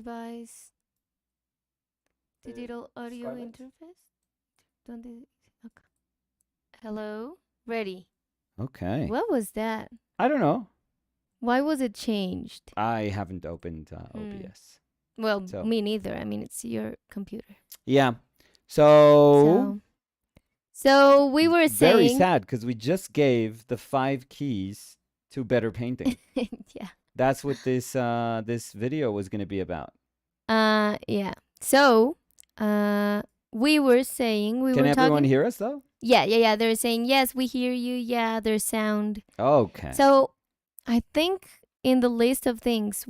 device digital audio Scarlett? interface. Okay. Hello. Ready. Okay. What was that? I don't know. Why was it changed? I haven't opened Hmm. OBS. Well, So, me neither. I mean, it's your computer. yeah. So, So we were very saying, sad because we just gave the 5 keys to better painting. yeah. That's what this video was going to be about. Yeah. So, we were saying we Can were everyone talking. hear us though? Yeah. They're saying yes, we hear you. Yeah, there's sound. Okay. So, I think in the list of things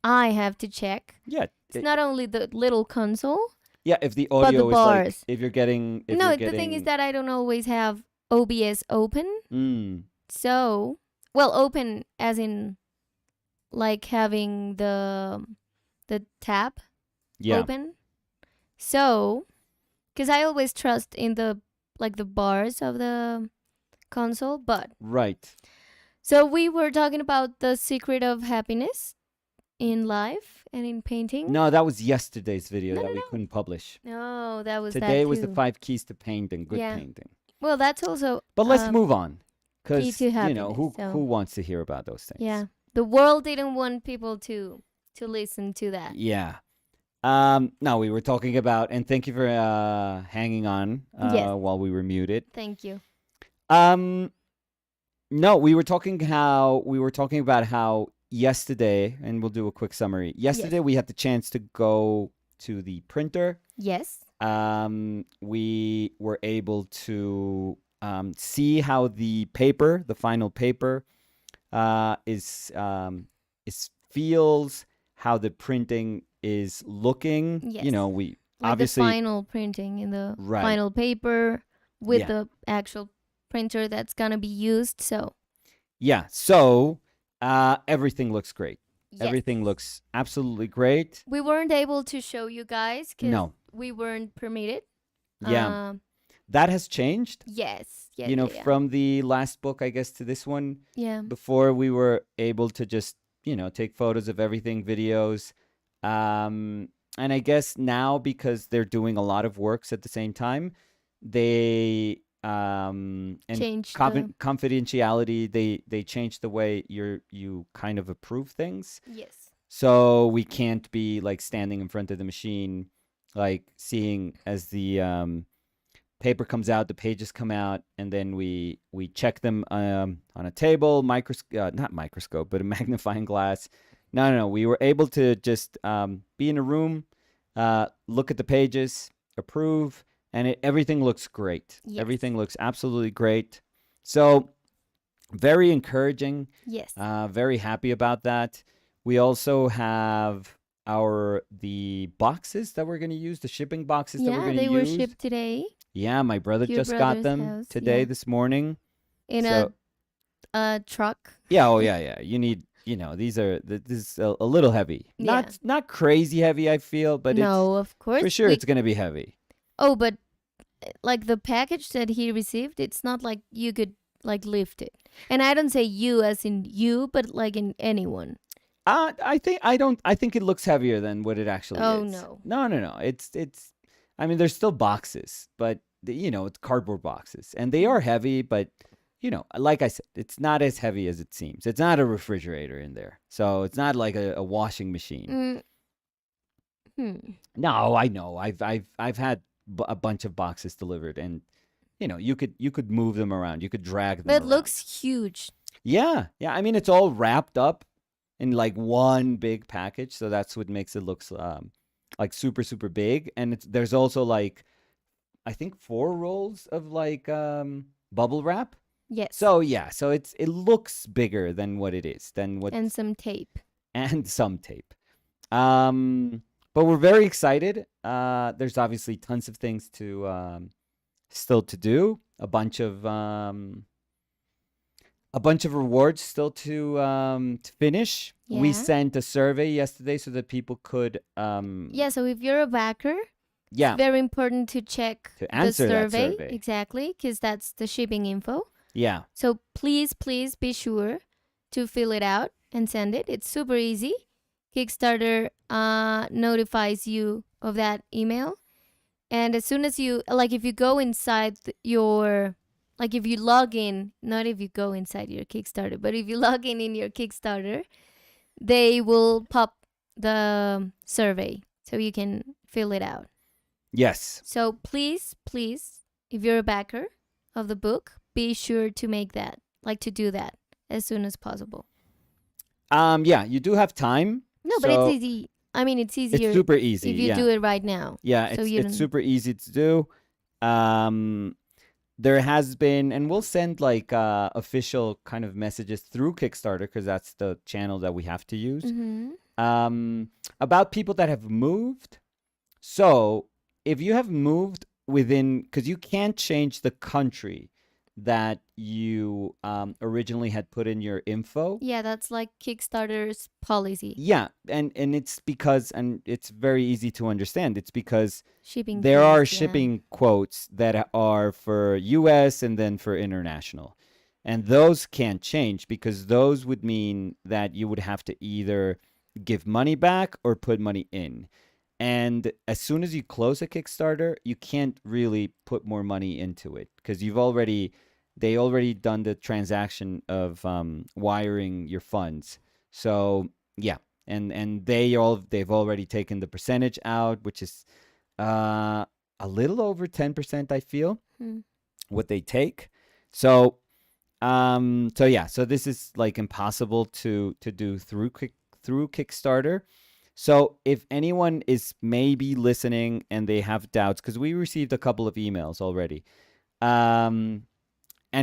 I have to check. Yeah. It's not only the little console, Yeah, if the but the audio is like bars. if you're getting No, the thing is that I don't always have OBS open. So, well, open as in like having the tab open. So, because I always trust in the bars of the console, but right. so we were talking about the secret of happiness in life and in painting. No, that was yesterday's video No, that no, we no. couldn't publish. No, that was Today that was the too. 5 keys to painting, good Yeah. painting. Well, that's also. But let's move on, key because to you know happiness, who wants to hear about those things? Yeah, the world didn't want people to listen to that. Yeah. No, we were talking about, and thank you for hanging on Yes. while we were muted. Thank you. No, we were talking about how yesterday, and we'll do a quick summary. Yesterday we had the chance to go to the printer. Yes. We were able to see how the final paper, is feels, how the printing is looking. Yes. You know, we Like obviously the final printing in the Right. final paper with Yeah. the actual printer that's gonna be used. So yeah. So everything looks great. yes. Everything looks absolutely great. We weren't able to show you guys because No. we weren't permitted. Yeah. That has changed. Yes. Yeah. You know, yeah. from the last book, I guess, to this one. Yeah. Before we were able to just, take photos of everything, videos. And I guess now, because they're doing a lot of works at the same time, they and Changed confidentiality, they changed the way you kind of approve things. Yes. So we can't be like standing in front of the machine, like seeing as the paper comes out, the pages come out, and then we check them on a table, not microscope, but a magnifying glass. No. We were able to just be in a room, look at the pages, approve, and everything looks great. Yes. Everything looks absolutely great. So very encouraging. Yes. Very happy about that. We also have the boxes that we're going to use, the shipping boxes that we're going to use. Yeah, they were shipped today. Yeah, my brother To your just got brother's them house, today, yeah. this morning. In So- a truck. Yeah, yeah. You need, this is a little heavy. Yeah. Not crazy heavy, I feel, but No, of course. for sure it's going to be heavy. Oh, but like the package that he received, it's not like you could like lift it. And I don't say you as in you, but like in anyone. I think it looks heavier than what it actually Oh, is. no. No. It's I mean, there's still boxes, but it's cardboard boxes, and they are heavy, but like I said, it's not as heavy as it seems. It's not a refrigerator in there, so it's not like a washing machine. No, I know. I've had a bunch of boxes delivered, and you could move them around. You could drag them But it around. looks huge. Yeah. I mean, it's all wrapped up in like one big package, so that's what makes it looks like super, super big. And there's also like, I think 4 rolls of like bubble wrap. Yes. So yeah, so it looks bigger than what it is, and some tape. And some tape. But we're very excited. There's obviously tons of things to still to do. A bunch of rewards still to finish. Yeah. We sent a survey yesterday so that people could Yeah, so if you're a backer, yeah, it's very important to check to answer the that survey. survey. Exactly, because that's the shipping info. Yeah. So please be sure to fill it out and send it. It's super easy Kickstarter notifies you of that email. And as soon as you, like, if you go inside your, like, if you log in, not if you go inside your Kickstarter, but if you log in your Kickstarter, they will pop the survey so you can fill it out. Yes. So please, if you're a backer of the book, be sure to make that, like, to do that as soon as possible. Yeah, you do have time. No, but it's easy. I mean, it's easier. It's super easy. If you do it right now. Yeah, so it's super easy to do. There has been, and we'll send like official kind of messages through Kickstarter because that's the channel that we have to use. About people that have moved. So if you have moved within, because you can't change the country that you originally had put in your info. Yeah, that's like Kickstarter's policy. Yeah, and it's because, and it's very easy to understand. It's because shipping there are fees, shipping quotes that are for US and then for international. And those can't change because those would mean that you would have to either give money back or put money in. And as soon as you close a Kickstarter, you can't really put more money into it because they already done the transaction of wiring your funds. So yeah, and they've already taken the percentage out, which is a little over 10%, I feel, what they take. So so this is like impossible to do through Kickstarter. So if anyone is maybe listening and they have doubts, because we received a couple of emails already, and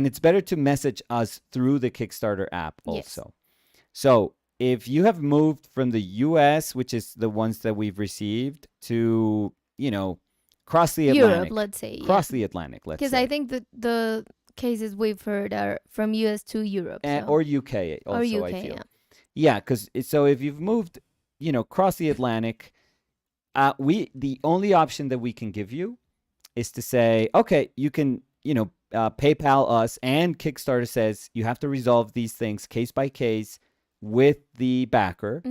it's better to message us through the Kickstarter app also. Yes. So if you have moved from the US, which is the ones that we've received, to, cross the Atlantic. Europe, let's say. Cross the Atlantic, let's say. Because I think the cases we've heard are from US to Europe. Or UK also, or UK, I feel. Yeah, because so if you've moved, cross the Atlantic, the only option that we can give you is to say, okay, you can, PayPal us, and Kickstarter says you have to resolve these things case by case with the backer.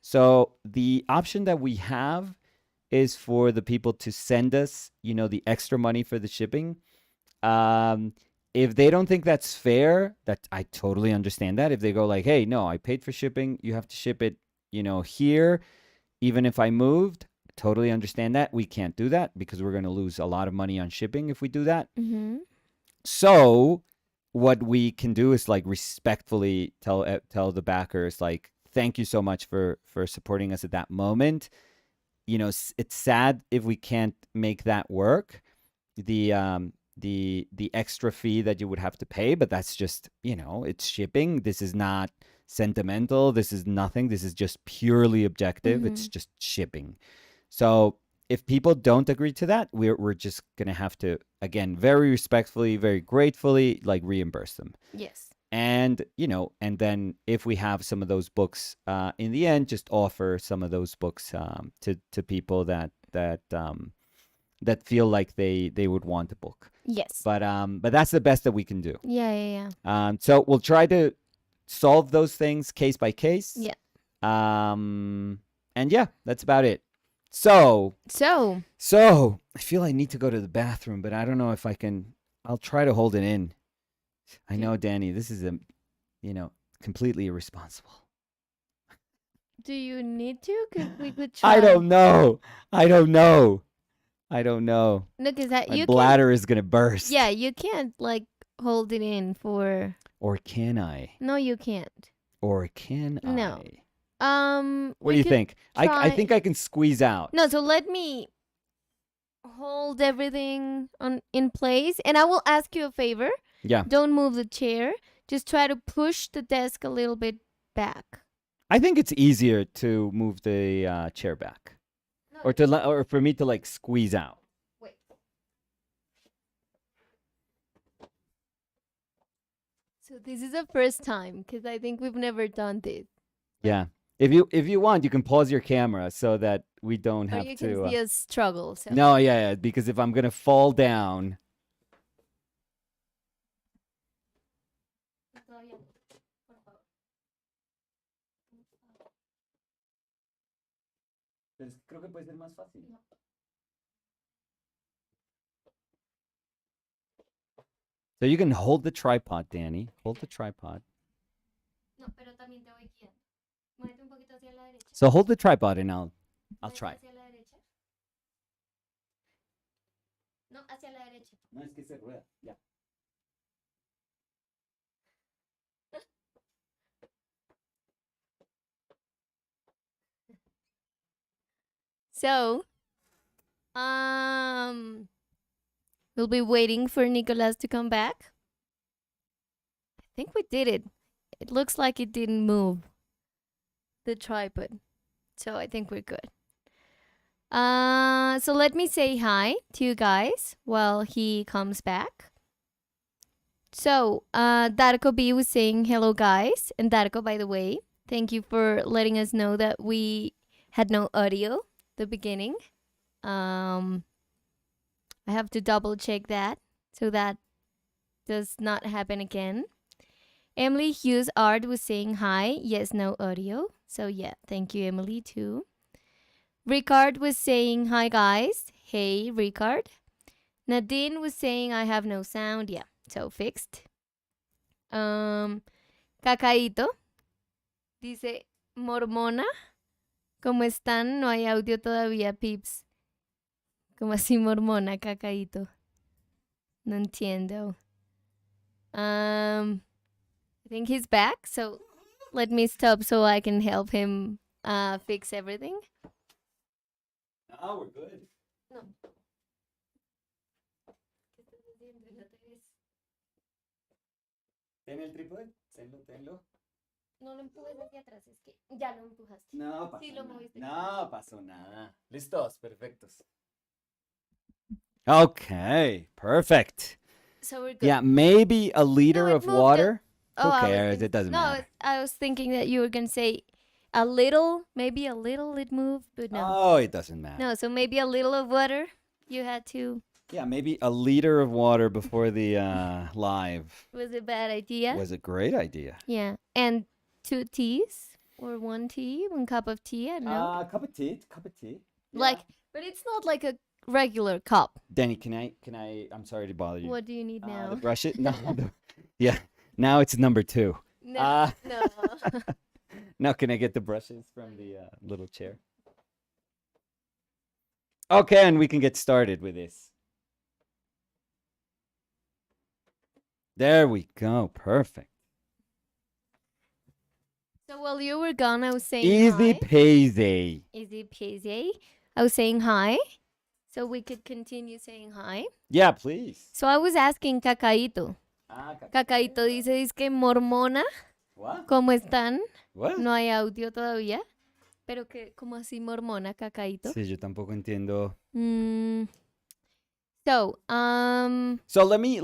So the option that we have is for the people to send us, the extra money for the shipping. If they don't think that's fair, that I totally understand that. If they go like, hey, no, I paid for shipping, you have to ship it, here, even if I moved, totally understand that. We can't do that because we're going to lose a lot of money on shipping if we do that. So what we can do is like respectfully tell the backers, like, thank you so much for supporting us at that moment. It's sad if we can't make that work. The extra fee that you would have to pay, but that's just, it's shipping. This is not sentimental. This is nothing. This is just purely objective. It's just shipping. So if people don't agree to that, we're just going to have to, again, very respectfully, very gratefully, like, reimburse them. Yes. And, and then if we have some of those books in the end, just offer some of those books to people that feel like they would want a book. Yes. But that's the best that we can do. Yeah. So we'll try to solve those things case by case. Yeah. And yeah, that's about it. So I feel I need to go to the bathroom, but I don't know if I can. I'll try to hold it in. I know, Danny, this is completely irresponsible. Do you need to? Because we could try. I don't know. No, because my bladder is gonna burst. Yeah, you can't like hold it in for. Or can I? No, you can't. Or can I? No. What do you think? I think I can squeeze out. No, so let me hold everything in place, and I will ask you a favor. Yeah. Don't move the chair. Just try to push the desk a little bit back. I think it's easier to move the chair back, or for me to like squeeze out. Wait. So this is the first time because I think we've never done this. Yeah. If you want, you can pause your camera so that we don't have to. Or you can see us struggle. So. No, yeah, because if I'm gonna fall down. Pero creo que puede ser más fácil. So you can hold the tripod, Danny. Hold the tripod. No, pero también te voy guiando. Muévete un poquito hacia la derecha. So hold the tripod and I'll try. Hacia la derecha. No, hacia la derecha. No, es que se rueda. Ya. So, we'll be waiting for Nicolas to come back. I think we did it. It looks like it didn't move the tripod. So I think we're good. So let me say hi to you guys while he comes back. So, Darko B was saying hello guys. And Darko, by the way, thank you for letting us know that we had no audio the beginning. I have to double check that so that does not happen again. Emily Hughes Art was saying hi. Yes, no audio. So yeah, thank you, Emily, too. Ricard was saying hi, guys. Hey, Ricard. Nadine was saying I have no sound. Yeah, so fixed. Cacaíto dice mormona. ¿Cómo están? No hay audio todavía, peeps. ¿Cómo así mormona, Cacaíto? No entiendo. I think he's back, so let me stop so I can help him fix everything. Oh, we're good. No. ¿Ten el trípode? Tenlo. No lo empujes hacia atrás, es que ya lo empujaste. No pasó Sí, lo nada. moviste. No pasó nada. Listos, perfectos. Okay, perfect. So we're good. Yeah, maybe a liter No, it of moved water. Oh, Who I was cares? think- It doesn't no, matter. I was thinking that you were going to say a little, maybe a little it moved, but no. Oh, it doesn't matter. No, so maybe a little of water you had to. Yeah, maybe a liter of water before the live Was a bad idea. was a great idea. Yeah. And 2 teas or 1 tea, 1 cup of tea, I don't know. Cup of tea. Like, but it's not like a regular cup. Danny, can I? I'm sorry to bother you. What do you need now? The brush it? No. Yeah. Now it's number 2. No. No. Now, can I get the brushes from the little chair? Okay, and we can get started with this. There we go. Perfect. So while you were gone, I was saying Easy hi. peasy. Easy peasy. I was saying hi. So we could continue saying hi. Yeah, please. So I was asking Cacaíto. Cacaíto dice que mormona. What? ¿Cómo están? What? No hay audio todavía. Pero que, ¿cómo así mormona, Cacaíto? Sí, yo tampoco entiendo. So, So let me say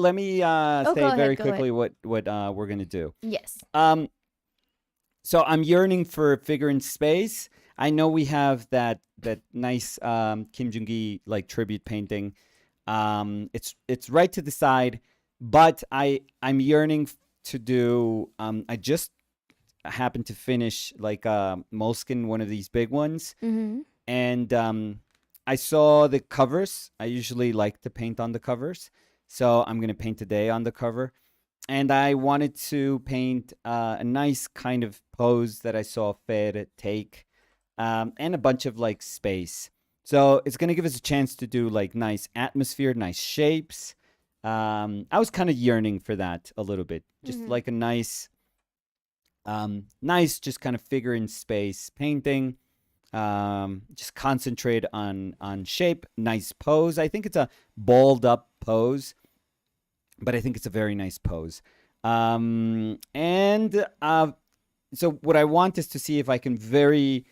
go very ahead, go quickly what we're gonna do. yes. So I'm yearning for figure in space. I know we have that nice Kim Jong-gi like tribute painting. It's right to the side, but I'm yearning to do. I just happened to finish like Moleskine, one of these big ones, and I saw the covers. I usually like to paint on the covers, so I'm gonna paint today on the cover. And I wanted to paint a nice kind of pose that I saw Fed take, and a bunch of like space. So it's going to give us a chance to do like nice atmosphere, nice shapes. I was kind of yearning for that a little bit. Just like a nice, just kind of figure in space painting. Just concentrate on shape, nice pose. I think it's a balled up pose, but I think it's a very nice pose. So what I want is to see if I can very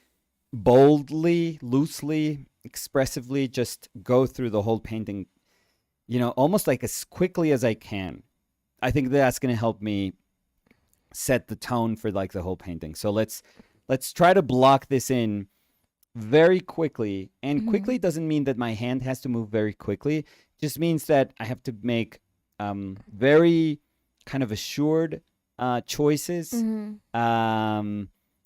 boldly, loosely, expressively just go through the whole painting, almost like as quickly as I can. I think that's going to help me set the tone for like the whole painting. So let's try to block this in very quickly. And quickly doesn't mean that my hand has to move very quickly. It just means that I have to make very kind of assured choices.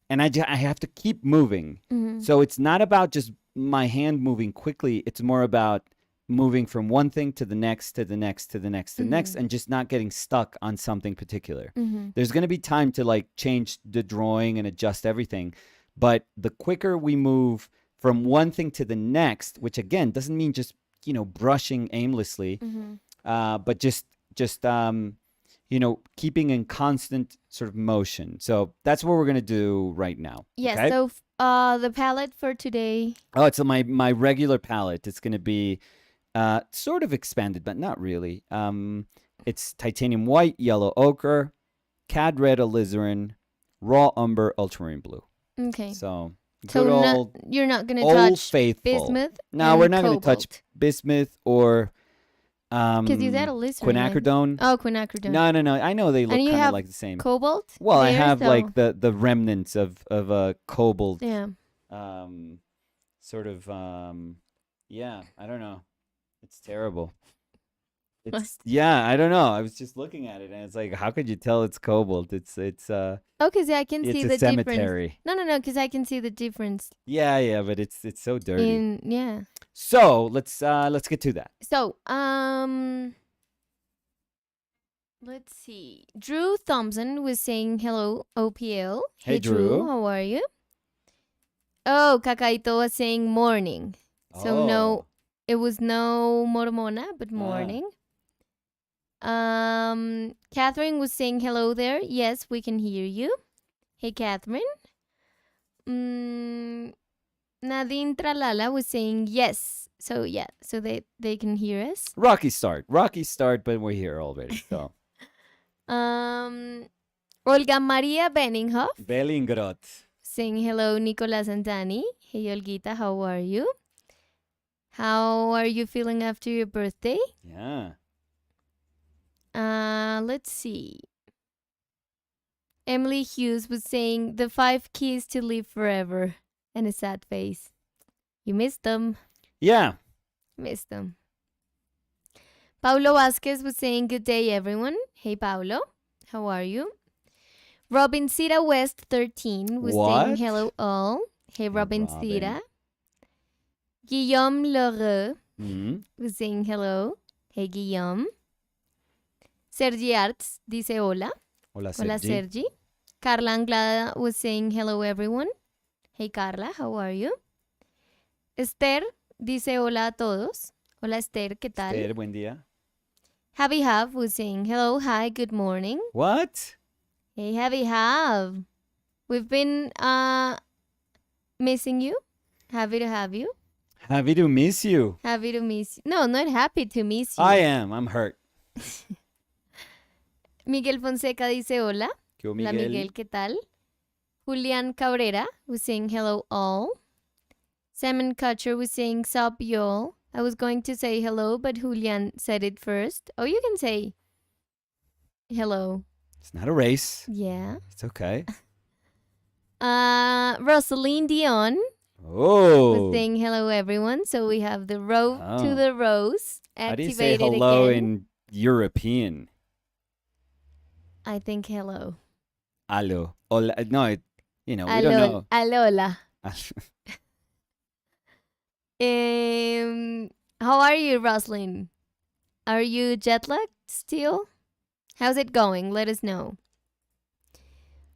And I have to keep moving. So it's not about just my hand moving quickly. It's more about moving from one thing to the next, to the next, to the next, to the next, and just not getting stuck on something particular. There's going to be time to like change the drawing and adjust everything. But the quicker we move from one thing to the next, which again doesn't mean just, brushing aimlessly, but just keeping in constant sort of motion. So that's what we're going to do right now. Yes. Okay? So the palette for today. Oh, it's my regular palette. It's going to be sort of expanded, but not really. It's titanium white, yellow ochre, cad red alizarin, raw umber, ultramarine blue. Okay. So So you're not going to old touch faithful. bismuth? No, and we're not going to touch cobalt. bismuth or Because you said alizarin. quinacridone. Oh, quinacridone. No. I know they look And you kind of have like the same. Cobalt? Well, I there, have so- like the remnants of cobalt. Yeah. Sort of. Yeah, I don't know. It's terrible. Yeah, I don't know. I was just looking at it and it's like, how could you tell it's cobalt? It's Oh, because I can see it's the a difference. cemetery. No, because I can see the difference Yeah, but it's so dirty. yeah. So let's get to that. So, let's see. Drew Thompson was saying hello, OPL. Hey, Drew. How are you? Oh, Kakaito was saying morning. So no, it was no mormona, but morning. Catherine was saying hello there. Yes, we can hear you. Hey, Catherine. Nadine Tralala was saying yes. So yeah, so they can hear us. Rocky start, but we're here already. So Olga Maria Benninghoff Bellingrot. saying hello, Nicolas and Danny. Hey, Olgita, how are you? How are you feeling after your birthday? Yeah. Let's see. Emily Hughes was saying the 5 keys to live forever and a sad face. You missed them. Yeah. Missed them. Paulo Vasquez was saying good day, everyone. Hey, Paulo. How are you? Robin Cita West 13 was saying hello all. Hey, Robin Cita. Guillaume Lheureux was saying hello. Hey, Guillaume. Sergi Arts dice hola. Hola, Hola, Sergi. Carla Anglada was saying hello, everyone. Hey, Carla, how are you? Esther dice hola a todos. Hola, Esther, ¿qué tal? Esther, buen día. Javi Hav was saying hello, hi, good morning. What? Hey, Javi Hav. We've been missing you. Happy to have you. Happy to miss you. Happy to miss you. No, not happy to miss you. I am. I'm hurt. Miguel Fonseca dice hola. ¿Qué, Hola, Miguel, ¿qué tal? Julian Cabrera was saying hello all. Simon Kutcher was saying sup y'all. I was going to say hello, but Julian said it first. Oh, you can say hello. It's not a race. Yeah. It's okay. Rosaline Dion was saying hello, everyone. So we have the row to the rose activated. How do you say hello again. in European? I think hello. Allo. Hola. No, we don't know. Alola. How are you, Roslyn? Are you jet lagged still? How's it going? Let us know.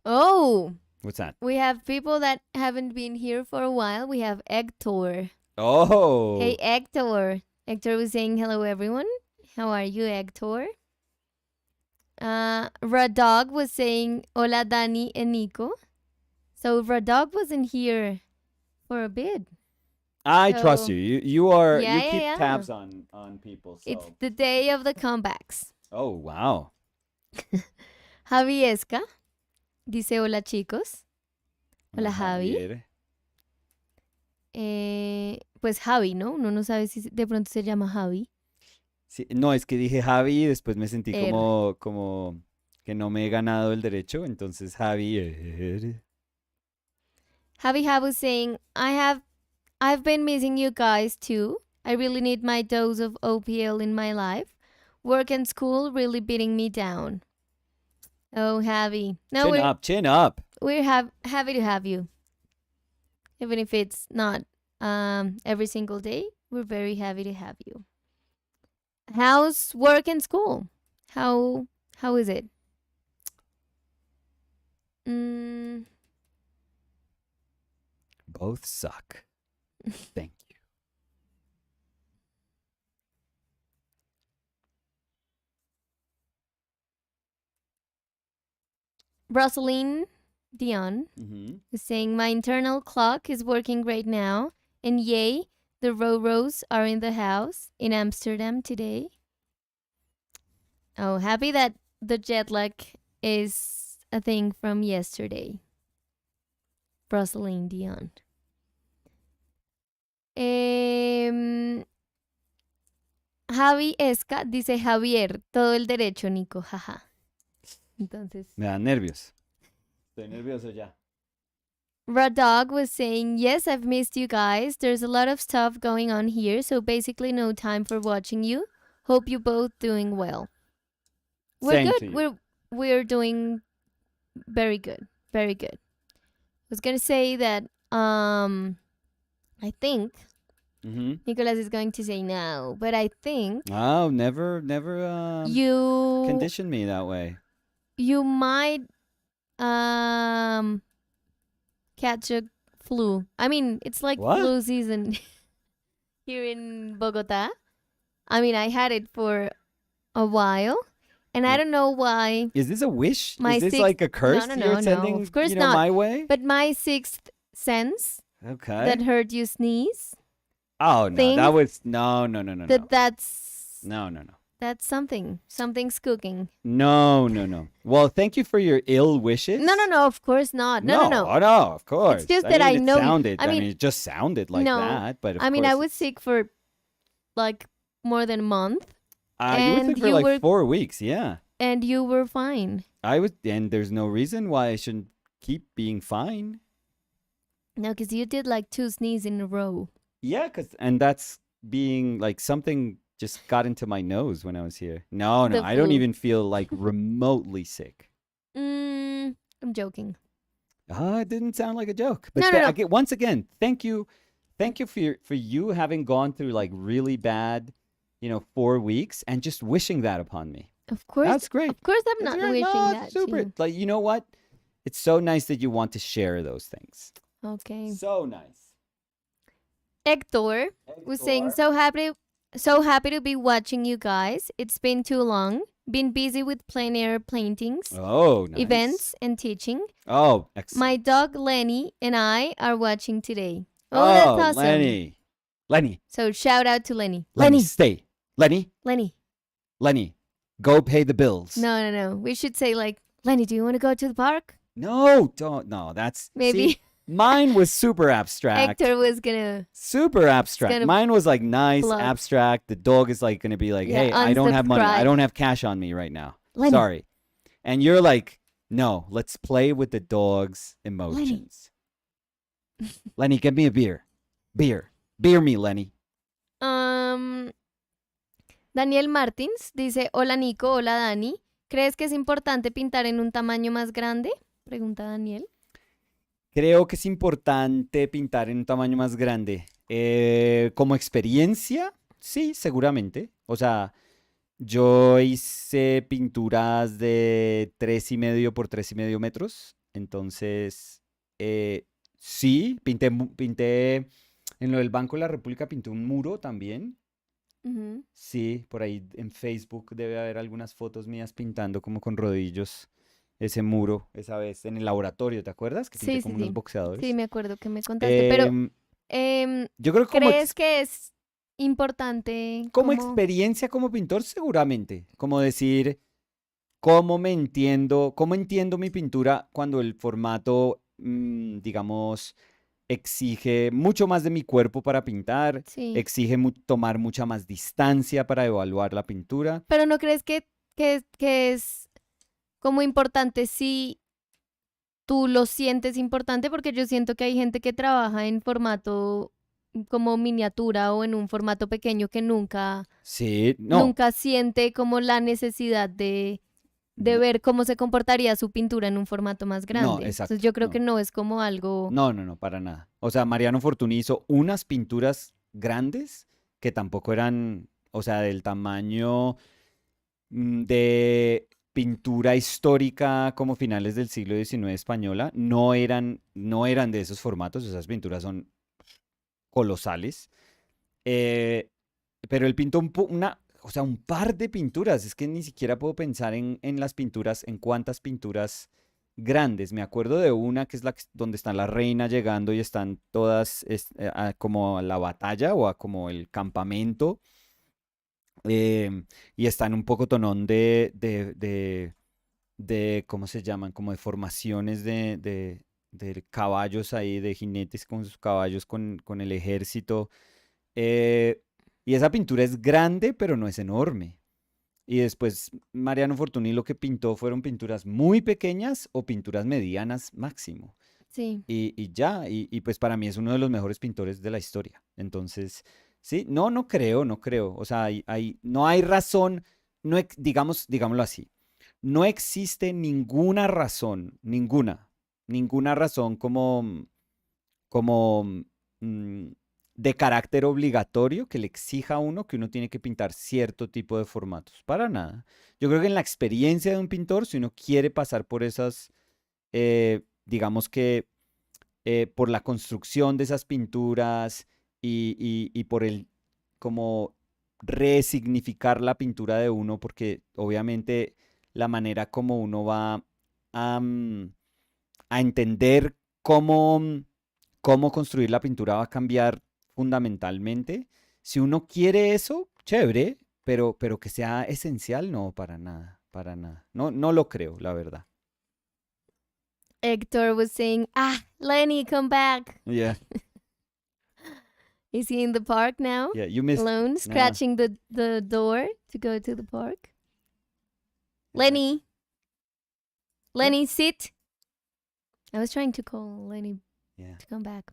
Oh, What's that? we have people that haven't been here for a while. We have Hector. Oh. Hey, Hector. Hector was saying hello, everyone. How are you, Hector? Radog was saying hola, Dani and Nico. So Radog wasn't here for a bit. I So- trust you. You are. Yeah, you keep yeah. tabs on people. So. It's the day of the comebacks. Oh wow. Javiesca dice hola, chicos. Hola, Javi. Javier. Pues Javi, ¿no? Uno no sabe si de pronto se llama Javi. Sí, no, es que dije Javi y después me sentí Er. como que no me he ganado el derecho, entonces Javier. Javi Hab was saying, I've been missing you guys too. I really need my dose of OPL in my life. Work and school really beating me down. Oh, Javi. No, Chin up. we're happy to have you. Even if it's not every single day. We're very happy to have you. How's work and school? How is it? Mm, Both suck. Thank you. Rosaline Dion is saying my internal clock is working right now, and yay, the Roros are in the house in Amsterdam today. Oh, happy that the jet lag is a thing from yesterday. Rosaline Dion. Javi Esca dice Javier, todo el derecho, Nico, jaja. Entonces, Me da nervios. Estoy nervioso ya. Radog was saying, yes, I've missed you guys. There's a lot of stuff going on here, so basically no time for watching you. Hope you both doing well. We're Same good. to you. We're doing very good. Very good. I was gonna say that I think Nicolas is going to say no, but I think Oh, never you condition me that way. You might catch a flu. I mean, it's like What? flu season here in Bogota. I mean, I had it for a while, and I don't know why. Is this a wish? My Is this sixth- like a curse No, you're sending, of course you know, not. my way? But my sixth sense Okay. that heard you sneeze, Oh no, thing that was no. that's something's cooking. No. Well, thank you for your ill wishes. No, of course not. No. Oh, no, of course. It's just that I it know- Sounded, I mean, it just sounded like no, that. But of I mean, I course was sick for like more than a month, you were and sick for you like were- 4 weeks. Yeah, and you were fine. I was, and there's no reason why I shouldn't keep being fine. No, because you did like 2 sneezes in a row. Yeah, and that's being like something just got into my nose when I was here. No, The I don't flu. even feel like remotely sick. I'm joking. It didn't sound like a joke. But No. once again, thank you for you having gone through like really bad, 4 weeks and just wishing that upon me. Of course. That's great. Of course, I'm That's not great. wishing No, that it's super. to you. Like, you know what? It's so nice that you want to share those things. Okay. So nice. Hector was saying, so happy to be watching you guys. It's been too long. Been busy with plein air paintings, Oh, nice. events, and teaching. Oh, excellent. My dog Lenny and I are watching today. Oh, that's awesome. Lenny. So shout out to Lenny. Stay. Lenny. Go pay the bills. No. We should say like, Lenny, do you want to go to the park? No, don't. No, that's Maybe. See, mine was super abstract. Hector was gonna. Super abstract. gonna Mine was like nice, bluff. abstract. The dog is like gonna be like, Yeah, hey, I don't have money. I unsubscribe. don't have cash on me right now. Lenny. Sorry. And you're like, no, let's play with the dog's emotions. Lenny, get me a beer. Beer me, Lenny. Daniel Martins dice, hola Nico, hola Dani. ¿Crees que es importante pintar en un tamaño más grande? Pregunta Daniel. Creo que es importante pintar en un tamaño más grande. Como experiencia, sí, seguramente. O sea, yo hice pinturas de 3,5 por 3,5 metros. Entonces, sí, pinté en lo del Banco de la República, pinté un muro también. Ujú. Sí, por ahí en Facebook debe haber algunas fotos mías pintando como con rodillos ese muro esa vez en el laboratorio, ¿te acuerdas? Que pinté Sí, como sí, unos sí. boxeadores. Sí, me acuerdo que me contaste. Pero, Yo creo que ¿crees que es importante? como experiencia como pintor, seguramente. Como decir, cómo entiendo mi pintura cuando el formato, digamos, exige mucho más de mi cuerpo para pintar, Sí. exige tomar mucha más distancia para evaluar la pintura. Pero ¿no crees que es como importante si tú lo sientes importante? Porque yo siento que hay gente que trabaja en formato como miniatura o en un formato pequeño que nunca Sí, no. nunca siente como la necesidad de de ver cómo se comportaría su pintura en un formato más grande. No, exacto. Entonces yo creo No. que no es como algo... No, para nada. O sea, Mariano Fortuny hizo unas pinturas grandes que tampoco eran, o sea, del tamaño de pintura histórica como finales del siglo XIX española. No eran de esos formatos. Esas pinturas son colosales. Eh, pero él pintó un par de pinturas. Es que ni siquiera puedo pensar en las pinturas, en cuántas pinturas grandes. Me acuerdo de una que es donde está la reina llegando y están todas como a la batalla o a como el campamento. Y están un poco tonón de, ¿cómo se llaman? Como de formaciones de caballos ahí, de jinetes con sus caballos, con el ejército. Eh, y esa pintura es grande, pero no es enorme. Y después Mariano Fortuny lo que pintó fueron pinturas muy pequeñas o pinturas medianas máximo. Sí. Y ya, y pues para mí es uno de los mejores pintores de la historia. Entonces, sí, no creo. O sea, no hay razón, digámoslo así, no existe ninguna razón, ninguna razón como mm, de carácter obligatorio que le exija a uno que uno tiene que pintar cierto tipo de formatos. Para nada. Yo creo que en la experiencia de un pintor, si uno quiere pasar por esas, digamos que por la construcción de esas pinturas y por el como resignificar la pintura de uno, porque obviamente la manera como uno va a entender cómo construir la pintura va a cambiar fundamentalmente. Si uno quiere eso, chévere, pero que sea esencial, no, para nada, para nada. No lo creo, la verdad. Hector was saying, Lenny, come back. Yeah. Is he in the park now? Yeah, you missed. Alone, scratching the door to go to the park? Lenny. Lenny, sit. I was trying to call Lenny to come back.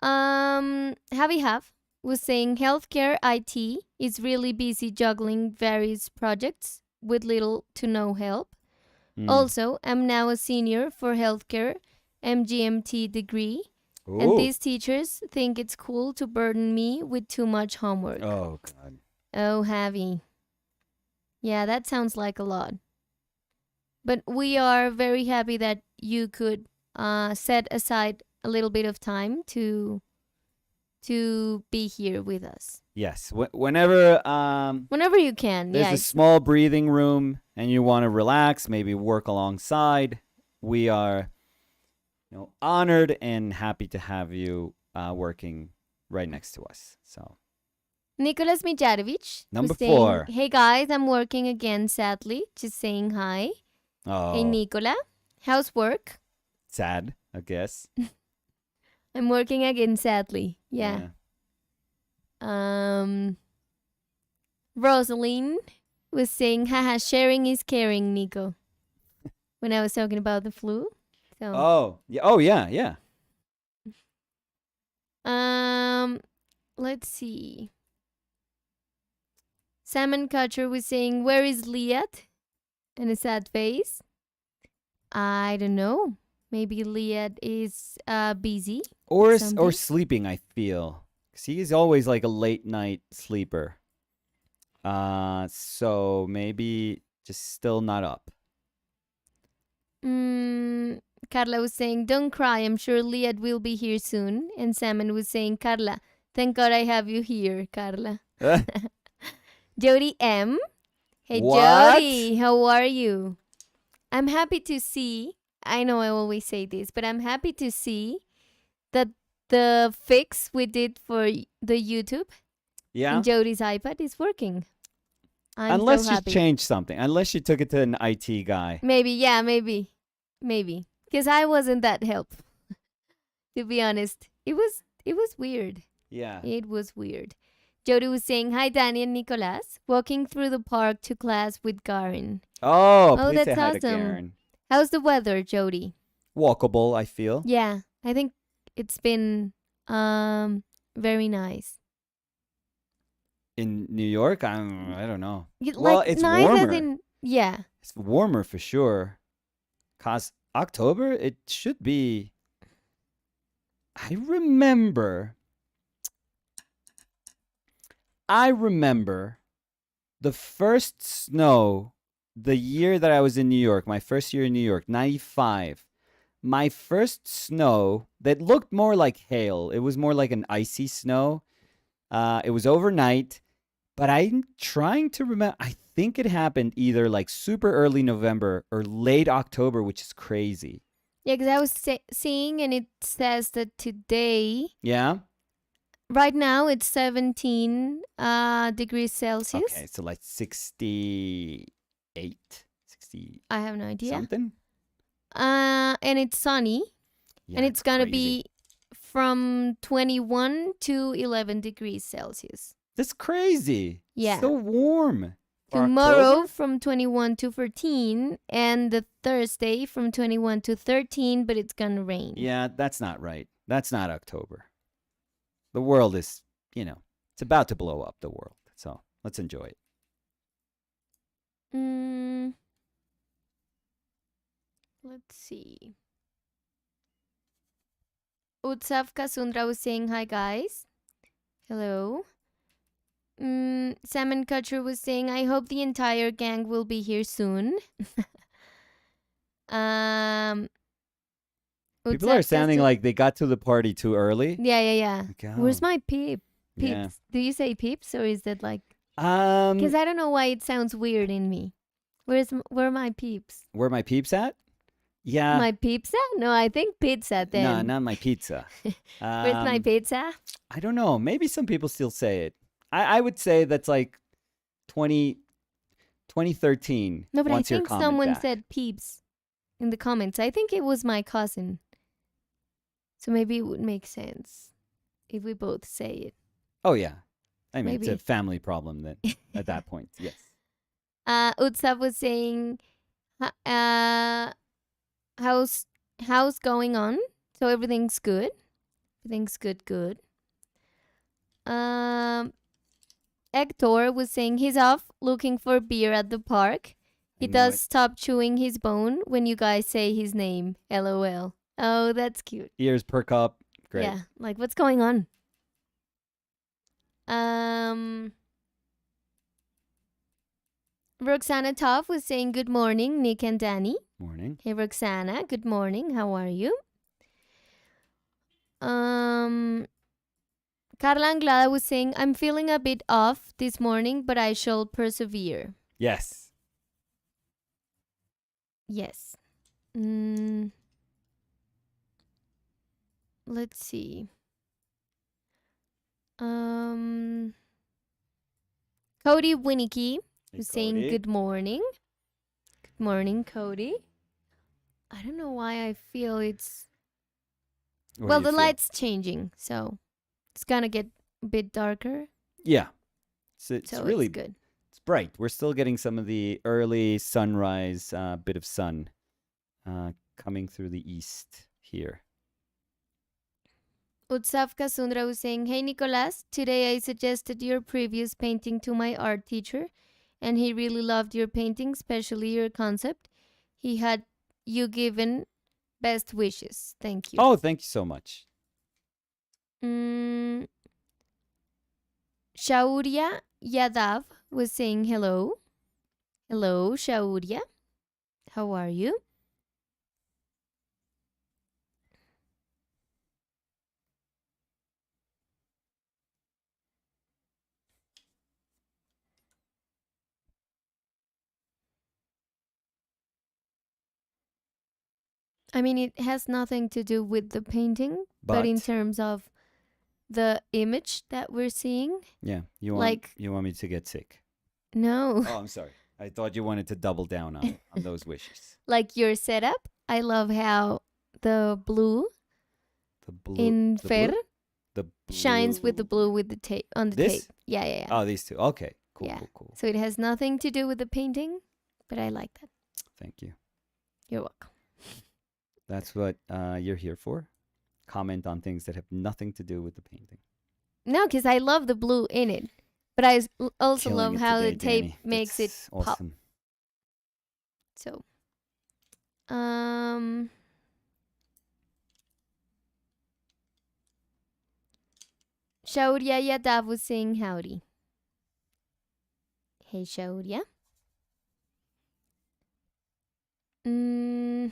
Javi was saying healthcare IT is really busy juggling various projects with little to no help. Also, I'm now a senior for healthcare MGMT degree. Ooh. And these teachers think it's cool to burden me with too much homework. Oh, God. Oh, Javi. Yeah, that sounds like a lot. But we are very happy that you could set aside a little bit of time to be here with us. Yes. Whenever you can. there's a small breathing room and you want to relax, maybe work alongside, we are honored and happy to have you working right next to us. So Nicholas Mijarovich. Number saying, 4. Hey guys, I'm working again, sadly. Just saying hi. Oh. Hey Nicola, how's work? Sad, I guess. I'm working again, sadly. Yeah. Rosaline was saying, haha, sharing is caring, Nico. When I was talking about the flu. So. Oh, yeah. Oh, yeah. Let's see. Salmon Catcher was saying, where is Liat? And a sad face. I don't know. Maybe Liat is busy. Or sleeping, I feel. 'Cause he's always like a late night sleeper. So maybe just still not up. Carla was saying, don't cry. I'm sure Liat will be here soon. And Salmon was saying, Carla, thank God I have you here, Carla. Jody M. Hey, What? Jody, how are you? I'm happy to see, I know I always say this, but I'm happy to see that the fix we did for the YouTube in Jody's iPad is working. Unless so happy. you changed something. Unless you took it to an IT guy. Maybe. Because I wasn't that help. To be honest. It was weird. Yeah. It was weird. Jody was saying, hi, Danny and Nicolas. Walking through the park to class with Karen. Oh, please that's say hi to awesome. Karen. How's the weather, Jody? Walkable, I feel. Yeah, I think it's been very nice. In New York, I don't know. It's well, it's nice warmer. as in Yeah. It's warmer for sure. Cause October, it should be. I remember the first snow the year that I was in New York, my first year in New York, 95. My first snow that looked more like hail. It was more like an icy snow. It was overnight, but I'm trying to remember. I think it happened either like super early November or late October, which is crazy. Yeah, because I was seeing and it says that today, Yeah? right now, it's 17 degrees Celsius. Okay, so like 68, 60 I have no idea. something? And it's sunny. Yeah, and it's gonna crazy. be from 21 to 11 degrees Celsius. That's crazy. Yeah. So warm. For Tomorrow October? from 21 to 14, and the Thursday from 21 to 13, but it's gonna rain. Yeah, that's not right. That's not October. The world is, it's about to blow up, the world. So let's enjoy it. Let's see. Utsav Kasundra was saying hi, guys. Hello. Salmon Kutcher was saying, I hope the entire gang will be here soon. People are sounding like they got to the party too early. Yeah. Like, oh, Where's my peeps? yeah. Do you say peeps or is that like? Because I don't know why it sounds weird in me. Where are my peeps? Where my peeps at? Yeah. My pizza? No, I think pizza then. No, not my pizza. Where's my pizza? I don't know. Maybe some people still say it. I would say that's like 2013. No, but I Wants your think comment someone back. said peeps in the comments. I think it was my cousin. So maybe it would make sense if we both say it. Oh, yeah. I mean, Maybe. it's a family problem then at that point. Yes. Utsav was saying, how's going on? So everything's good. Everything's good. Hector was saying he's off looking for beer at the park. He does stop chewing his bone when you guys say his name. LOL. Oh, that's cute. Ears perk up. Great. Yeah, like what's going on? Roxana Toff was saying good morning, Nick and Danny. Morning. Hey Roxana, good morning. How are you? Carla Anglada was saying, I'm feeling a bit off this morning, but I shall persevere. Yes. Yes. Let's see. Cody Winnicky was saying good morning. Good morning, Cody. I don't know why I feel it's... the light's changing, so it's gonna get a bit darker. Yeah. It's really good. It's bright. We're still getting some of the early sunrise, bit of sun coming through the east here. Utsav Kasundra was saying, hey Nicolas, today I suggested your previous painting to my art teacher, and he really loved your painting, especially your concept. He had you given best wishes. Thank you. Oh, thank you so much. Shaurya Yadav was saying hello. Hello, Shaurya. How are you? I mean, it has nothing to do with the painting, but in terms of the image that we're seeing. Yeah, you want me to get sick? No. Oh, I'm sorry. I thought you wanted to double down on those wishes. Like your setup, I love how the blue in Fer shines with the blue with the tape on the tape. Yeah. Oh, these two. Okay, cool. So it has nothing to do with the painting, but I like that. Thank you. You're welcome. That's what you're here for. Comment on things that have nothing to do with the painting. No, because I love the blue in it. But I also love how today, the tape Danny. makes That's it pop. awesome. So, um, Shaurya Yadav was saying howdy. Hey, Shaurya. Mm,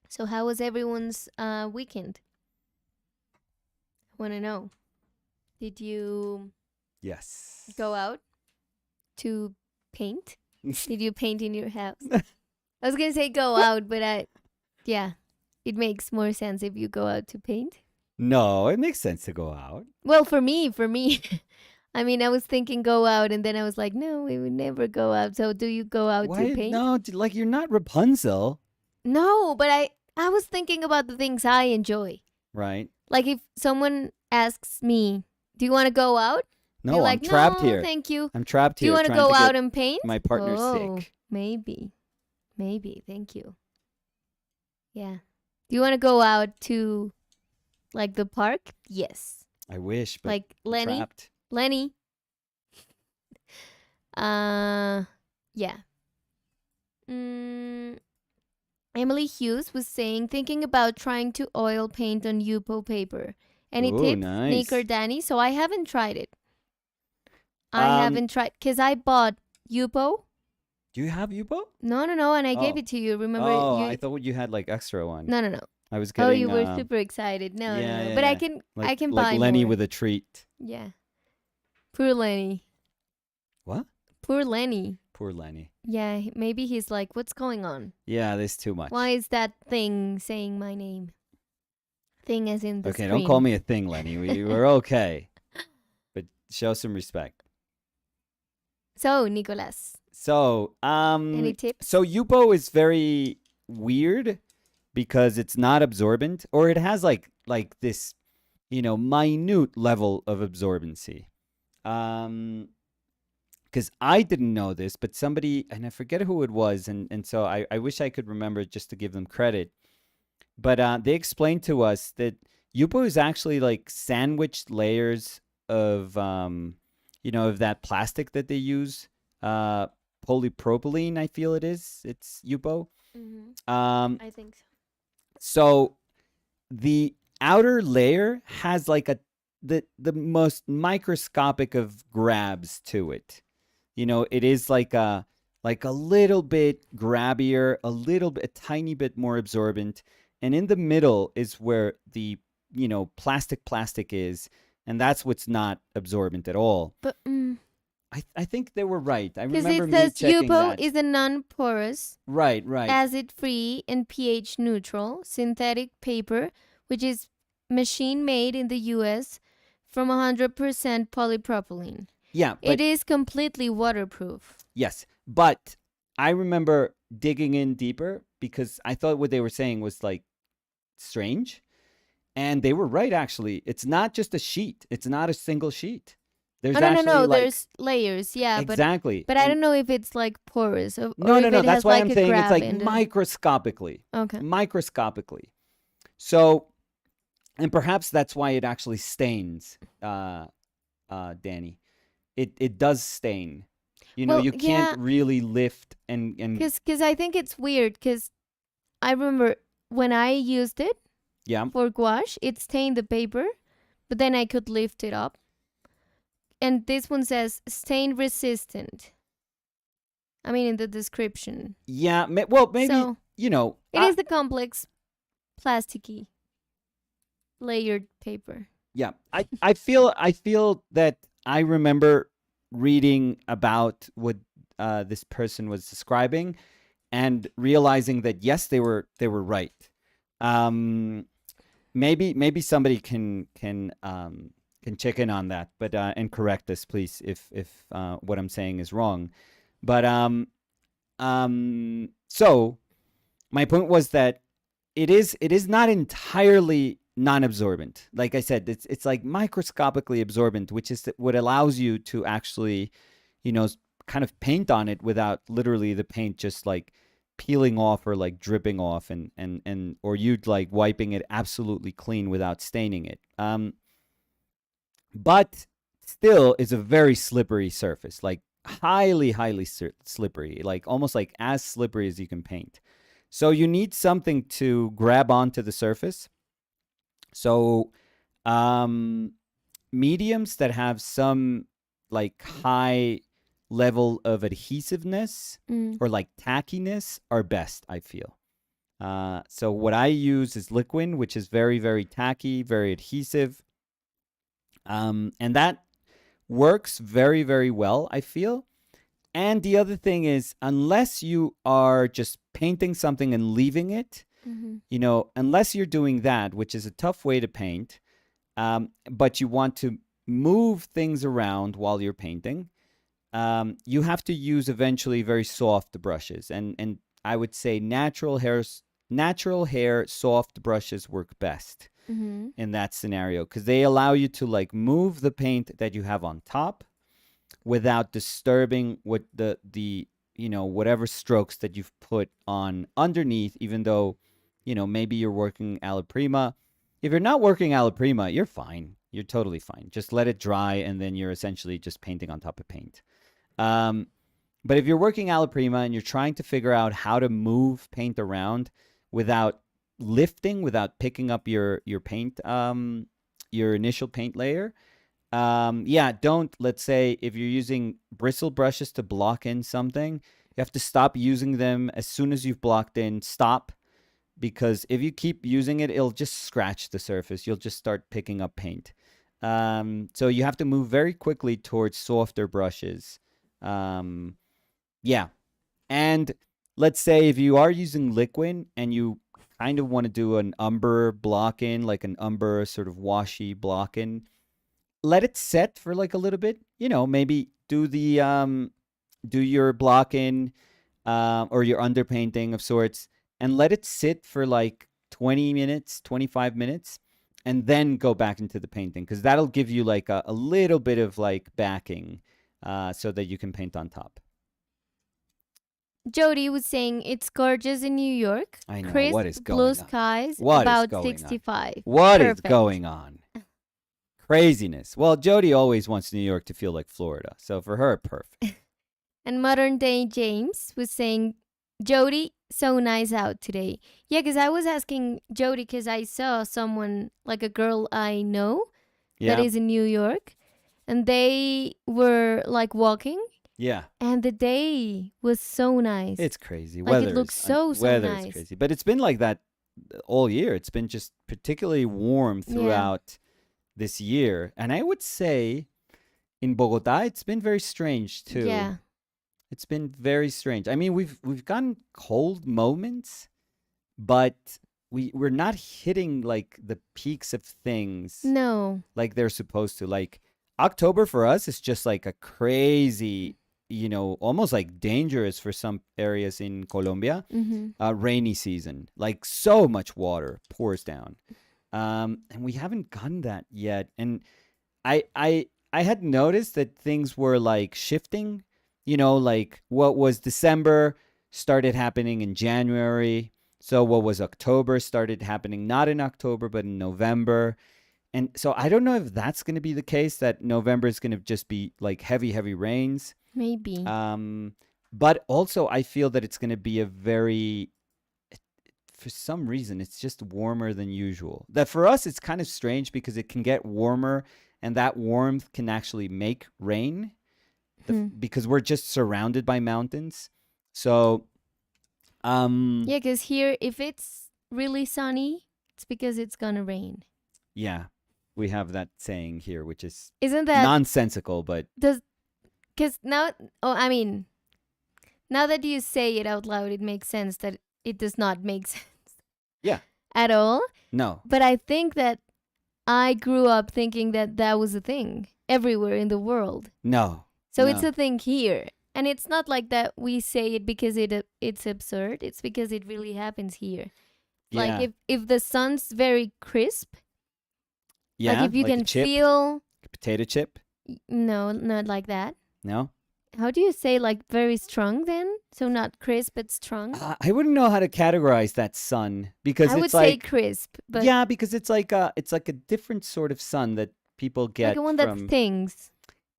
so, how was everyone's weekend? Want to know? Did you Yes. go out to paint? Did you paint in your house? I was gonna say go out, but yeah, it makes more sense if you go out to paint. No, it makes sense to go out. Well, for me, I mean, I was thinking go out, and then I was like, no, we would never go out. So, do you go out Why? to paint? No, like you're not Rapunzel, No, but I was thinking about the things I enjoy. right? Like if someone asks me, "Do you want to go out?" No, Be I'm like, trapped "No, here. thank you." I'm trapped Do you here want to trying go to out get and paint? my partner sick. Maybe, thank you. Yeah. Do you want to go out to like the park? Yes. I wish, but Like I'm Lenny. trapped. Lenny. Yeah. Emily Hughes was saying, thinking about trying to oil paint on Yupo paper. Any Ooh, tips, Nick or nice. Danny? So I haven't tried it. I haven't tried because I bought Yupo. Do you have Yupo? No, and I gave Oh. it to you. Remember? Oh, you? I thought you had like extra one. No. I was Oh, getting. you were super excited. No. Yeah, But yeah. I can like buy Lenny more. with a treat. Yeah. Poor Lenny. What? Poor Lenny. Poor Lenny. Yeah, maybe he's like, what's going on? Yeah, there's too much. Why is that thing saying my name? Thing as in the Okay, screen. don't call me a thing, Lenny. We're okay. But show some respect. So, Nicolas. So, Any tips? So Yupo is very weird because it's not absorbent, or it has like this, minute level of absorbency. Because I didn't know this, but somebody, and I forget who it was, and so I wish I could remember just to give them credit. But they explained to us that Yupo is actually like sandwiched layers of, of that plastic that they use, polypropylene. I feel it is. It's Yupo. I think so. So the outer layer has like the most microscopic of grabs to it. It is like a little bit grabbier, a tiny bit more absorbent. And in the middle is where the, plastic is. And that's what's not absorbent at all. But I think they were right. I because remember it me says checking Yupo that. is a non-porous, Right. acid-free, and pH neutral synthetic paper, which is machine-made in the U.S. from 100% polypropylene. Yeah. But, it is completely waterproof. Yes. But I remember digging in deeper because I thought what they were saying was like strange. And they were right, actually. It's not just a sheet. It's not a single sheet. There's No. There's layers, yeah. Exactly. But I don't know if it's like porous. Or No. if it That's has why like I'm a saying it's grab like in it. microscopically. Okay. Microscopically. So, and perhaps that's why it actually stains, Danny. It does stain. You can't really lift and because I think it's weird because I remember when I used it for gouache, it stained the paper, but then I could lift it up. And this one says stain resistant. I mean, in the description. Yeah, well, maybe, So, it is the complex plasticky layered paper. Yeah, I feel that I remember reading about what this person was describing and realizing that yes, they were right. Maybe somebody can check in on that, but and correct us, please, if what I'm saying is wrong. But so my point was that it is not entirely non-absorbent. Like I said, it's like microscopically absorbent, which is what allows you to actually, kind of paint on it without literally the paint just like peeling off or like dripping off and or you like wiping it absolutely clean without staining it. But still is a very slippery surface, like highly slippery, like almost like as slippery as you can paint. So you need something to grab onto the surface. So mediums that have some like high level of adhesiveness or like tackiness are best, I feel. So what I use is liquid, which is very, very tacky, very adhesive. And that works very, very well, I feel. And the other thing is, unless you are just painting something and leaving it, unless you're doing that, which is a tough way to paint, but you want to move things around while you're painting, you have to use eventually very soft brushes. And I would say natural hair soft brushes work best in that scenario, because they allow you to like move the paint that you have on top without disturbing what the whatever strokes that you've put on underneath, even though maybe you're working alla prima. If you're not working alla prima, you're fine. You're totally fine. Just let it dry, and then you're essentially just painting on top of paint. But if you're working alla prima and you're trying to figure out how to move paint around without lifting, without picking up your paint, your initial paint layer, let's say if you're using bristle brushes to block in something, you have to stop using them as soon as you've blocked in. Stop, because if you keep using it, it'll just scratch the surface. You'll just start picking up paint. So you have to move very quickly towards softer brushes. And let's say if you are using liquid and you kind of want to do an umber block in, like an umber sort of washy block in, let it set for like a little bit. Maybe do your block in or your underpainting of sorts, and let it sit for like 20 minutes, 25 minutes, and then go back into the painting, because that'll give you like a little bit of like backing so that you can paint on top. Jody was saying it's gorgeous in New York. I know. Crisp What is going blue on? skies, What about is going 65. On? What Perfect. is going on? Craziness. Well, Jody always wants New York to feel like Florida, so for her, perfect. And modern day James was saying, Jody, so nice out today. Yeah, because I was asking Jody because I saw someone, like a girl I know that is in New York, and they were like walking. Yeah. And the day was so nice. It's crazy. Like it looks so nice. Weather's crazy. But it's been like that all year. It's been just particularly warm throughout this year. And I would say in Bogota, it's been very strange too. Yeah. It's been very strange. I mean, we've gotten cold moments, but we're not hitting like the peaks of things. No. Like they're supposed to. Like October for us is just like a crazy, almost like dangerous for some areas in Colombia, rainy season. Like so much water pours down. And we haven't gotten that yet. And I had noticed that things were like shifting, like what was December started happening in January. So what was October started happening not in October, but in November. And so I don't know if that's going to be the case, that November is going to just be like heavy, heavy rains. Maybe. But also I feel that it's going to be for some reason, it's just warmer than usual. That for us, it's kind of strange because it can get warmer and that warmth can actually make rain because we're just surrounded by mountains. So, yeah, because here, if it's really sunny, it's because it's going to rain. Yeah. We have that saying here, which is isn't that nonsensical, but because now that you say it out loud, it makes sense that it does not make sense. Yeah. At all. No. But I think that I grew up thinking that that was a thing everywhere in the world. No. So it's a thing here. And it's not like that we say it because it's absurd. It's because it really happens here. Like Yeah. if the sun's very crisp, Yeah. like if you like a can chip, feel, potato chip. no, not like that. No. How do you say like very strong then? So not crisp, but strong. I wouldn't know how to categorize that sun because I would it's say like crisp, but yeah, because it's like a different sort of sun that people like get a one that from. stings.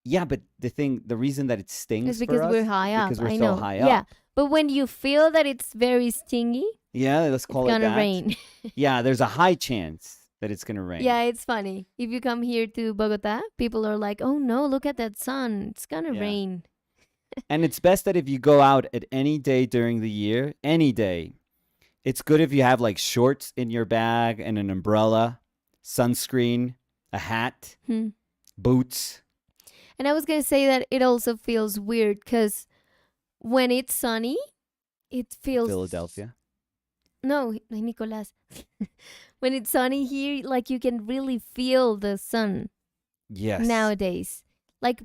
Yeah, but the reason that it It's stings for because us we're is high up. because we're I so know. high Yeah, up. but when you feel that it's very stingy, Yeah, let's it's call it gonna that. rain. Yeah, there's a high chance that it's gonna rain. Yeah, it's funny. If you come here to Bogota, people are like, "Oh no, look at that sun! It's gonna Yeah. rain." And it's best that if you go out at any day during the year, any day, it's good if you have like shorts in your bag and an umbrella, sunscreen, a hat, Hmm. boots. And I was gonna say that it also feels weird because when it's sunny, it feels Philadelphia. No, Nicolas. When it's sunny here, like you can really feel the sun Yes. nowadays, like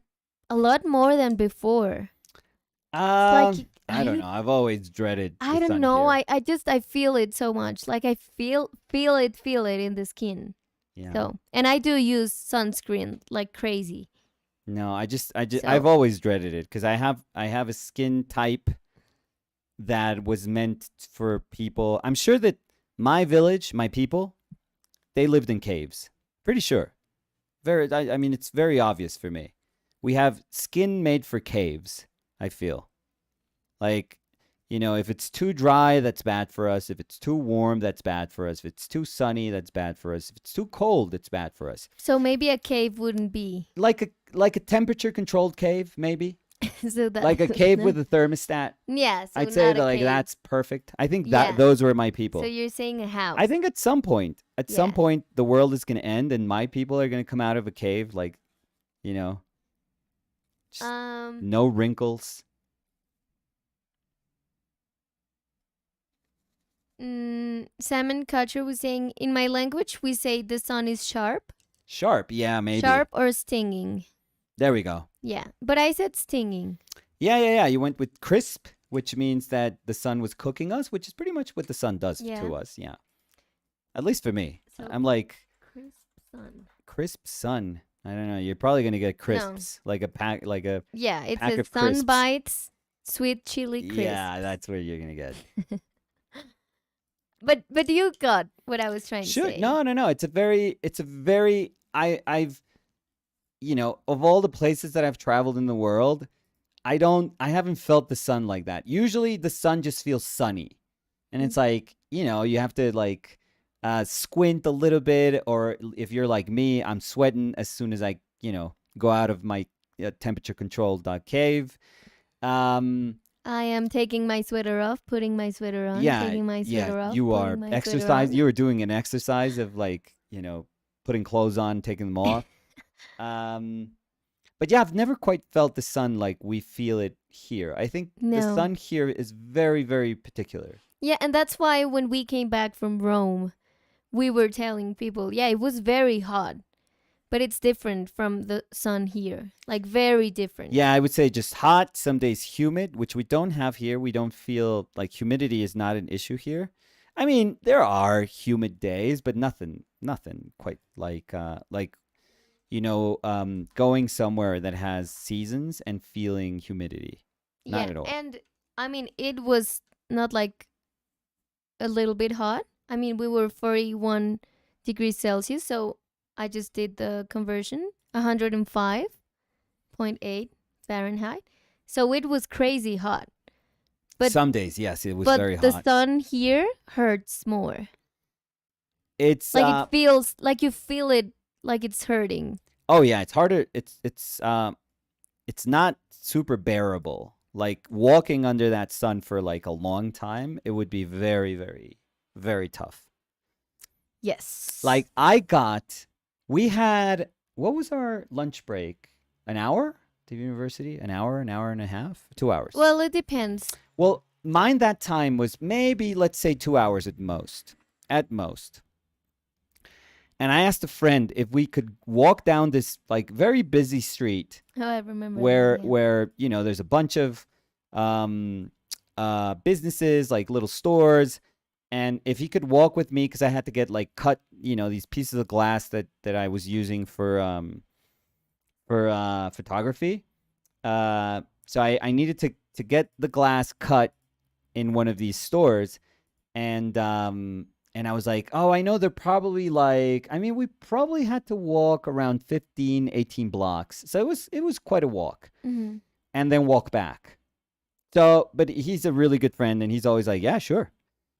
a lot more than before. I I don't know. I've always dreaded. I the don't sun know. Here. I feel it so much. Like I feel it in the skin. Yeah. So, and I do use sunscreen like crazy. No, So- I've always dreaded it because I have a skin type that was meant for people. I'm sure that my village, my people, they lived in caves. Pretty sure. I mean, it's very obvious for me. We have skin made for caves, I feel. Like, if it's too dry, that's bad for us. If it's too warm, that's bad for us. If it's too sunny, that's bad for us. If it's too cold, it's bad for us. So maybe a cave wouldn't be. Like a temperature controlled cave, maybe. So that Like a cave with a thermostat. Yeah, so I'd say not a that like cave. that's perfect. I think Yeah. that those were my people. So you're saying a house. I think at some point, Yeah. the world is going to end and my people are going to come out of a cave like, just no wrinkles. Salmon Kutcher was saying, in my language, we say the sun is sharp. Sharp, yeah, maybe. Sharp or stinging. There we go. Yeah, but I said stinging. Yeah. You went with crisp, which means that the sun was cooking us, which is pretty much what the sun does Yeah. to us. Yeah. At least for me. So- I'm like, Crisp sun. crisp sun. I don't know. You're probably going to get crisps. Like a pack, like a. Yeah, it Pack says of sun crisps. bites, sweet chili crisp. Yeah, that's where you're going to get. But you got what I was trying to Sure. say. No. It's a very, I've, of all the places that I've traveled in the world, I haven't felt the sun like that. Usually the sun just feels sunny. And it's like, you have to like squint a little bit, or if you're like me, I'm sweating as soon as I, go out of my temperature controlled cave. I am taking my sweater off, putting my sweater on, taking my sweater off. You are putting my sweater exercise. on. You are doing an exercise of like, putting clothes on, taking them off. But yeah, I've never quite felt the sun like we feel it here. I think the No. sun here is very, very particular. Yeah, and that's why when we came back from Rome, we were telling people, yeah, it was very hot, but it's different from the sun here. Like very different. Yeah, I would say just hot, some days humid, which we don't have here. We don't feel like humidity is not an issue here. I mean, there are humid days, but nothing quite like going somewhere that has seasons and feeling humidity. Not Yeah, at all. and I mean, it was not like a little bit hot. I mean, we were 41 degrees Celsius, so I just did the conversion, 105.8 Fahrenheit. So it was crazy hot. But Some days, yes, it was but very the hot. sun here hurts more. It's Like it feels like you feel it like it's hurting. oh yeah, it's harder. It's not super bearable. Like walking under that sun for like a long time, it would be very, very, very tough. Yes. Like we had, what was our lunch break? An hour to university? An hour and a half? 2 hours. Well, it depends. Well, mine that time was maybe, let's say 2 hours at most. At most. And I asked a friend if we could walk down this like very busy street Oh, I remember. where that, yeah. where there's a bunch of businesses, like little stores, and if he could walk with me, because I had to get like cut, these pieces of glass that I was using for photography. So I needed to get the glass cut in one of these stores, and I was like, oh, I know they're probably like, I mean, we probably had to walk around 15, 18 blocks. So it was quite a walk, Mm-hmm. and then walk back. So, but he's a really good friend, and he's always like, yeah, sure.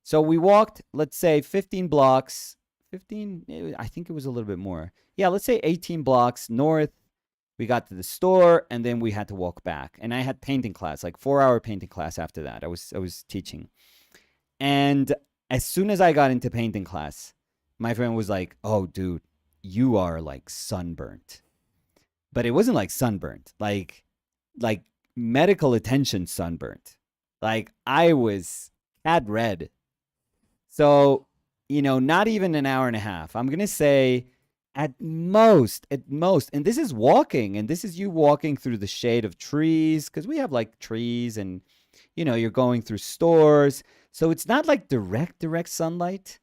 So we walked, let's say 15 blocks, 15, I think it was a little bit more. Yeah, let's say 18 blocks north. We got to the store, and then we had to walk back. And I had painting class, like 4-hour painting class after that. I was teaching. And as soon as I got into painting class, my friend was like, oh, dude, you are like sunburnt. But it wasn't like sunburnt, like medical attention sunburnt. Like I was had red. So, not even an hour and a half. I'm going to say at most, and this is walking, and this is you walking through the shade of trees, because we have like trees, and, you're going through stores. So it's not like direct sunlight.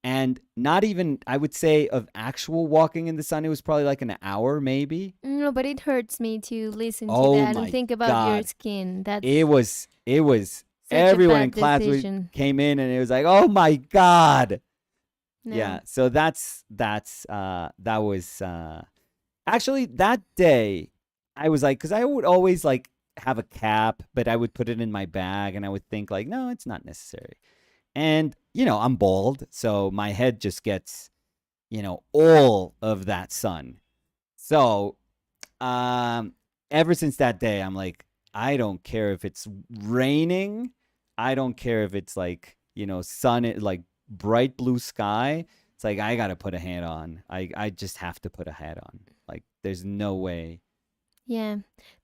And not even, I would say, of actual walking in the sun, it was probably like an hour, maybe. No, but it hurts me to listen to Oh that my and think about your God. skin. That's It was such everyone a in bad class decision. came in, and it was like, oh my God. No. Yeah. So that was actually that day. I was like, because I would always like have a cap, but I would put it in my bag, and I would think like, no, it's not necessary. And, I'm bald, so my head just gets, all of that sun. So, ever since that day, I'm like, I don't care if it's raining. I don't care if it's like, sun, like bright blue sky. It's like, I got to put a hat on. I just have to put a hat on. Like, there's no way. Yeah.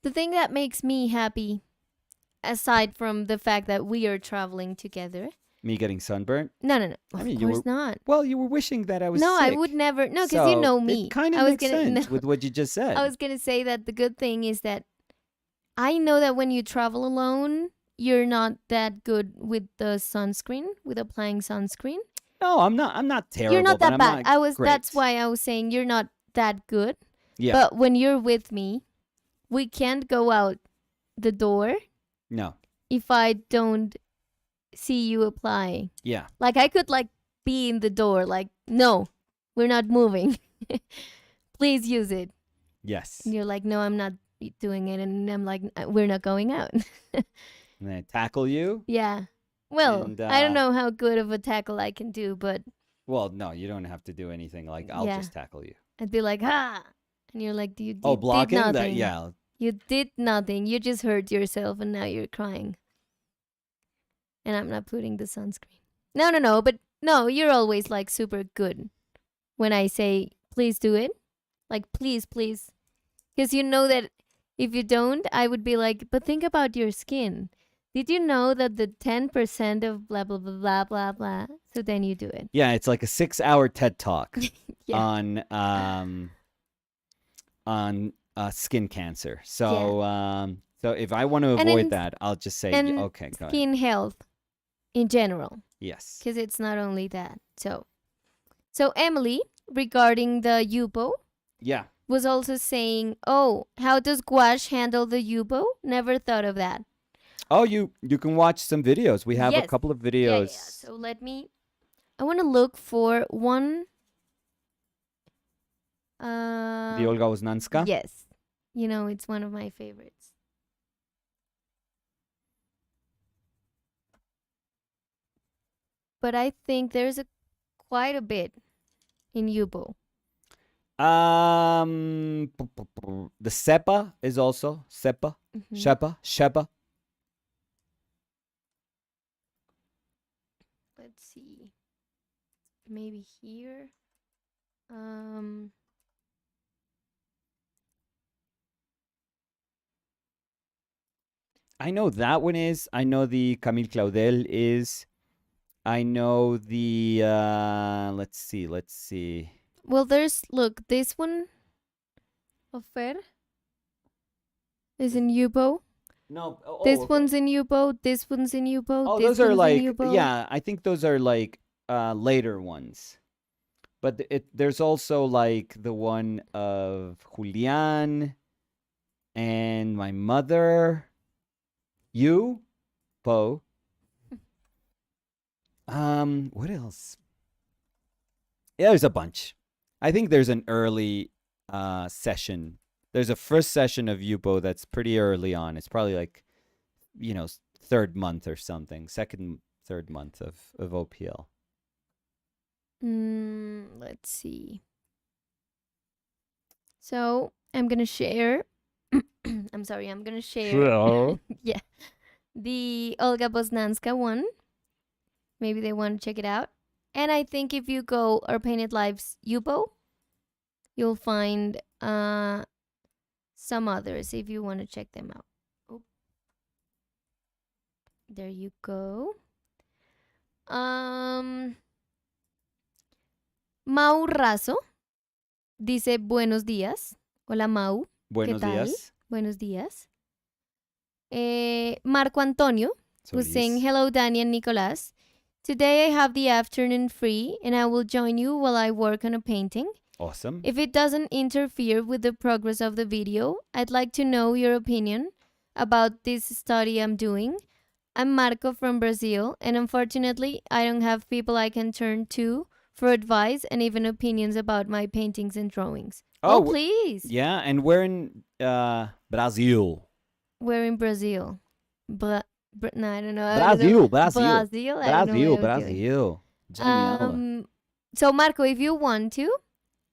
The thing that makes me happy, aside from the fact that we are traveling together. Me getting sunburnt? No. I Of mean, course not. Well, you were wishing that I was No, sick. I would never. No, because So you know me. It kind I of was makes gonna, sense no. with what you just said. I was going to say that the good thing is that I know that when you travel alone, you're not that good with the sunscreen, with applying sunscreen. No, I'm not. I'm not terrible. You're not but that I'm bad. not great. That's why I was saying you're not that good. Yeah. But when you're with me, we can't go out the door No. if I don't see you apply. Yeah. Like I could like be in the door like, no, we're not moving. Please use it. Yes. And you're like, no, I'm not doing it. And I'm like, we're not going out. And I tackle you. Yeah. Well, And, I don't know how good of a tackle I can do, but Well, no, you don't have to do anything. Like, I'll Yeah. just tackle you. I'd be like, ah. And you're like, you Oh, did blocking? nothing. Yeah. You did nothing. You just hurt yourself and now you're crying. And I'm not putting the sunscreen. No. But no, you're always like super good when I say, please do it. Like, please. Because you know that if you don't, I would be like, but think about your skin. Did you know that the 10% of blah, blah, blah, blah, blah, blah? So then you do it. Yeah, it's like a 6-hour TED Talk Yeah. on skin cancer. So so if I want to And avoid in- that, I'll just say, and okay, go ahead. Skin health in general. Yes. Because it's not only that. So Emily, regarding the Yupo, Yeah. was also saying, oh, how does gouache handle the Yupo? Never thought of that. Oh, you can watch some videos. We have a Yes. couple of Yeah. videos. So I want to look for one. The Olga Oznanska. Yes. It's one of my favorites. But I think there's quite a bit in Yupo. The Sepa is also Sepa. Mhm. Shepa. Let's see. Maybe here. I know that one is. I know the Camille Claudel is. I know the let's see. Well, look, this one, Offer, is in Yupo. No. This Okay. one's in Yupo. This one's in Yupo. Oh, this those are one's like in Yupo. yeah. I think those are like later ones. But there's also like the one of Julian and my mother, you, Po. What else? Yeah, there's a bunch. I think there's an early session. There's a first session of Yupo that's pretty early on. It's probably like, third month or something. Second, third month of OPL. Let's see. So I'm gonna share. I'm sorry. I'm gonna share. Yeah, the Olga Boznanska one. Maybe they want to check it out. And I think if you go Our Painted Lives Yupo, you'll find some others if you want to check them out. Oh. There you go. Mau Razo dice buenos días. Hola Mau. Buenos ¿Qué tal? días. Buenos días. Marco Antonio was saying hello Danny and Nicolas. Today I have the afternoon free and I will join you while I work on a painting. Awesome. If it doesn't interfere with the progress of the video, I'd like to know your opinion about this study I'm doing. I'm Marco from Brazil, and unfortunately, I don't have people I can turn to for advice and even opinions about my paintings and drawings. Oh, please. Yeah, and we're in Brazil. We're in Brazil. No, I don't know. Brazil. Brazil. I don't know what I was doing. Genial. So Marco, if you want to,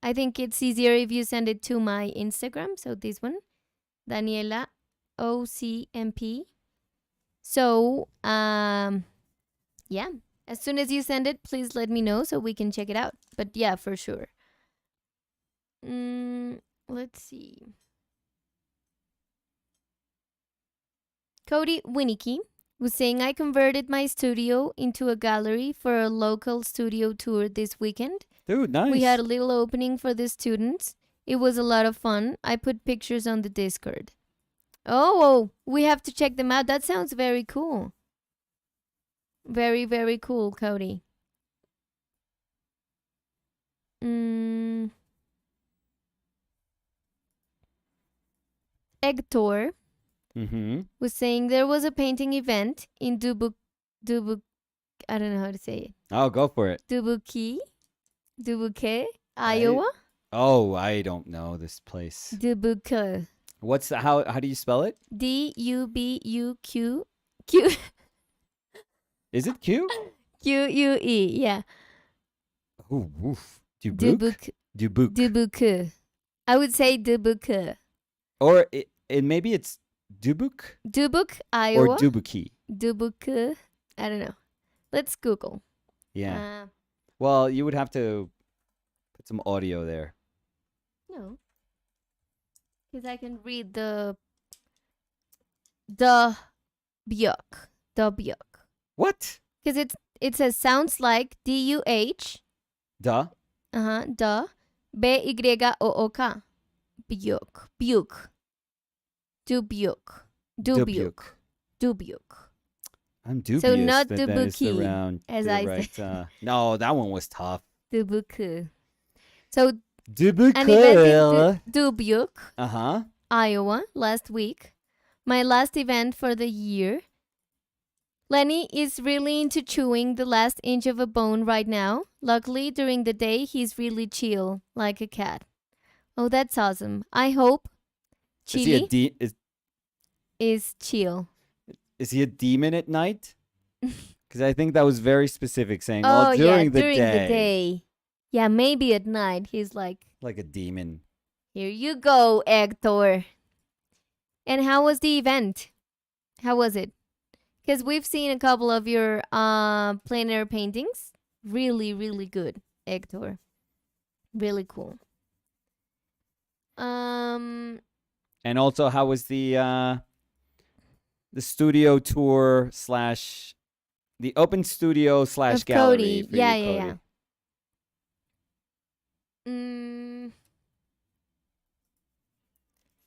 I think it's easier if you send it to my Instagram. So this one, Daniela OCMP. So yeah, as soon as you send it, please let me know so we can check it out. But yeah, for sure. Let's see. Cody Winnicky was saying, I converted my studio into a gallery for a local studio tour this weekend. Dude, nice. We had a little opening for the students. It was a lot of fun. I put pictures on the Discord. Oh, we have to check them out. That sounds very cool. Very, very cool, Cody. Hector was saying there was a painting event in Dubuque, I don't know how to say it. Oh, go for it. Dubuque, Iowa? I don't know this place. Dubuque. What's how do you spell it? Dubuque. Is it Q? Q-U-E, yeah. Oh, woof. Dubuque. I would say Dubuque. Or maybe it's Dubuque? Dubuque, Iowa. Or Dubuque? Dubuque. I don't know. Let's Google. Yeah. Well, you would have to put some audio there. No. Because I can read the Björk. The Björk. What? Because it says sounds like D-U-H. Duh. Duh. B-Y-O-O-K. Björk. Björk. Dubuque. I'm dubious. So not that is Dubuque, as I said. No, that one was tough. Dubuque. So Dubuque. an event in Dubuque, Uh-huh. Iowa, last week. My last event for the year. Lenny is really into chewing the last inch of a bone right now. Luckily, during the day, he's really chill, like a cat. Oh, that's awesome. I hope Chili is chill. Is he a demon at night? Because I think that was very specific, saying, during the the day. Yeah, maybe at night he's like a demon. Here you go, Hector. And how was the event? How was it? Because we've seen a couple of your plein air paintings. Really, really good, Hector. Really cool. And also, how was the studio tour / the open studio / gallery? Cody. For yeah, you, yeah, Cody? yeah.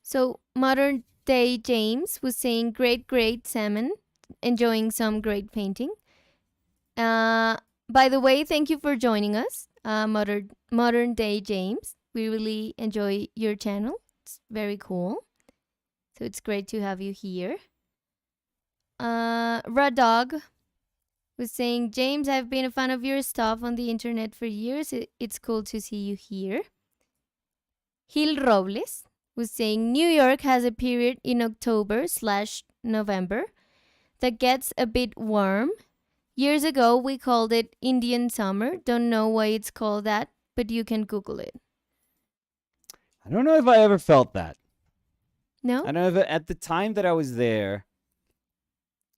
So modern Day James was saying, great salmon, enjoying some great painting. By the way, thank you for joining us, Modern Day James. We really enjoy your channel. It's very cool. So it's great to have you here. Radog was saying, James, I've been a fan of your stuff on the internet for years. It's cool to see you here. Gil Robles was saying, New York has a period in October/November that gets a bit warm. Years ago, we called it Indian summer. Don't know why it's called that, but you can Google it. I don't know if I ever felt that. No? I don't know if at the time that I was there,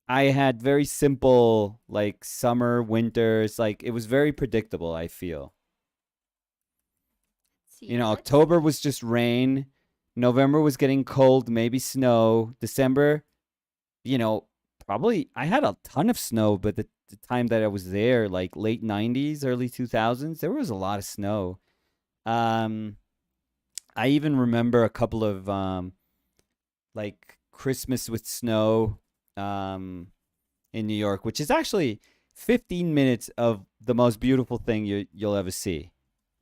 I had very simple, like, summer, winters. Like, it was very predictable, I feel. October was just rain. November was getting cold, maybe snow. December, probably I had a ton of snow, but the time that I was there, like late 90s, early 2000s, there was a lot of snow. I even remember a couple of like Christmas with snow in New York, which is actually 15 minutes of the most beautiful thing you'll ever see.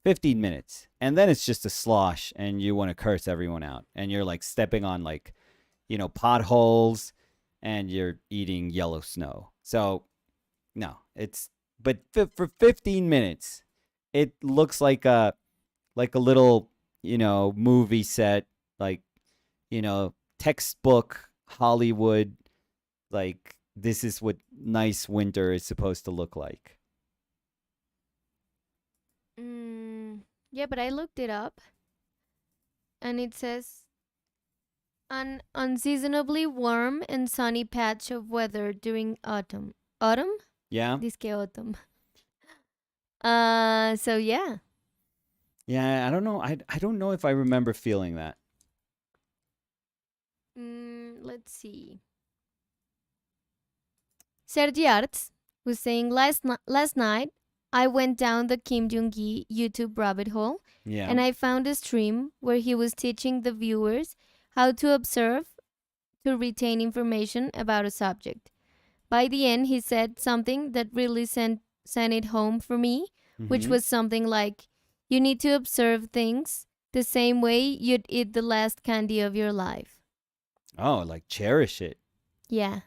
15 minutes. And then it's just a slosh and you want to curse everyone out. And you're like stepping on like, potholes and you're eating yellow snow. So, no, but for 15 minutes, it looks like a little, movie set, like, textbook Hollywood, like this is what nice winter is supposed to look like. Yeah, but I looked it up and it says an unseasonably warm and sunny patch of weather during autumn. Autumn? Yeah. Disque autumn. So yeah. Yeah, I don't know. I don't know if I remember feeling that. Let's see. Sergi Arts was saying last night I went down the Kim Jong-gi YouTube rabbit hole, and I found a stream where he was teaching the viewers how to observe to retain information about a subject. By the end, he said something that really sent it home for me, which was something like, you need to observe things the same way you'd eat the last candy of your life. Oh, like cherish it. Yeah.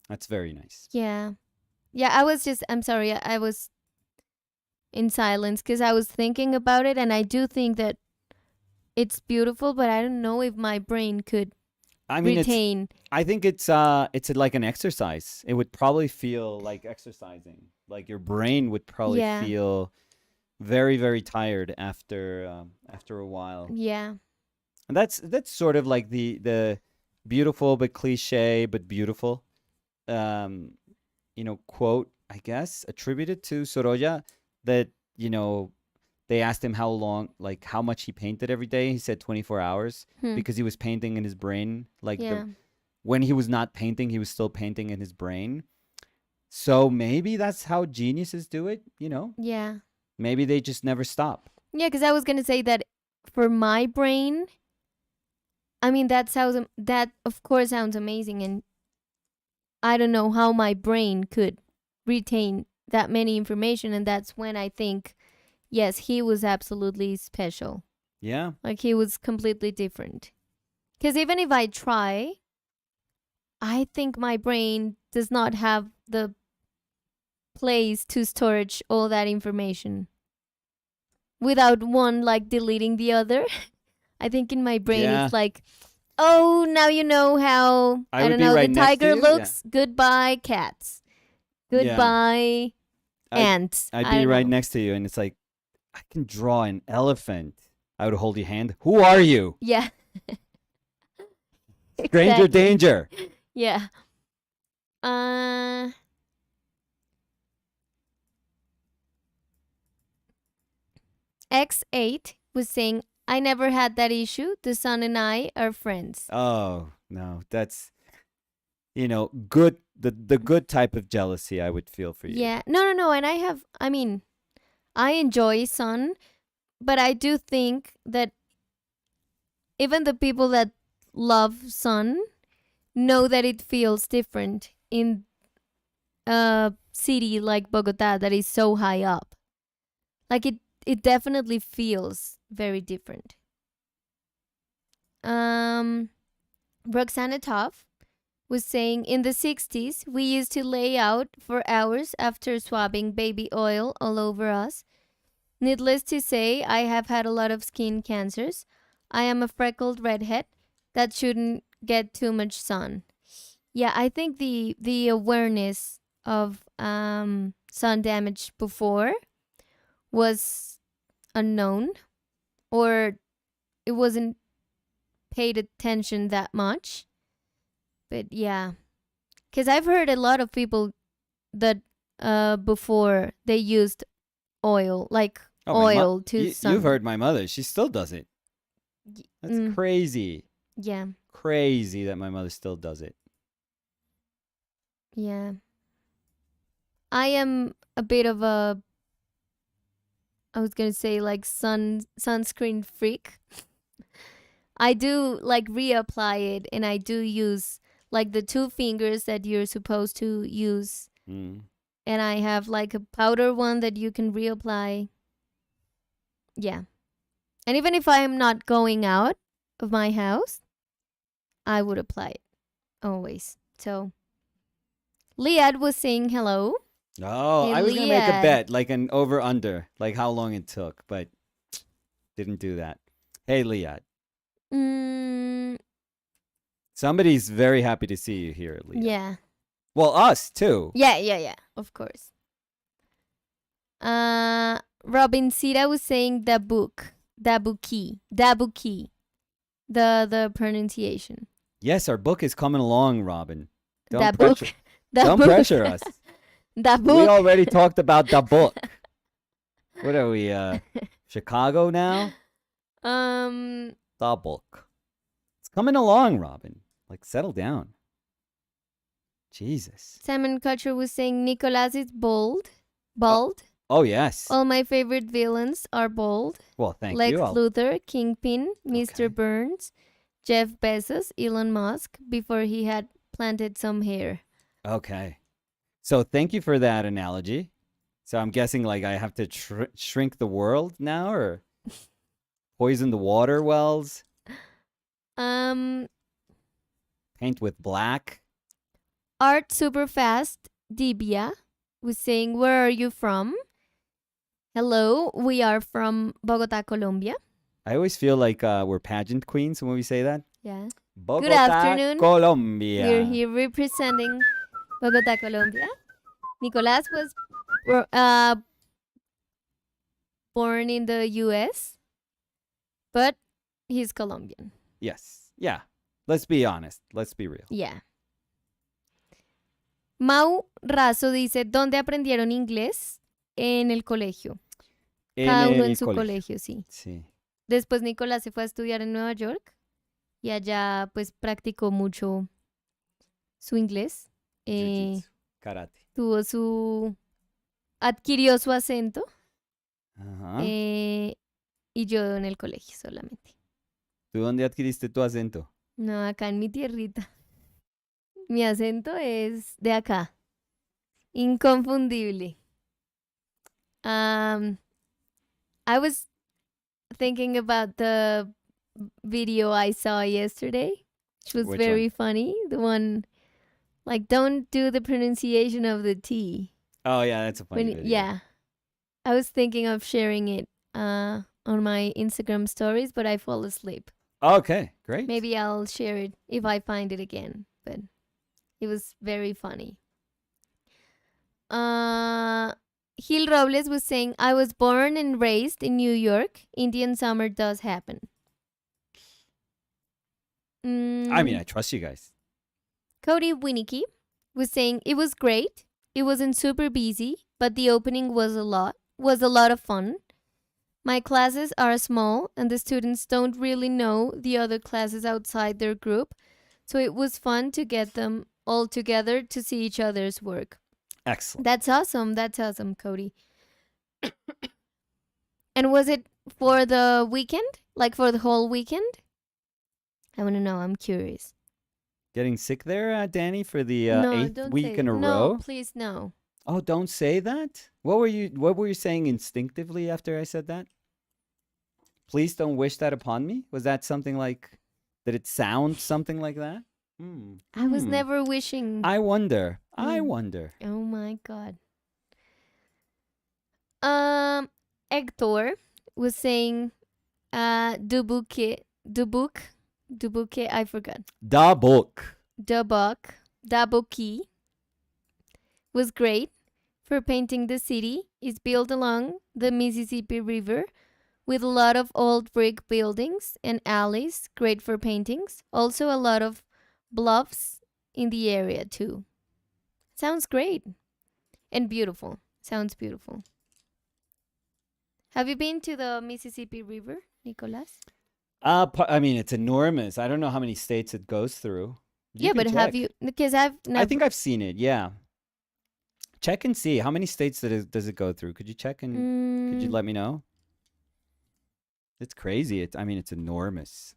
That's very nice. Yeah. Yeah, I'm sorry, I was in silence because I was thinking about it, and I do think that it's beautiful, but I don't know if my brain could retain. I think it's like an exercise. It would probably feel like exercising. Like your brain would probably feel very, very tired after a while. Yeah. And that's sort of like the beautiful but cliche but beautiful quote, I guess, attributed to Sorolla, that, they asked him how much he painted every day. He said 24 hours because he was painting in his brain. Like when he was not painting, he was still painting in his brain. So maybe that's how geniuses do it, Yeah. Maybe they just never stop. Yeah, because I was going to say that for my brain, I mean, that of course sounds amazing, and I don't know how my brain could retain that many information, and that's when I think, yes, he was absolutely special. Yeah. Like he was completely different. Because even if I try, I think my brain does not have the place to storage all that information without one like deleting the other. I think in my brain it's like, oh, now you know how, I don't know, the tiger looks. Yeah. Goodbye, cats. Goodbye, ants. I'd be right next to you, and it's like, I can draw an elephant. I would hold your hand. Who are you? Yeah. Stranger danger. Yeah. X8 was saying, I never had that issue. The sun and I are friends. Oh, no. That's, good. The good type of jealousy I would feel for you. Yeah. No. And I enjoy sun, but I do think that even the people that love sun know that it feels different in a city like Bogota that is so high up. Like it definitely feels very different. Roxana Toff was saying in the 60s, we used to lay out for hours after swabbing baby oil all over us. Needless to say, I have had a lot of skin cancers. I am a freckled redhead that shouldn't get too much sun. Yeah, I think the awareness of sun damage before was unknown, or it wasn't paid attention that much. But yeah, because I've heard a lot of people that before they used oil, like oil to sun. You've heard my mother. She still does it. That's crazy. Yeah. Crazy that my mother still does it. Yeah. I am a bit of a, I was going to say like sunscreen freak. I do like reapply it, and I do use like the 2 fingers that you're supposed to use. And I have like a powder one that you can reapply. Yeah. And even if I am not going out of my house, I would apply it always. So Liad was saying hello. Oh, Hey, I was going to make a Liad. bet, like an over-under, like how long it took, but didn't do that. Hey, Liad. Somebody's very happy to see you here, Liad. Yeah. Well, us, too. Yeah. Of course. Robin Sita was saying the book. Dabuki. The pronunciation. Yes, our book is coming along, Robin. The book. Don't pressure us. The book. We already talked about the book. What are we, Chicago now? The book. It's coming along, Robin. Like, settle down. Jesus. Simon Kutcher was saying Nicolas is bald. Bald. Oh, yes. All my favorite villains are bald. Well, thank Lex you. Luthor, Kingpin, Mr. Okay. Burns, Jeff Bezos, Elon Musk, before he had planted some hair. Okay. So thank you for that analogy. So I'm guessing like I have to shrink the world now, or poison the water wells? Paint with black? Art Superfast Dibia was saying, where are you from? Hello, we are from Bogota, Colombia. I always feel like we're pageant queens when we say that. Yeah. Bogota, Good afternoon. Colombia. We're here representing Bogota, Colombia. Nicolas was born in the US, but he's Colombian. Yes. Yeah. Let's be honest. Let's be real. Yeah. Mau Razo dice, ¿dónde aprendieron inglés? En el colegio. Cada uno en su colegio, sí. Sí. Después Nicolás se fue a estudiar en Nueva York y allá pues practicó mucho su inglés. Karate. Adquirió su acento. Ajá. Y yo en el colegio solamente. ¿Tú dónde adquiriste tu acento? No, acá en mi tierrita. Mi acento es de acá. Inconfundible. I was thinking about the video I saw yesterday, which was Which very one? funny. The one, like, don't do the pronunciation of the T. Oh, yeah, that's a funny video. Yeah. I was thinking of sharing it on my Instagram stories, but I fall asleep. Okay, great. Maybe I'll share it if I find it again. But it was very funny. Gil Robles was saying, I was born and raised in New York. Indian summer does happen. I mean, I trust you guys. Cody Winicky was saying, it was great. It wasn't super busy, but the opening was a lot of fun. My classes are small, and the students don't really know the other classes outside their group, so it was fun to get them all together to see each other's work. Excellent. That's awesome, Cody. And was it for the weekend? Like for the whole weekend? I want to know. I'm curious. Getting sick there, Danny, for the No, 8th don't week say in a no, row? please no. Oh, don't say that. What were you saying instinctively after I said that? Please don't wish that upon me. Was that something like? Did it sound something like that? I was never wishing. I wonder. I Mm. wonder. Oh my god. Hector was saying Dubuque, I forgot. Da book. Dabuki was great for painting the city. It's built along the Mississippi River with a lot of old brick buildings and alleys, great for paintings. Also a lot of bluffs in the area too. Sounds great and beautiful. Sounds beautiful. Have you been to the Mississippi River, Nicolas? I mean, it's enormous. I don't know how many states it goes through. Yeah, but have you? Because I've never. I think I've seen it. Yeah. Check and see how many states does it go through. Could you check and could you let me know? It's crazy. I mean, it's enormous.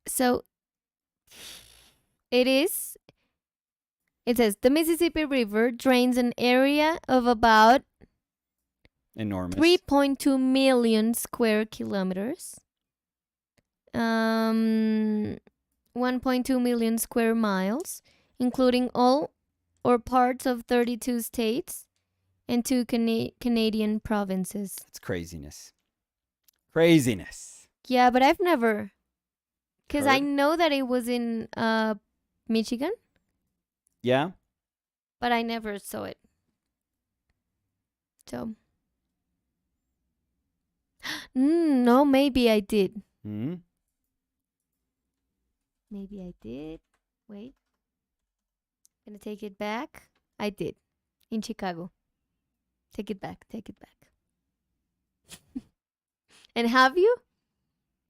So it is. It says the Mississippi River drains an area of about Enormous. 3.2 million square kilometers. 1.2 million square miles, including all or parts of 32 states and 2 Canadian provinces. It's craziness. Craziness. Yeah, but I've never. Because I know that it was in Michigan. Yeah? But I never saw it. So. No, maybe I did. Hmm? Maybe I did. Wait. Gonna take it back. I did. In Chicago. Take it back. Take it back. And have you?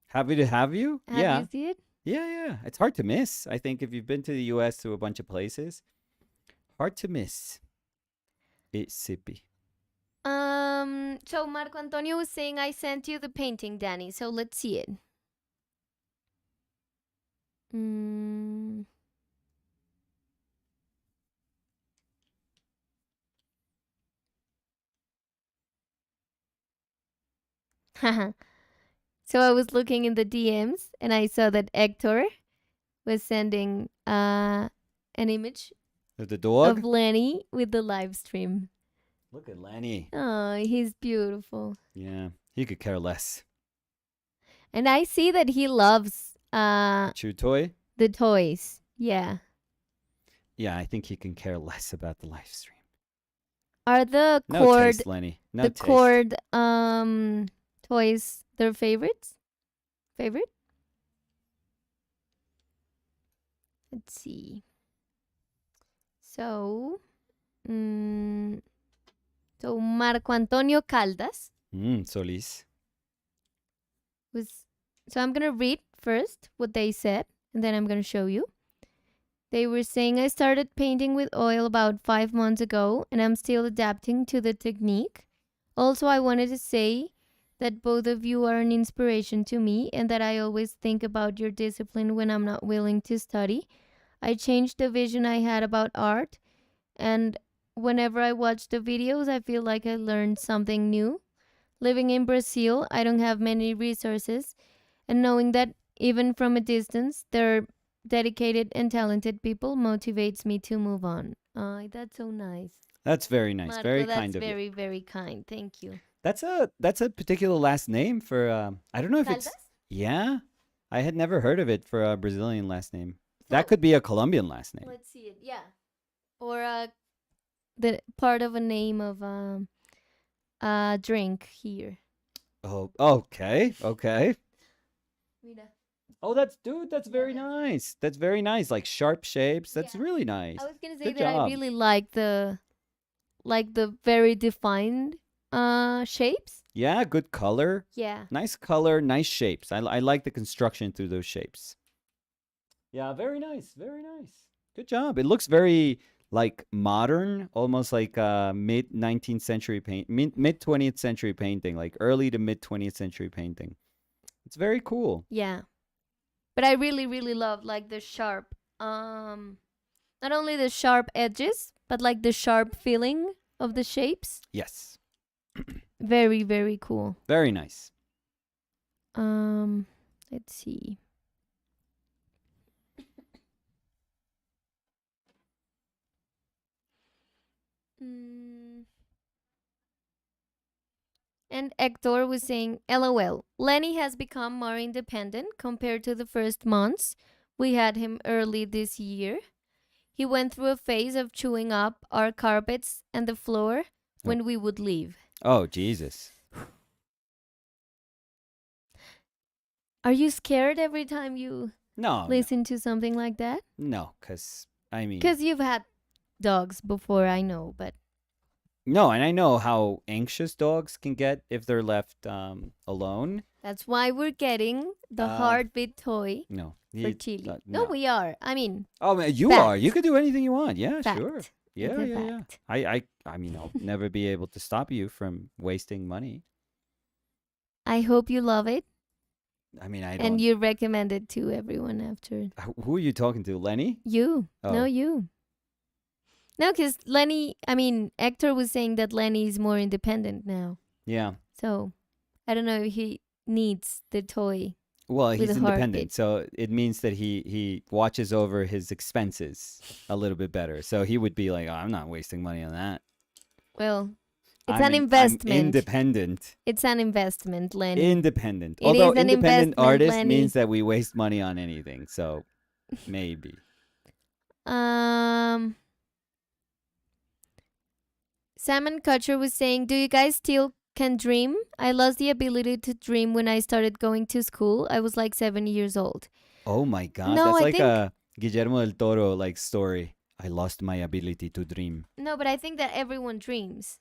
Happy to have you? Have you seen it? Yeah. It's hard to miss. I think if you've been to the U.S. to a bunch of places, hard to miss. Mississippi. So Marco Antonio was saying I sent you the painting, Danny. So let's see it. So I was looking in the DMs and I saw that Hector was sending an image Of the dog? of Lenny with the live stream. Look at Lenny. Oh, he's beautiful. Yeah, he could care less. And I see that he loves Chew toy? the toys. Yeah. Yeah, I think he can care less about the live stream. Are the No cord taste, Lenny. No the taste. cord toys their favorites? Favorite? Let's see. So, so Marco Antonio Caldas Solis. was. So I'm gonna read first what they said, and then I'm gonna show you. They were saying I started painting with oil about 5 months ago, and I'm still adapting to the technique. Also, I wanted to say that both of you are an inspiration to me, and that I always think about your discipline when I'm not willing to study. I changed the vision I had about art, and whenever I watch the videos, I feel like I learned something new. Living in Brazil, I don't have many resources, and knowing that even from a distance, there are dedicated and talented people motivates me to move on. That's so nice. That's very nice. Marco, very that's kind of you. very, very kind. Thank you. That's a particular last name for I don't know if it's Caldas? yeah. I had never heard of it for a Brazilian last name. That could be a Colombian last name. Let's see it. Yeah. Or the part of a name of a drink here. Oh, okay. Mira. Oh, that's very nice. That's very nice. Like sharp shapes. That's Yeah. really nice. I was gonna say Good that I job. really like the very defined shapes. Yeah, good color. Yeah. Nice color, nice shapes. I like the construction through those shapes. Yeah, very nice. Very nice. Good job. It looks very like modern, almost like mid 19th century mid 20th century painting, like early to mid 20th century painting. It's very cool. Yeah. But I really, really love like the sharp, not only the sharp edges, but like the sharp feeling of the shapes. Yes. Very, very cool. Very nice. Let's see. And Hector was saying, LOL, Lenny has become more independent compared to the first months. We had him early this year. He went through a phase of chewing up our carpets and the floor when we would leave. Oh, Jesus. Are you scared every time you No. listen to something like that? No, because, I mean... Because you've had dogs before, I know, but... No, and I know how anxious dogs can get if they're left alone. That's why we're getting the heartbeat toy for Chili. No, we are. I mean... Oh, man, you fact. are. You can do anything you want. Yeah, fact. Sure. Yeah, yeah. I mean, I'll never be able to stop you from wasting money. I hope you love it. I mean, I don't... And you recommend it to everyone after. Who are you talking to, Lenny? You. Oh. No, you. No, because Hector was saying that Lenny is more independent now. Yeah. So, I don't know if he needs the toy. Well, he's independent, heartbeat. so it means that he watches over his expenses a little bit better. So he would be like, oh, I'm not wasting money on that. Well, it's an investment. I'm independent. It's an investment, Lenny. Independent. It Although is an independent investment, artist Lenny. means that we waste money on anything. So maybe. Salmon Kutcher was saying, do you guys still can dream? I lost the ability to dream when I started going to school. I was like 7 years old. Oh my God. No, That's I like think... a Guillermo del Toro like story. I lost my ability to dream. No, but I think that everyone dreams.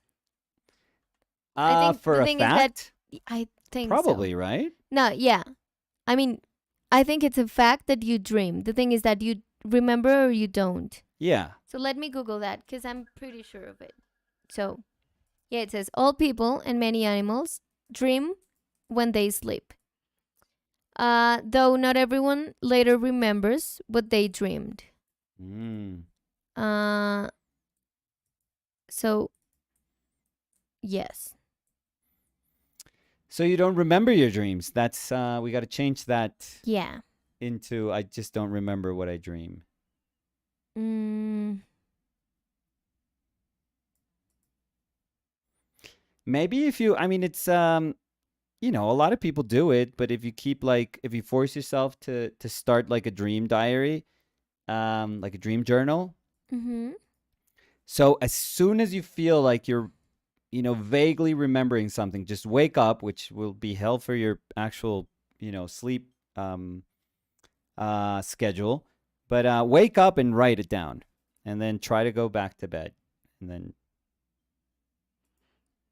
For a fact? I think Probably, so. right? No, yeah. I mean, I think it's a fact that you dream. The thing is that you remember or you don't. Yeah. So let me Google that because I'm pretty sure of it. So, yeah, it says all people and many animals dream when they sleep. Though not everyone later remembers what they dreamed. So, yes. So you don't remember your dreams. That's we got to change that. Yeah. Into I just don't remember what I dream. Maybe if you, I mean, it's you know, a lot of people do it, but if you keep if you force yourself to start like a dream diary, like a dream journal. Mm-hmm. So as soon as you feel like you're, you know, vaguely remembering something, just wake up, which will be hell for your actual, you know, sleep schedule. But wake up and write it down, and then try to go back to bed, and then.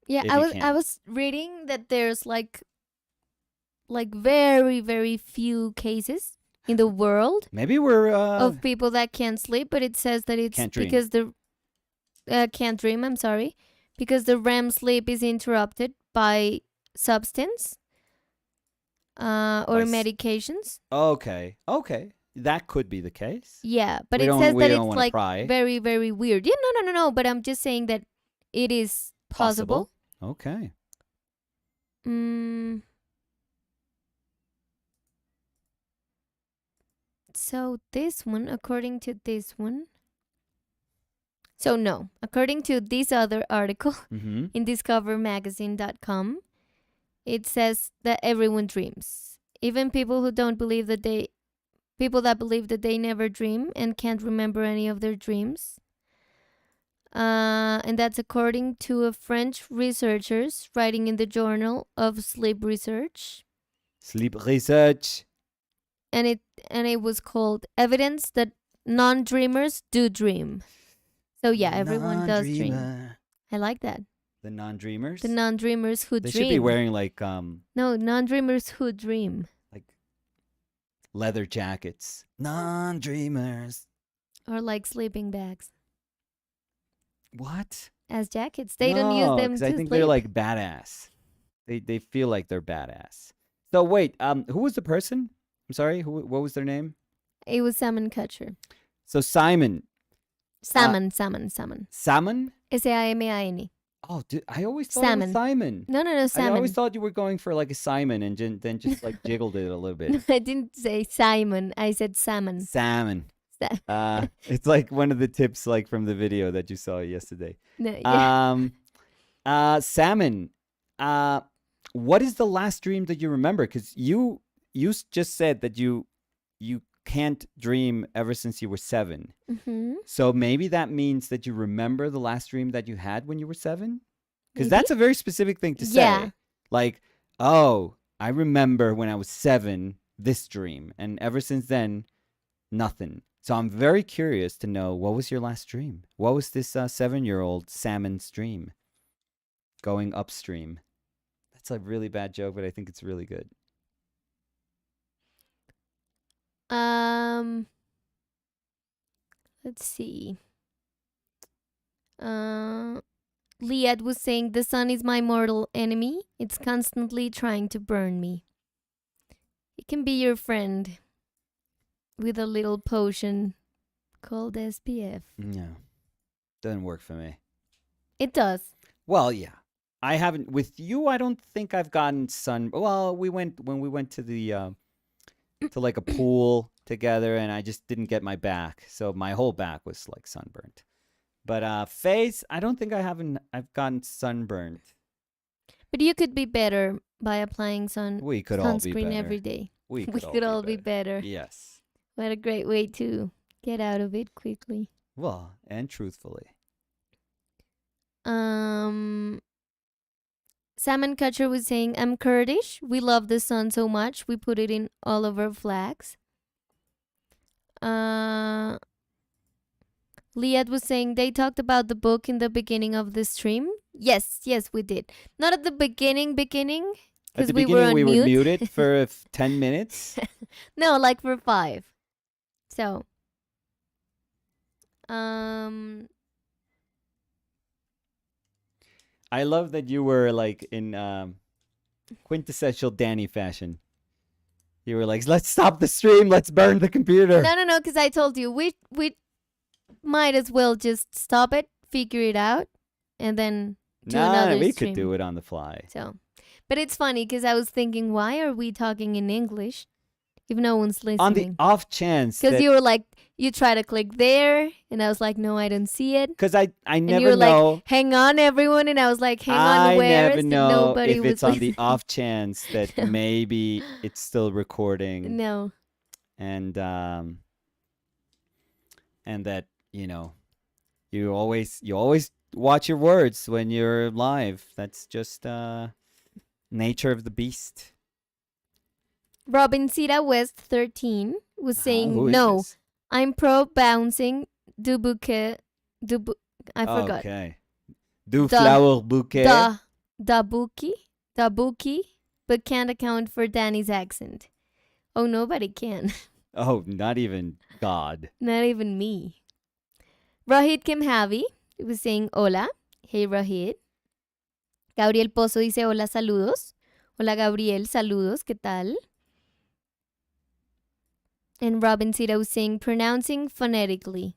Yeah, I was reading that there's like very, very few cases in the world. Maybe we're of people that can't sleep, but it says that it's because the can't dream. I'm sorry, because the REM sleep is interrupted by substance or medications. Okay, that could be the case. Yeah, but it says that it's like very, very weird. Yeah, no. But I'm just saying that it is possible. Okay. So this one, according to this one. So no, according to this other article in discovermagazine.com, it says that everyone dreams. Even people who don't believe that people that believe that they never dream and can't remember any of their dreams. And that's according to a French researchers writing in the Journal of Sleep Research. Sleep Research. And it was called Evidence That Non-Dreamers Do Dream. So yeah, everyone does dream. I like that. The non-dreamers? The non-dreamers who they dream. They should be wearing like No, non-dreamers who dream. Like leather jackets. Non-dreamers. Or like sleeping bags. What? as jackets. They don't use them because to I think sleep. they're like badass. They feel like they're badass. So wait, who was the person? I'm sorry, what was their name? It was salmon catcher. So Simon. Salmon. Salmon? S-A-I-M-A-I-N. Oh, dude, I always thought it was Simon. No, I salmon. always thought you were going for like a Simon and then just like jiggled it a little bit. I didn't say Simon. I said salmon. Salmon. It's like one of the tips like from the video that you saw yesterday. No, yeah. Salmon. What is the last dream that you remember? Because you just said that you can't dream ever since you were 7. Mm-hmm. So maybe that means that you remember the last dream that you had when you were 7? Because Maybe? that's a very specific thing to say. Yeah. Like, oh, I remember when I was 7 this dream, and ever since then, nothing. So I'm very curious to know, what was your last dream? What was this 7-year-old salmon's dream? Going upstream. That's a really bad joke, but I think it's really good. Let's see. Liad was saying, the sun is my mortal enemy. It's constantly trying to burn me. It can be your friend with a little potion called SPF. No. Doesn't work for me. It does. Well, yeah. I haven't with you. I don't think I've gotten sun. Well, when we went to the to like a pool together, and I just didn't get my back, so my whole back was like sunburnt. But face, I don't think I've gotten sunburned. But you could be better by applying We could all be sunscreen better. every day. We could all be better. Yes. What a great way to get out of it quickly. Well, and truthfully. Salmon Catcher was saying, I'm Kurdish. We love the sun so much. We put it in all of our flags. Liad was saying, they talked about the book in the beginning of the stream. Yes, we did. Not at the beginning. At Because the we were beginning, on we mute. were muted for 10 minutes. No, like for 5. So, I love that you were like in quintessential Danny fashion. You were like, let's stop the stream. Let's burn the computer. No, because I told you we might as well just stop it, figure it out, and then do another we stream. could do it on the fly. So, but it's funny because I was thinking, why are we talking in English if no one's listening? On the off chance. Because you were like, you try to click there, and I was like, no, I don't see it. Because I And never you were know. like, hang on, everyone, and I was like, hang on, I where? never know Nobody if was it's on the listening. off chance that maybe it's still recording. No. And that, you always watch your words when you're live. That's just nature of the beast. Robin Sita West 13 was saying, Who is no, this? I'm pro bouncing du bouquet. I forgot. Okay. Du flower bouquet. Da bouquet, but can't account for Danny's accent. Oh, nobody can. Oh, not even God. Not even me. Rahid Kimhavi was saying hola. Hey, Rahid. Gabriel Pozo dice hola, saludos. Hola, Gabriel, saludos. ¿Qué tal? And Robin Sita was saying pronouncing phonetically.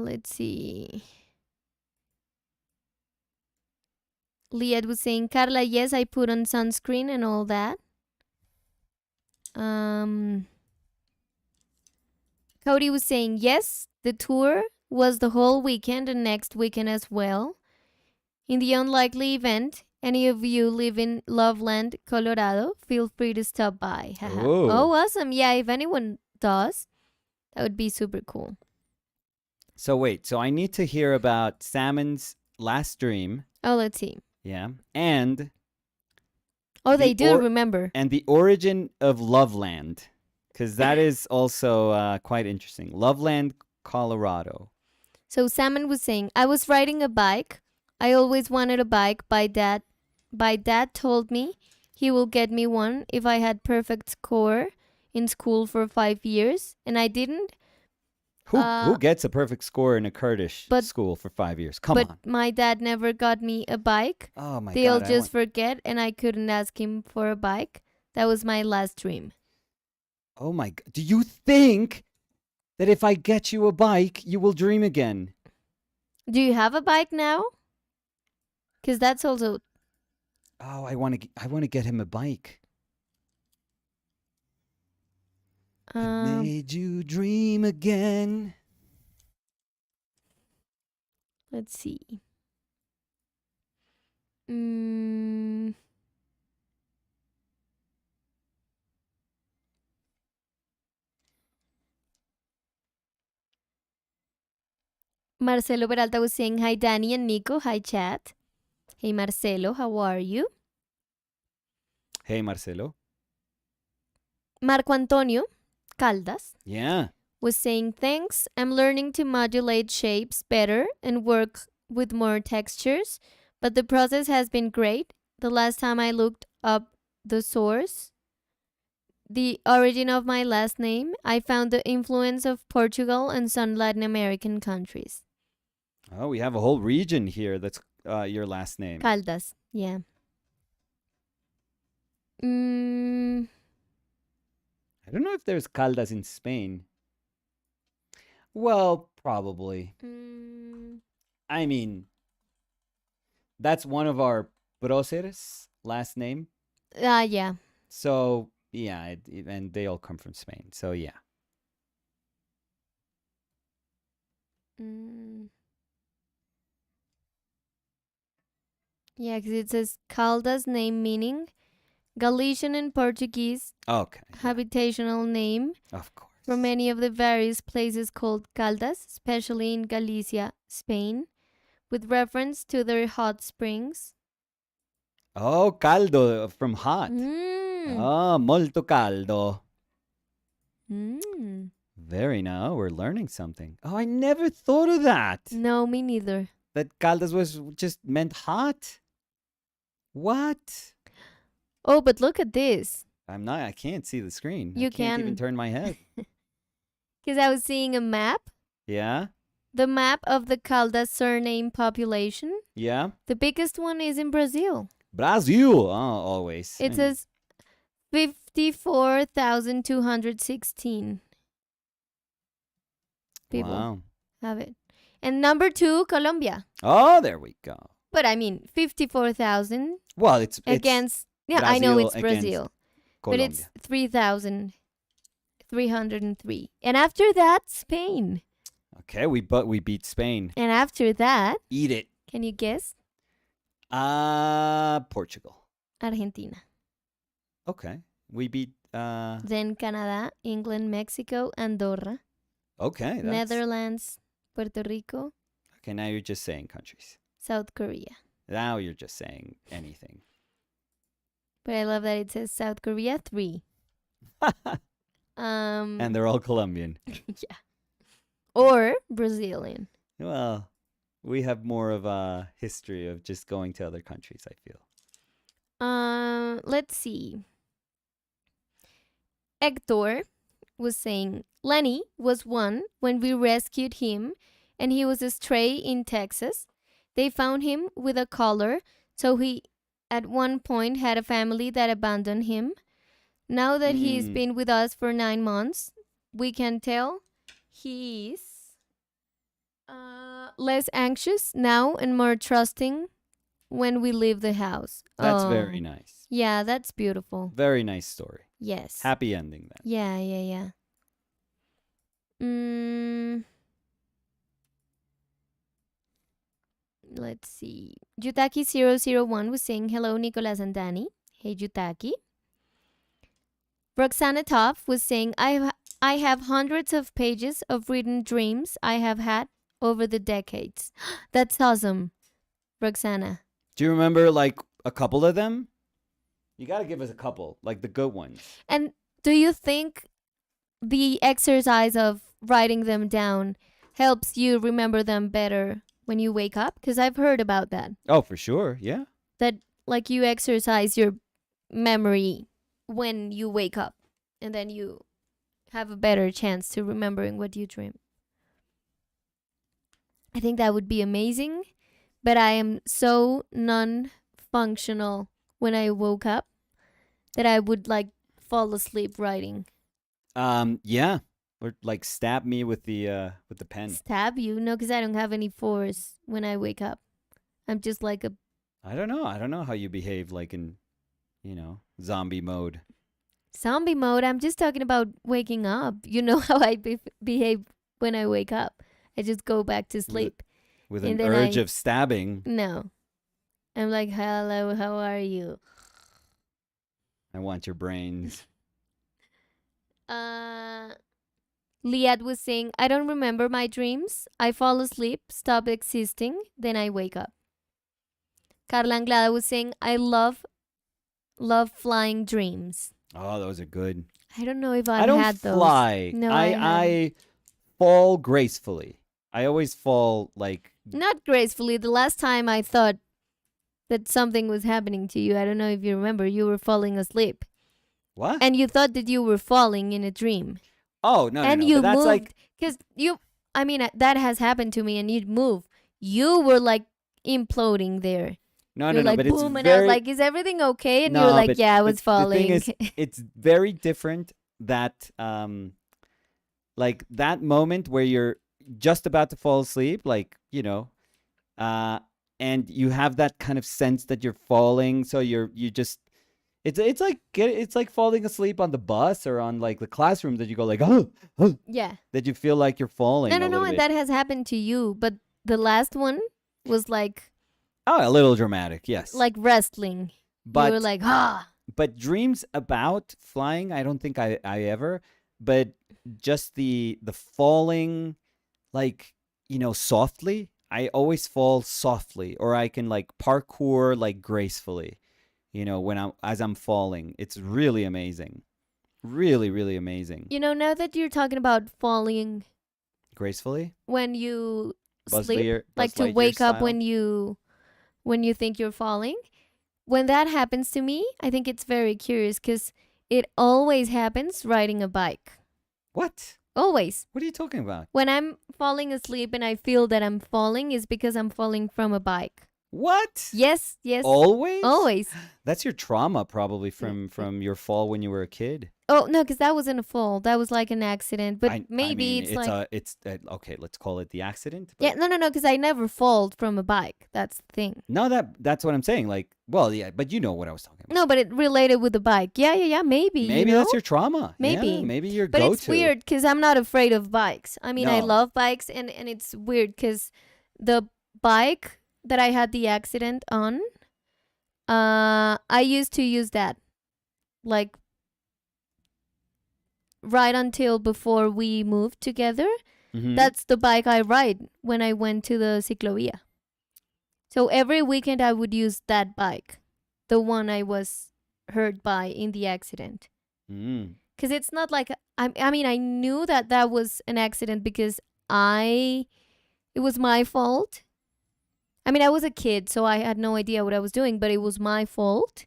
Let's see. Liad was saying, Carla, yes, I put on sunscreen and all that. Cody was saying, yes, the tour was the whole weekend and next weekend as well. In the unlikely event, any of you live in Loveland, Colorado, feel free to stop by. Oh, awesome. Yeah, if anyone does, that would be super cool. So wait, so I need to hear about Salmon's last dream. Oh, let's see. Yeah. And they do remember. And the origin of Loveland, because that is also quite interesting. Loveland, Colorado. So Salmon was saying, I was riding a bike. I always wanted a bike. My dad told me he will get me one if I had perfect score in school for 5 years, and I didn't. Who gets a perfect score in a Kurdish but- school for 5 years? Come But on. my dad never got me a bike. Oh my They'll God. just forget, and I couldn't ask him for a bike. That was my last dream. Oh my God. Do you think that if I get you a bike, you will dream again? Do you have a bike now? Because that's also... Oh, I want to get him a bike. I made you dream again. Let's see. Mm. Marcelo Peralta was saying, hi, Danny and Nico. Hi, chat. Hey, Marcelo, how are you? Hey, Marcelo. Marco Antonio Caldas Yeah. was saying, thanks, I'm learning to modulate shapes better and work with more textures, but the process has been great. The last time I looked up the source, the origin of my last name, I found the influence of Portugal and some Latin American countries. Oh, we have a whole region here that's your last name. Caldas, yeah. I don't know if there's Caldas in Spain. Well, probably. I mean, that's one of our próceres last name. Yeah. So, yeah, and they all come from Spain. So, yeah. Yeah, because it says Caldas name meaning Galician and Portuguese Okay. habitational name Of course. from many of the various places called Caldas, especially in Galicia, Spain, with reference to their hot springs. Oh, caldo from hot. Oh, molto caldo. Very now, we're learning something. Oh, I never thought of that. No, me neither. That caldas was just meant hot. What? Oh, but look at this. I can't see the screen. You I can't even can. turn my head. Because I was seeing a map. Yeah? The map of the Caldas surname population. Yeah? The biggest one is in Brazil. Brazil. Oh, always. It says 54,216 people have it. And number 2, Colombia. Oh, there we go. But I mean, 54,000 Well, it's against... Yeah, I know it's Brazil Brazil. Colombia. But it's 3,303. And after that, Spain. Okay, we beat Spain. And after that... Eat it. Can you guess? Portugal. Argentina. Okay. We beat... Then Canada, England, Mexico, Andorra. Okay. Netherlands, Puerto Rico. Okay, now you're just saying countries. South Korea. Now you're just saying anything. But I love that it says South Korea 3. And they're all Colombian. Yeah. Or Brazilian. Well, we have more of a history of just going to other countries, I feel. Let's see. Hector was saying, Lenny was one when we rescued him and he was a stray in Texas. They found him with a collar, so he at one point had a family that abandoned him. Now that he's been with us for 9 months, we can tell he's less anxious now and more trusting when we leave the house. That's very nice. Yeah, that's beautiful. Very nice story. Yes. Happy ending then. Yeah. Let's see. Yutaki001 was saying, hello, Nicolas and Danny. Hey, Yutaki. Roxana Toff was saying, I have hundreds of pages of written dreams I have had over the decades. That's awesome, Roxana. Do you remember like a couple of them? You got to give us a couple, like the good ones. And do you think the exercise of writing them down helps you remember them better when you wake up? Because I've heard about that. Oh, for sure. Yeah. That like you exercise your memory when you wake up. and then you have a better chance to remembering what you dream. I think that would be amazing, but I am so non-functional when I woke up that I would like fall asleep writing. Yeah. Or like stab me with the pen. Stab you? No, because I don't have any force when I wake up. I'm just like a I don't know how you behave like in, zombie mode. zombie mode. I'm just talking about waking up. You know how I behave when I wake up. I just go back to sleep. With And an then urge of stabbing. No. I'm like, hello, how are you? I want your brains. Liat was saying, I don't remember my dreams. I fall asleep, stop existing, then I wake up. Carla Anglada was saying, I love flying dreams. Oh, those are good. I don't know if I I've don't had those. fly. No, I fall gracefully. I always fall like... Not gracefully. The last time I thought that something was happening to you, I don't know if you remember, you were falling asleep. What? And you thought that you were falling in a dream. Oh, no, and no. you But that's moved. like... Because that has happened to me, and you'd move. You were like imploding there. No, You're like, but boom, it's and very... I was like, is everything okay? And No, you were like, but yeah, I was falling. The thing is, it's very different that, like that moment where you're just about to fall asleep, like, and you have that kind of sense that you're falling. So you just, it's like falling asleep on the bus or on like the classroom that you go like, oh, Yeah. that you feel like you're falling. No, and that has happened to you. But the last one was like, oh, a little dramatic, yes. like wrestling. But you were like, But dreams about flying, I don't think I ever. But just the falling, like, softly. I always fall softly, or I can like parkour like gracefully. As I'm falling, it's really amazing, really, really amazing. now that you're talking about falling Gracefully, when you Buzz sleep, Lightyear- like Buzz to Lightyear wake up style. when you think you're falling. When that happens to me, I think it's very curious because it always happens riding a bike. What? Always. What are you talking about? When I'm falling asleep and I feel that I'm falling is because I'm falling from a bike. What? Yes. Always? Always. That's your trauma probably from your fall when you were a kid. Oh, no, because that wasn't a fall. That was like an accident. But maybe it's like... okay, let's call it the accident. Yeah, no, because I never fall from a bike. That's the thing. No, that's what I'm saying. Like, well, yeah, but you know what I was talking about. No, but it related with the bike. Yeah, maybe. Maybe that's your trauma. Maybe. Yeah, maybe your But go-to. it's weird because I'm not afraid of bikes. I mean, I No. love bikes, and it's weird because the bike that I had the accident on, I used to use that, like, right until before we moved together. Mhm. That's the bike I ride when I went to the ciclovia. So every weekend I would use that bike, the one I was hurt by in the accident. Mm. Because it's not like, I mean, I knew that was an accident because it was my fault. I mean, I was a kid, so I had no idea what I was doing, but it was my fault.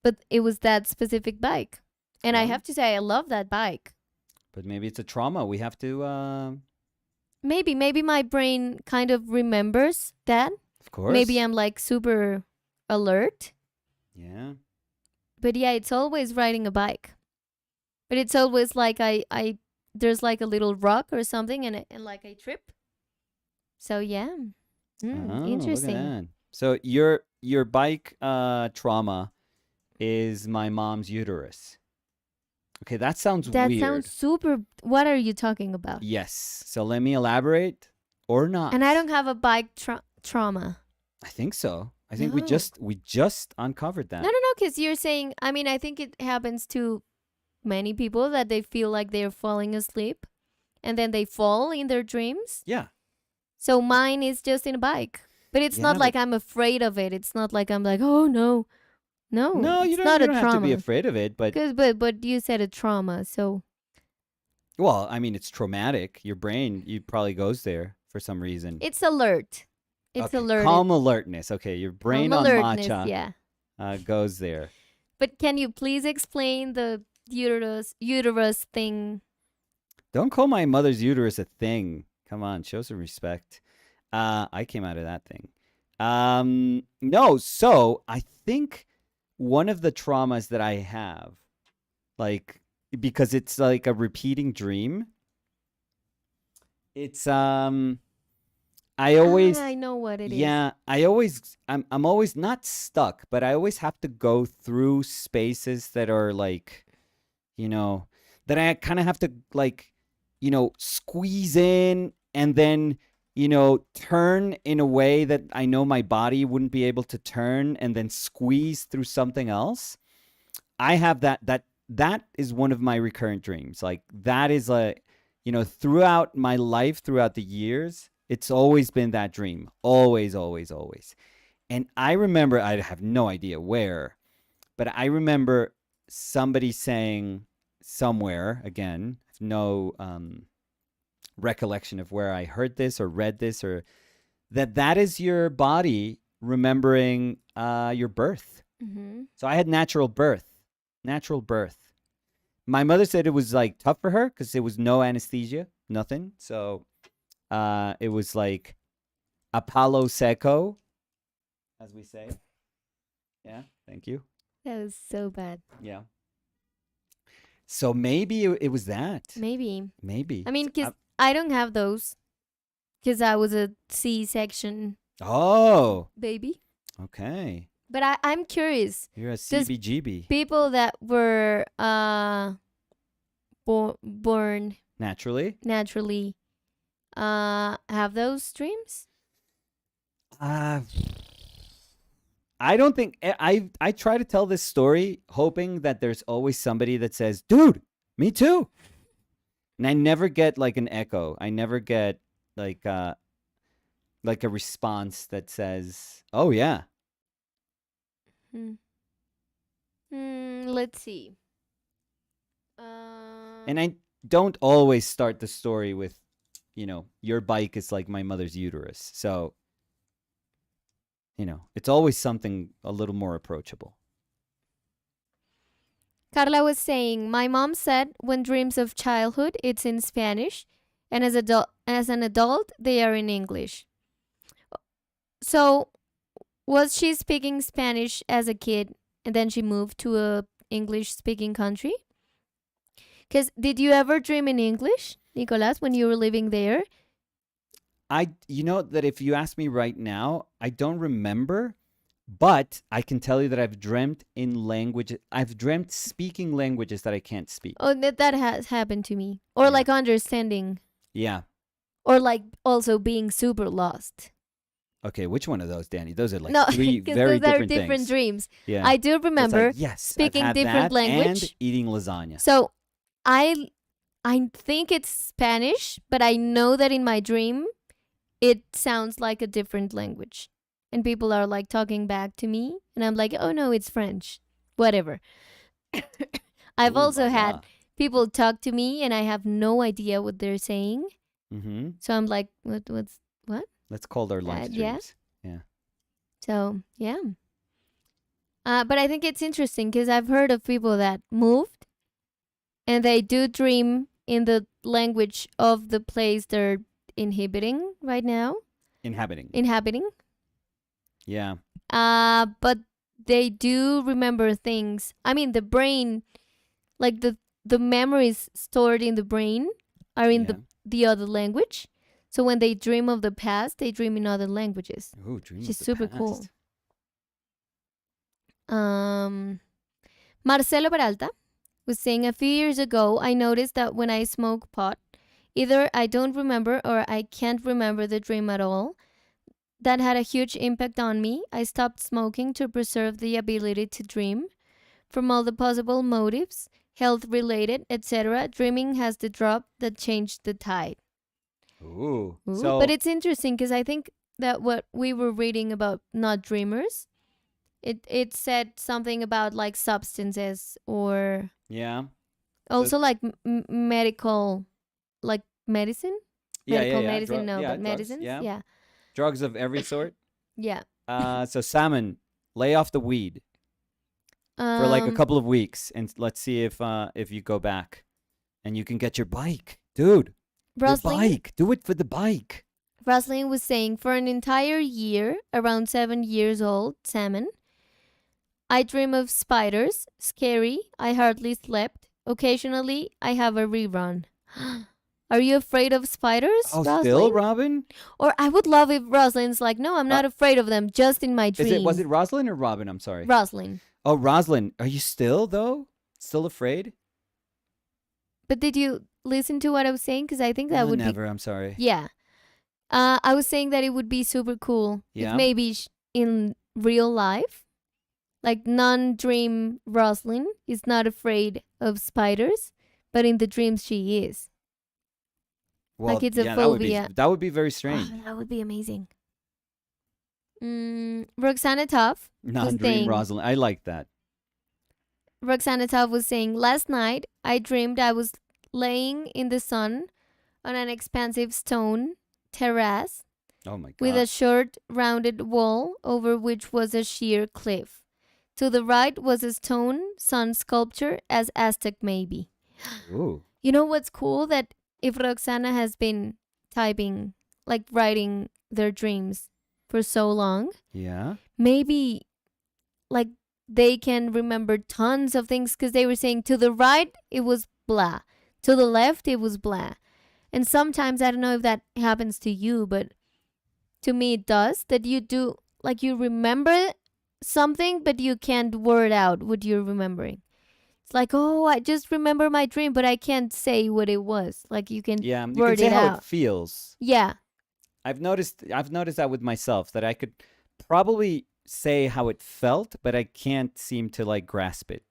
But it was that specific bike. And I Well. have to say, I love that bike. But maybe it's a trauma. We have to, Maybe my brain kind of remembers that. of course. Maybe I'm like super alert. Yeah. But yeah, it's always riding a bike. But it's always like there's like a little rock or something and like I trip. So yeah. Oh, Interesting. Look at that. So your bike trauma is my mom's uterus. Okay, that sounds That weird. sounds super. What are you talking about? Yes. So let me elaborate or not. And I don't have a bike trauma. I think so. I think we No. just uncovered that. No, because you're saying, I mean, I think it happens to many people that they feel like they're falling asleep and then they fall in their dreams. Yeah. So mine is just in a bike. But it's Yeah, not but- like I'm afraid of it. It's not like I'm like, oh no. No, No, you it's don't, not you a don't trauma. have to be afraid of it, but But you said a trauma, so well, I mean, it's traumatic. Your brain, probably goes there for some reason. it's alert. It's Okay, alert. Calm alertness. Okay, your brain on alertness, matcha yeah. goes there. But can you please explain the uterus thing. Don't call my mother's uterus a thing. Come on, show some respect. I came out of that thing. No, so I think one of the traumas that I have, like, because it's like a repeating dream, it's I always I know what it is. yeah, I'm always not stuck, but I always have to go through spaces that are like, that I kind of have to like, squeeze in and then, turn in a way that I know my body wouldn't be able to turn and then squeeze through something else. I have that is one of my recurrent dreams. Like that is throughout my life, throughout the years, it's always been that dream. Always, always, always. And I remember, I have no idea where, but I remember somebody saying somewhere, again, no recollection of where I heard this or read this, or that is your body remembering your birth. Mm-hmm. So I had natural birth. My mother said it was like tough for her because there was no anesthesia, nothing. So it was like a palo seco, as we say. Yeah, thank you. That was so bad. Yeah. So maybe it was that. Maybe. Maybe. I mean, because I don't have those. Because I was a C-section baby. Okay. But I'm curious. You're a CBGB. People that were born naturally have those dreams? I don't think I try to tell this story hoping that there's always somebody that says, "Dude, me too." And I never get like an echo. I never get like a response that says, "Oh yeah." Let's see. And I don't always start the story with, your bike is like my mother's uterus. So, it's always something a little more approachable. Carla was saying, my mom said when dreams of childhood, it's in Spanish, and as an adult, they are in English. So, was she speaking Spanish as a kid, and then she moved to a English-speaking country? Because did you ever dream in English, Nicolas, when you were living there? That if you ask me right now, I don't remember, but I can tell you that I've dreamt in language. I've dreamt speaking languages that I can't speak. Oh, that has happened to me. Or like understanding. Yeah. Or like also being super lost. Okay, which one of those, Danny? Those are like no, three very those different are different things. Dreams. Yeah. I do remember speaking different language and eating lasagna. So I think it's Spanish, but I know that in my dream it sounds like a different language. And people are like talking back to me and I'm like, "Oh no, it's French." Whatever. I've also had people talk to me and I have no idea what they're saying. Mm-hmm. So I'm like, what? Let's call their life dreams. Yeah. So, yeah. But I think it's interesting because I've heard of people that moved and they do dream in the language of the place they're inhabiting right now. Inhabiting. Yeah. But they do remember things. I mean, the brain, like the memories stored in the brain are in the other language. So when they dream of the past, they dream in other languages. Ooh, dream which is of the super past. Cool. Marcelo Peralta was saying, a few years ago, I noticed that when I smoke pot, either I don't remember or I can't remember the dream at all. That had a huge impact on me. I stopped smoking to preserve the ability to dream. From all the possible motives, health-related, etc., dreaming has the drop that changed the tide. Ooh. But it's interesting because I think that what we were reading about not dreamers, it said something about like substances or also like medical, like medicine. Medical medicine, but medicines. Yeah. Drugs of every sort. Yeah. So Salmon, lay off the weed. for like a Um, couple of weeks, and let's see if you go back and you can get your bike, dude. Your Rosalind, bike. Do it for the bike. Rosalind was saying, for an entire year, around 7 years old, salmon, I dream of spiders. Scary. I hardly slept. Occasionally, I have a rerun. Are you afraid of spiders, Oh, still, Rosalind? Robin? Or I would love if Rosalind's like, no, I'm Uh, not afraid of them, just in my dreams. was it Rosalind or Robin? I'm sorry. Rosalind. Oh, Rosalind. Are you still though? Still afraid? But did you listen to what I was saying? Because I think that would Never. I'm sorry. be. Yeah. I was saying that it would be super cool if Yeah. maybe in real life, like non-dream Rosalind is not afraid of spiders, but in the dreams she is. Well, Like it's a yeah, phobia. That would be very strange. Oh, that would be amazing. Roxana Tough Non-dream saying- Rosalind. I like that. Roxana Tough was saying, last night I dreamed I was laying in the sun on an expansive stone terrace Oh my god. with a short, rounded wall over which was a sheer cliff. To the right was a stone sun sculpture as Aztec maybe. Ooh. You know what's cool? That if Roxana has been typing, like writing their dreams for so long, Yeah. maybe like they can remember tons of things because they were saying to the right it was blah, to the left it was blah. And sometimes, I don't know if that happens to you, but to me it does, that you do, like you remember something, but you can't word out what you're remembering. It's like, oh, I just remember my dream, but I can't say what it was. Like you can Yeah. You can word say it how out. it feels. Yeah. I've noticed that with myself, that I could probably say how it felt, but I can't seem to like grasp it.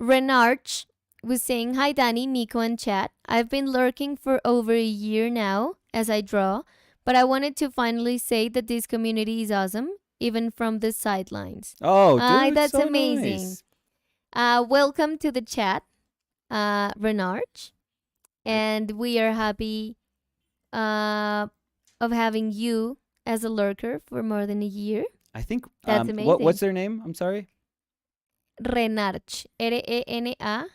Renarch was saying, hi Danny, Nico, and chat. I've been lurking for over a year now as I draw, but I wanted to finally say that this community is awesome, even from the sidelines. Oh, Ay, dude, that's so amazing. nice. Welcome to the chat, Renarch. And we are happy of having you as a lurker for more than a year. I think That's what's amazing. their name? I'm sorry. Renarch. Renarch.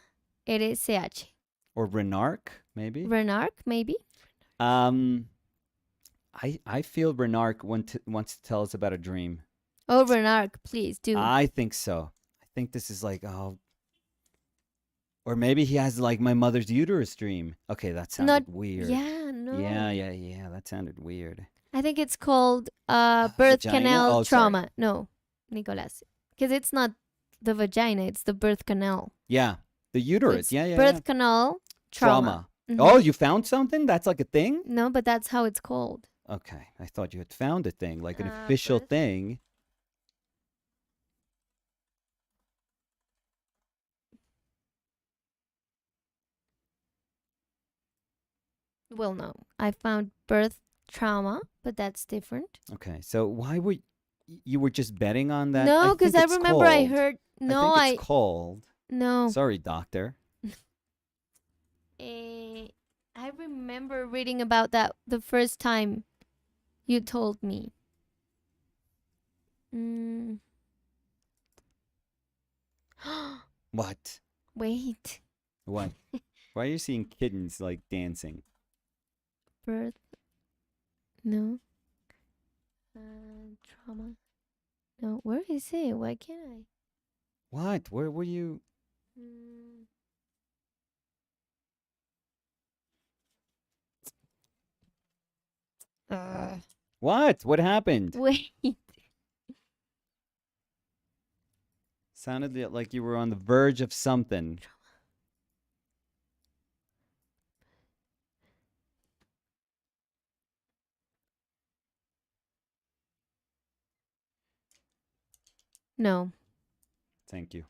Or Renark, maybe. Renarch, maybe? I feel Renark wants to tell us about a dream. Oh, Renarch, please do. I think so. I think this is like, oh, or maybe he has like my mother's uterus dream. Okay, that sounded weird. Yeah, no. Yeah. That sounded weird. I think it's called birth Vagina? canal Oh, sorry. trauma. No, Nicolas. Because it's not the vagina, it's the birth canal. Yeah, the uterus. It's Yeah. birth canal trauma. Mhm. Oh, you found something? That's like a thing? No, but that's how it's called. Okay, I thought you had found a thing, like an official birth- thing. Well, no. I found birth trauma, but that's different. Okay, so why were you were just betting on that? No, because I think it's remember I called. heard. No, I think it's called. No. Sorry, doctor. I remember reading about that the first time you told me. What? Wait. What? Why are you seeing kittens like dancing? Birth. No. Trauma. No. Where is it? Why can't What? Where were you? What? What happened? Wait. Sounded like you were on the verge of something. No. Thank you.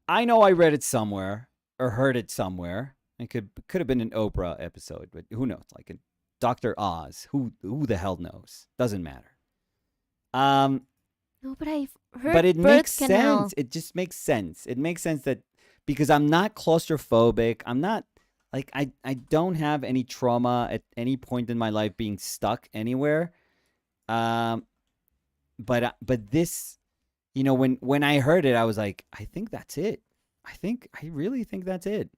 I know I read it somewhere or heard it somewhere. It could have been an Oprah episode, but who knows? Like a Dr. Oz. Who the hell knows? Doesn't matter. No, but I've heard. But it birth makes canal. sense. It just makes sense. It makes sense that because I'm not claustrophobic. I'm not like I don't have any trauma at any point in my life being stuck anywhere. but this, when I heard it, I was like, I think that's it. I really think that's it.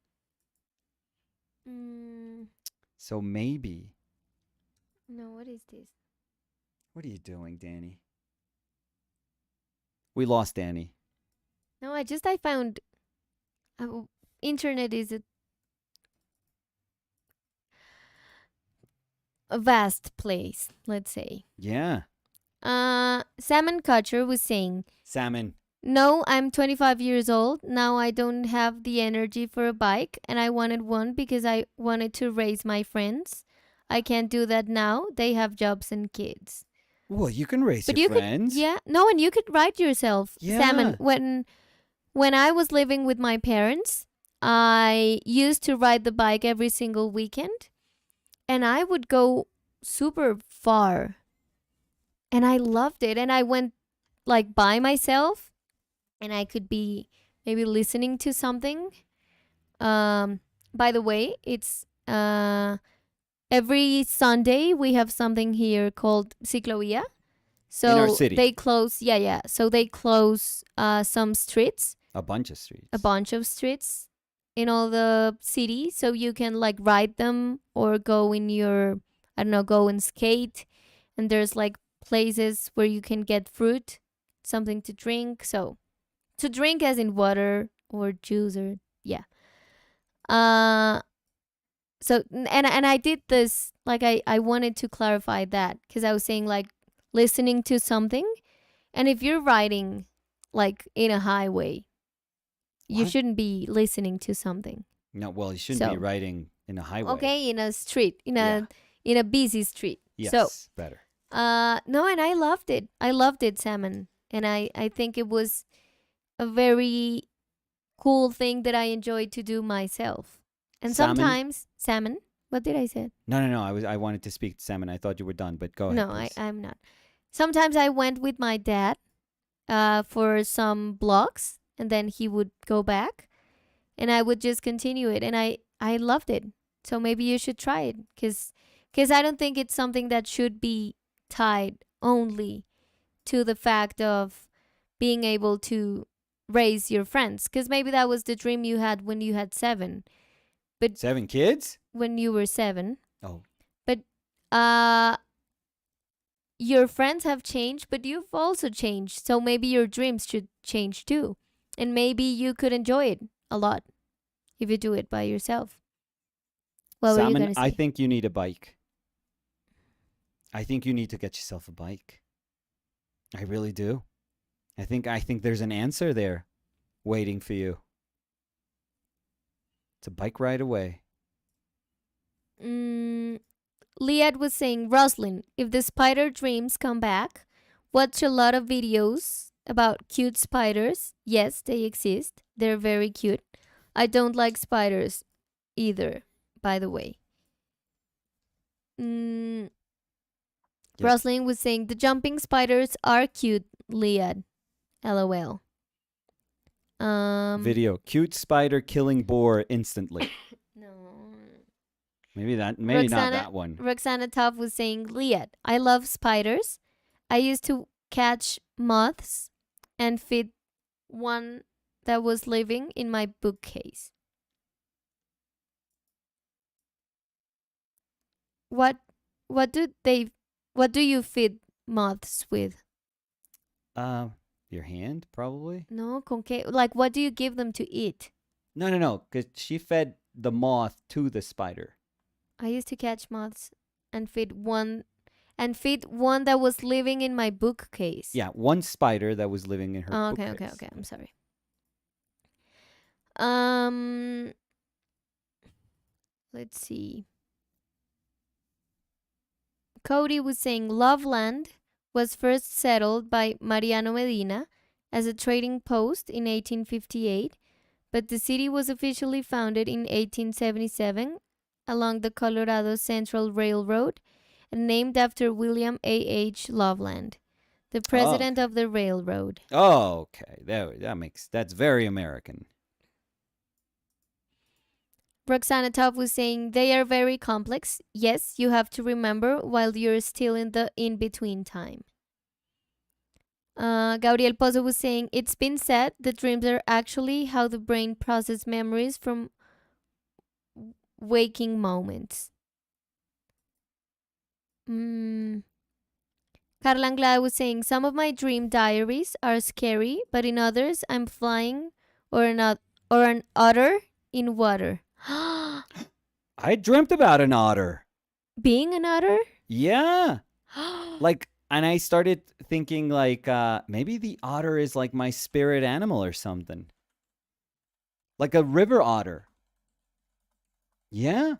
So maybe. No, what is this? What are you doing, Danny? We lost Danny. No, I found internet is a vast place, let's say. Yeah. Salmon Catcher was saying, Salmon. no, I'm 25 years old. Now I don't have the energy for a bike, and I wanted one because I wanted to raise my friends. I can't do that now. They have jobs and kids. Well, you can raise But your you friends. could, yeah. No, and you could ride yourself. Yeah. Salmon, when I was living with my parents, I used to ride the bike every single weekend, and I would go super far. And I loved it. And I went like by myself, and I could be maybe listening to something. By the way, it's every Sunday we have something here called Ciclovia. So in our city. they close, yeah. So they close some streets, A bunch of streets. a bunch of streets in all the city. So you can like ride them or go in your, I don't know, go and skate. And there's like places where you can get fruit, something to drink. So to drink as in water or juice or yeah. So and I did this like I wanted to clarify that because I was saying like listening to something, and if you're riding like in a highway, you What? shouldn't be listening to something. No, well, you shouldn't be So- riding in a highway. Okay, in a street, Yeah. in a busy street. Yes, So better. no, and I loved it. I loved it, Salmon, and I think it was a very cool thing that I enjoyed to do myself. And Salmon? sometimes Salmon. What did I say? No. I wanted to speak to Salmon. I thought you were done, but go ahead. No, please. I'm not. Sometimes I went with my dad for some blocks, and then he would go back, and I would just continue it, and I loved it. So maybe you should try it, because I don't think it's something that should be tied only to the fact of being able to raise your friends, because maybe that was the dream you had when you had 7, 7 kids? when you were 7. Oh. But your friends have changed, but you've also changed. So maybe your dreams should change too. And maybe you could enjoy it a lot if you do it by yourself. What were you Salmon, going to say? I think you need a bike. I think you need to get yourself a bike. I really do. I think there's an answer there waiting for you. It's a bike ride away. Liad was saying, Roslyn, if the spider dreams come back, watch a lot of videos about cute spiders. Yes, they exist. They're very cute. I don't like spiders either, by the way. Yep. Roslyn was saying, the jumping spiders are cute, Liad. LOL. Video. Cute spider killing boar instantly. No. Maybe not Roxana- that one. Roxana Tough was saying, Liat, I love spiders. I used to catch moths and feed one that was living in my bookcase. What do you feed moths with? Your hand, probably? No, con qué? Like, what do you give them to eat? No, because she fed the moth to the spider. I used to catch moths and feed one that was living in my bookcase. Yeah, one spider that was living in her Okay. bookcase. I'm sorry. Let's see. Cody was saying Loveland was first settled by Mariano Medina as a trading post in 1858, but the city was officially founded in 1877 along the Colorado Central Railroad and named after William A.H. Loveland, the president of the railroad. Oh, okay. That's very American. Roxana Top was saying they are very complex. Yes, you have to remember while you're still in the in-between time. Gabriel Pozo was saying, it's been said that dreams are actually how the brain processes memories from waking moments. Carla Anglada was saying, some of my dream diaries are scary, but in others, I'm flying or an otter in water. I dreamt about an otter. Being an otter? Yeah. Like, and I started thinking, like, maybe the otter is like my spirit animal or something. Like a river otter. Yeah.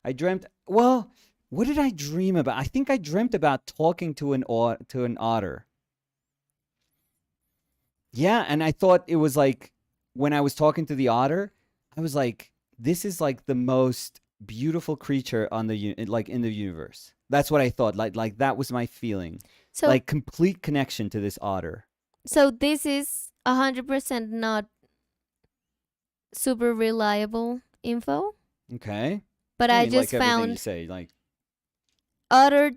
I dreamt, well, what did I dream about? I think I dreamt about talking to an otter. Yeah, and I thought it was like, when I was talking to the otter, I was like, this is like the most beautiful creature on the in the universe. That's what I thought. Like that was my feeling. So, like complete connection to this otter. So this is 100% not super reliable info. Okay. But I just like found you say, like otter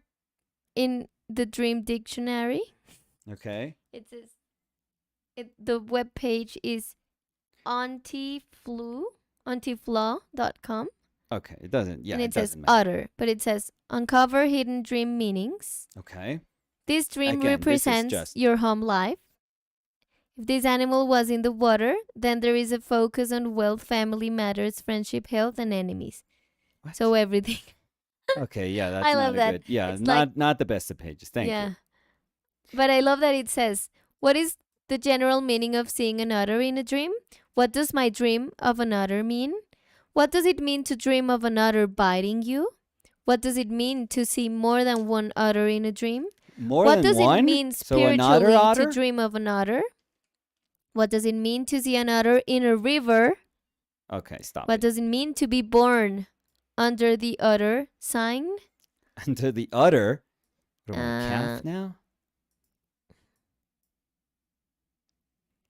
in the Dream Dictionary. Okay. It says the web page is antiflaw.com. Okay, it doesn't. Yeah, and it says doesn't otter, but it says uncover hidden dream meanings. Okay. This dream Again, represents your home life. If this animal was in the water, then there is a focus on wealth, family matters, friendship, health, and enemies. What? So everything. Okay, yeah, that's I not love a that. good. Yeah, It's not the best of pages. Thank you. But I love that it says, what is the general meaning of seeing an otter in a dream? What does my dream of an otter mean? What does it mean to dream of an otter biting you? What does it mean to see more than one otter in a dream? What does it mean spiritually to dream of an otter? What does it mean to see an otter in a river? Okay, stop. What does it mean to be born under the otter sign? Under the otter? What am I, a calf now?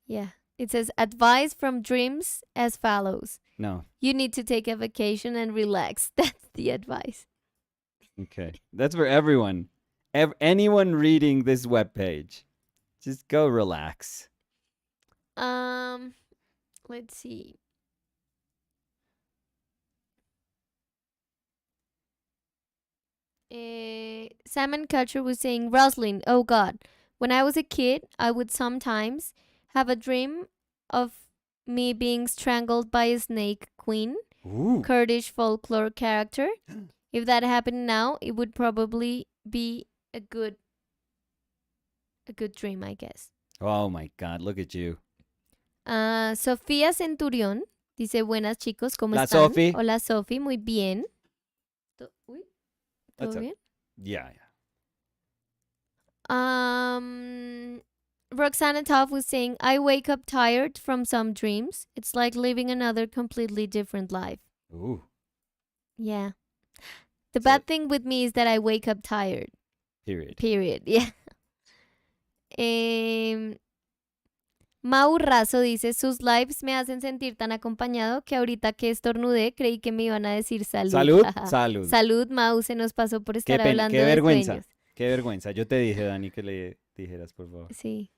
Yeah. It says, advice from dreams as follows. No. You need to take a vacation and relax. That's the advice. Okay. That's for everyone. Anyone reading this webpage. Just go relax. Let's see. Salmon Catcher was saying, Rosalind, oh God, when I was a kid, I would sometimes have a dream of me being strangled by a snake queen, Kurdish folklore character. If that happened now, it would probably be a good dream, I guess. Oh my God, look at you. Sofía Centurión dice, buenas chicos, ¿cómo están? Sophie. Hola Sophie, muy bien. ¿Todo bien? Yeah. Roxana Toff was saying, I wake up tired from some dreams. It's like living another completely different life. Ooh. Yeah. The bad thing with me is that I wake up tired. Period. Yeah. Mau Razo dice, sus lives me hacen sentir tan acompañado que ahorita que estornudé creí que me iban a decir salud. Salud. Salud, Mau, se nos pasó por estar hablando de sueños. Qué vergüenza. Yo te dije, Dani, que le dijeras, por favor. Sí.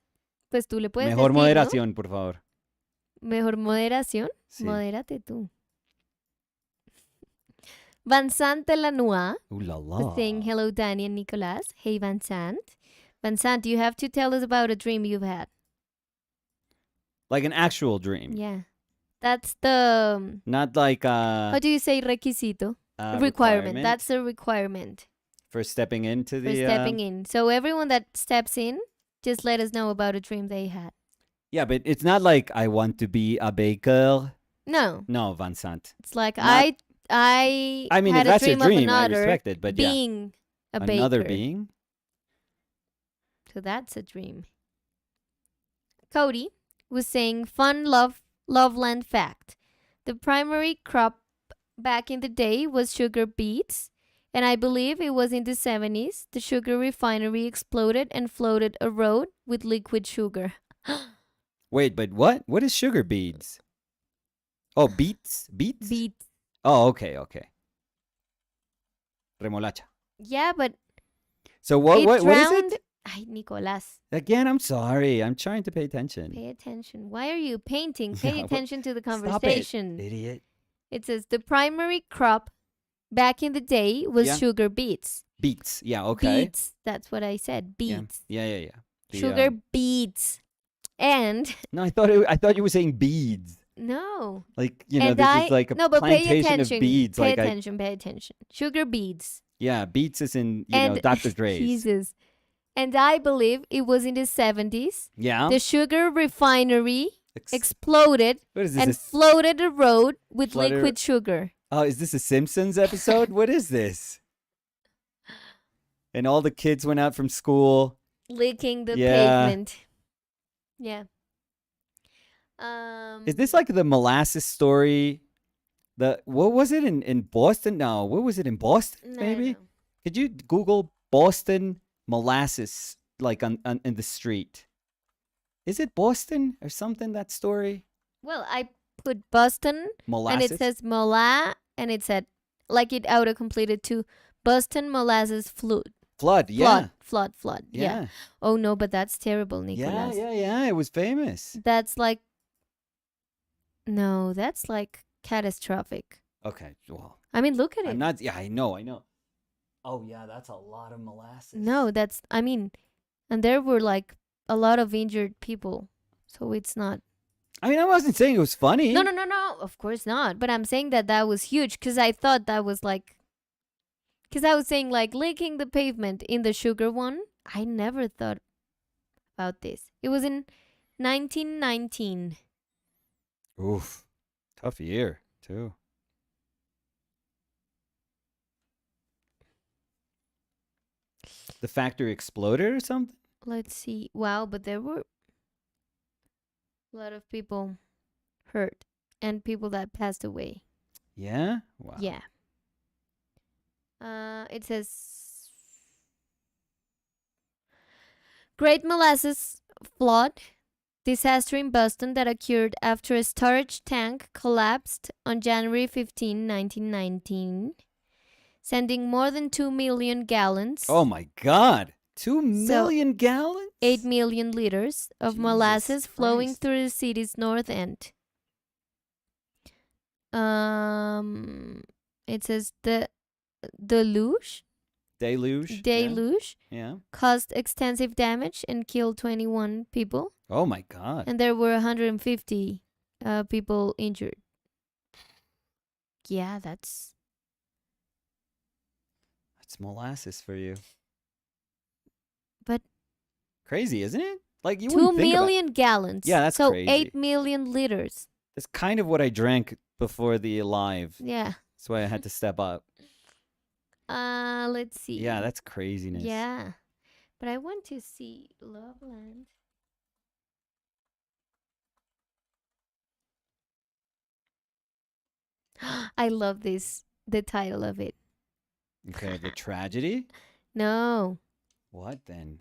Pues tú le puedes Mejor decir, moderación, ¿no? por favor. ¿Mejor moderación? Sí. Modérate tú. Vincent Lanois was saying, hello, Danny and Nicolas. Hey, Vincent. Vincent, you have to tell us about a dream you've had. Like an actual dream. Yeah. That's the... Not like... how do you say requisito? Requirement. That's the requirement. For stepping into the... For stepping in. So everyone that steps in, just let us know about a dream they had. Yeah, but it's not like I want to be a baker. No. No, Vincent. It's like I mean, if that's your dream, I respect it, but being a baker. Another being? So that's a dream. Cody was saying, fun Loveland fact. The primary crop back in the day was sugar beets, and I believe it was in the 70s. The sugar refinery exploded and floated a road with liquid sugar. Wait, but what? What is sugar beads? Oh, beets? Beets? Beets. Oh, okay. Remolacha. Yeah, but so what is it? Ay, Nicolás, Again, I'm sorry. I'm trying to pay attention. pay attention. Why are you painting? Pay Yeah, what- attention to the Stop it, conversation. idiot. It says the primary crop back in the day was Yeah. sugar beets. Beets. Yeah, okay. Beets. That's what I said. Beets. Yeah. The, Sugar beets. And No, I thought you were saying beads. no. Like, this And is like a no, but pay plantation attention. of beads. Pay Like attention. Pay attention. Sugar beets. yeah, beets is in, And Dr. Dre's. Jesus. And I believe it was in the 70s. Yeah. The sugar refinery exploded What is this? and floated the road with Flooded- liquid sugar. Oh, is this a Simpsons episode? What is this? And all the kids went out from school. Licking the Yeah. pavement. Yeah. Is this like the molasses story? What was it in Boston? No, what was it in Boston? No, Maybe. no. Could you Google Boston molasses like on in the street? Is it Boston or something? That story? Well, I put Boston Molasses. and it says mola and it said like it auto completed to Boston molasses flood. flood. Yeah. Flood. Yeah. Oh no, but that's terrible, Nicholas. Yeah. It was famous. That's like no, that's like catastrophic. Okay. Well, I mean, look at it. I'm not. Yeah, I know. Oh yeah, that's a lot of molasses. No, that's I mean, and there were like a lot of injured people. So it's not. I mean, I wasn't saying it was funny. No. Of course not. But I'm saying that was huge because I thought that was like. Because I was saying like licking the pavement in the sugar one. I never thought about this. It was in 1919. Oof. Tough year, too. The factory exploded or something? Let's see. Wow, but there were a lot of people hurt and people that passed away. Yeah? Wow. Yeah. It says Great Molasses Flood disaster in Boston that occurred after a storage tank collapsed on January 15, 1919, sending more than 2 million gallons. Oh my God. 2 million gallons? 8 million liters of Jesus molasses flowing Christ. through the city's north end. It says the deluge Deluge? Yeah. caused extensive damage and killed 21 people, Oh my God. and there were 150 people injured. Yeah, that's molasses for you. But crazy, isn't it? Like you 2 wouldn't think about- million gallons. Yeah, that's so crazy. 8 million liters. That's kind of what I drank before the Alive. Yeah. That's why I had to step up. Let's see. Yeah, that's craziness. Yeah. But I want to see Loveland. I love the title of it. Okay, the tragedy? No, What then?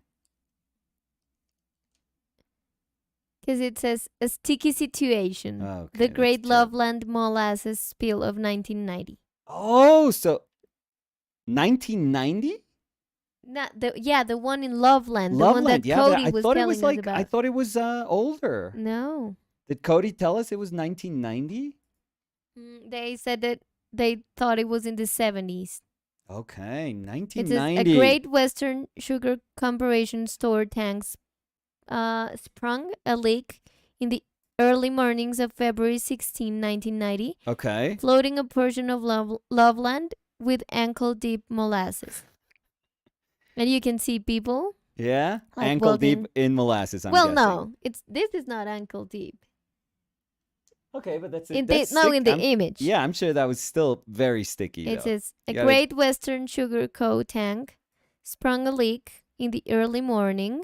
because it says a sticky situation. Okay, The that's Great terrible. Loveland Molasses Spill of 1990. Oh, so 1990? The one in Loveland, the one Loveland, that yeah, but Cody I was thought it telling was us like about. I thought it was older. No, Did Cody tell us it was 1990? They said that they thought it was in the 70s. Okay, It 1990. says a Great Western Sugar Corporation store tanks sprung a leak in the early mornings of February 16, 1990, Okay. floating a portion of Loveland with ankle-deep molasses. And you can see people. Yeah, Like ankle deep walking- in molasses. I'm well, guessing. no, this is not ankle-deep. Okay, but that's In that's the sick. in the I'm- image. Yeah, I'm sure that was still very sticky. It though. says a You gotta- Great Western Sugar Co. tank sprung a leak in the early morning.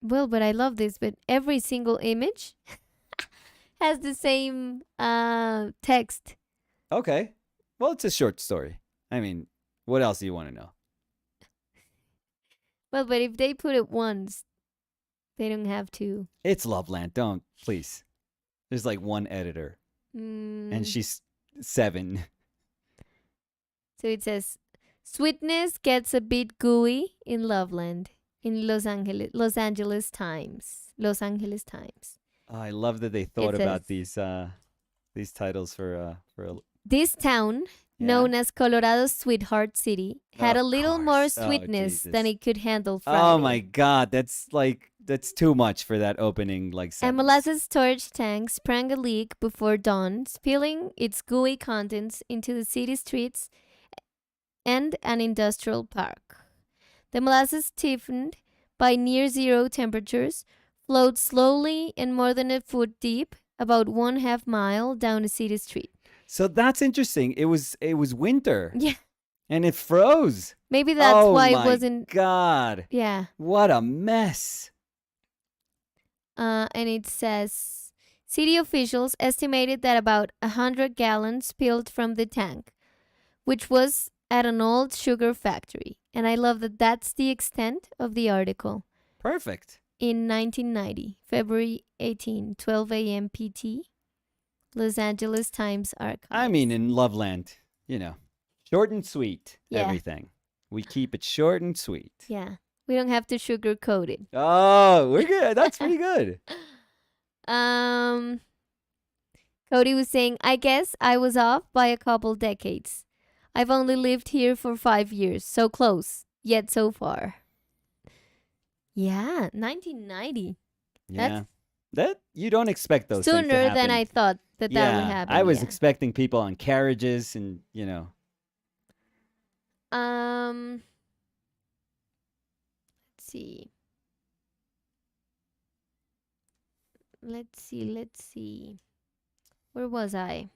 Well, but I love this, but every single image has the same text. Okay. Well, it's a short story. I mean, what else do you want to know? Well, but if they put it once, they don't have to. It's Loveland. Don't, please. There's like one editor, Mm, and she's 7. So it says, sweetness gets a bit gooey in Loveland in Los Angeles Times. Los Angeles Times. Oh, I love that they thought It about says, these titles for this town, yeah. known as Colorado's Sweetheart City, had Of a little more course. Oh, sweetness than Jesus. it could handle Friday. Oh my God, that's too much for that opening A sentence. molasses storage tank sprang a leak before dawn, spilling its gooey contents into the city streets and an industrial park. The molasses, stiffened by near zero temperatures, flowed slowly and more than a foot deep, about 1/2 mile down a city street. So that's interesting. It was winter. Yeah. And it froze. Maybe that's why it wasn't. God. Yeah. What a mess. And it says city officials estimated that about 100 gallons spilled from the tank, which was at an old sugar factory. And I love that that's the extent of the article. Perfect. In 1990, February 18, 12 a.m. PT, Los Angeles Times Archives. I mean, in Loveland, short and sweet, everything. We keep it short and sweet. Yeah. We don't have to sugarcoat it. Oh, we're good. That's pretty good. Cody was saying, I guess I was off by a couple decades. I've only lived here for 5 years. So close, yet so far. Yeah, 1990. Yeah. That you don't expect those things to Sooner happen. than I thought that would happen. I was expecting people on carriages and, Let's see. Where was I?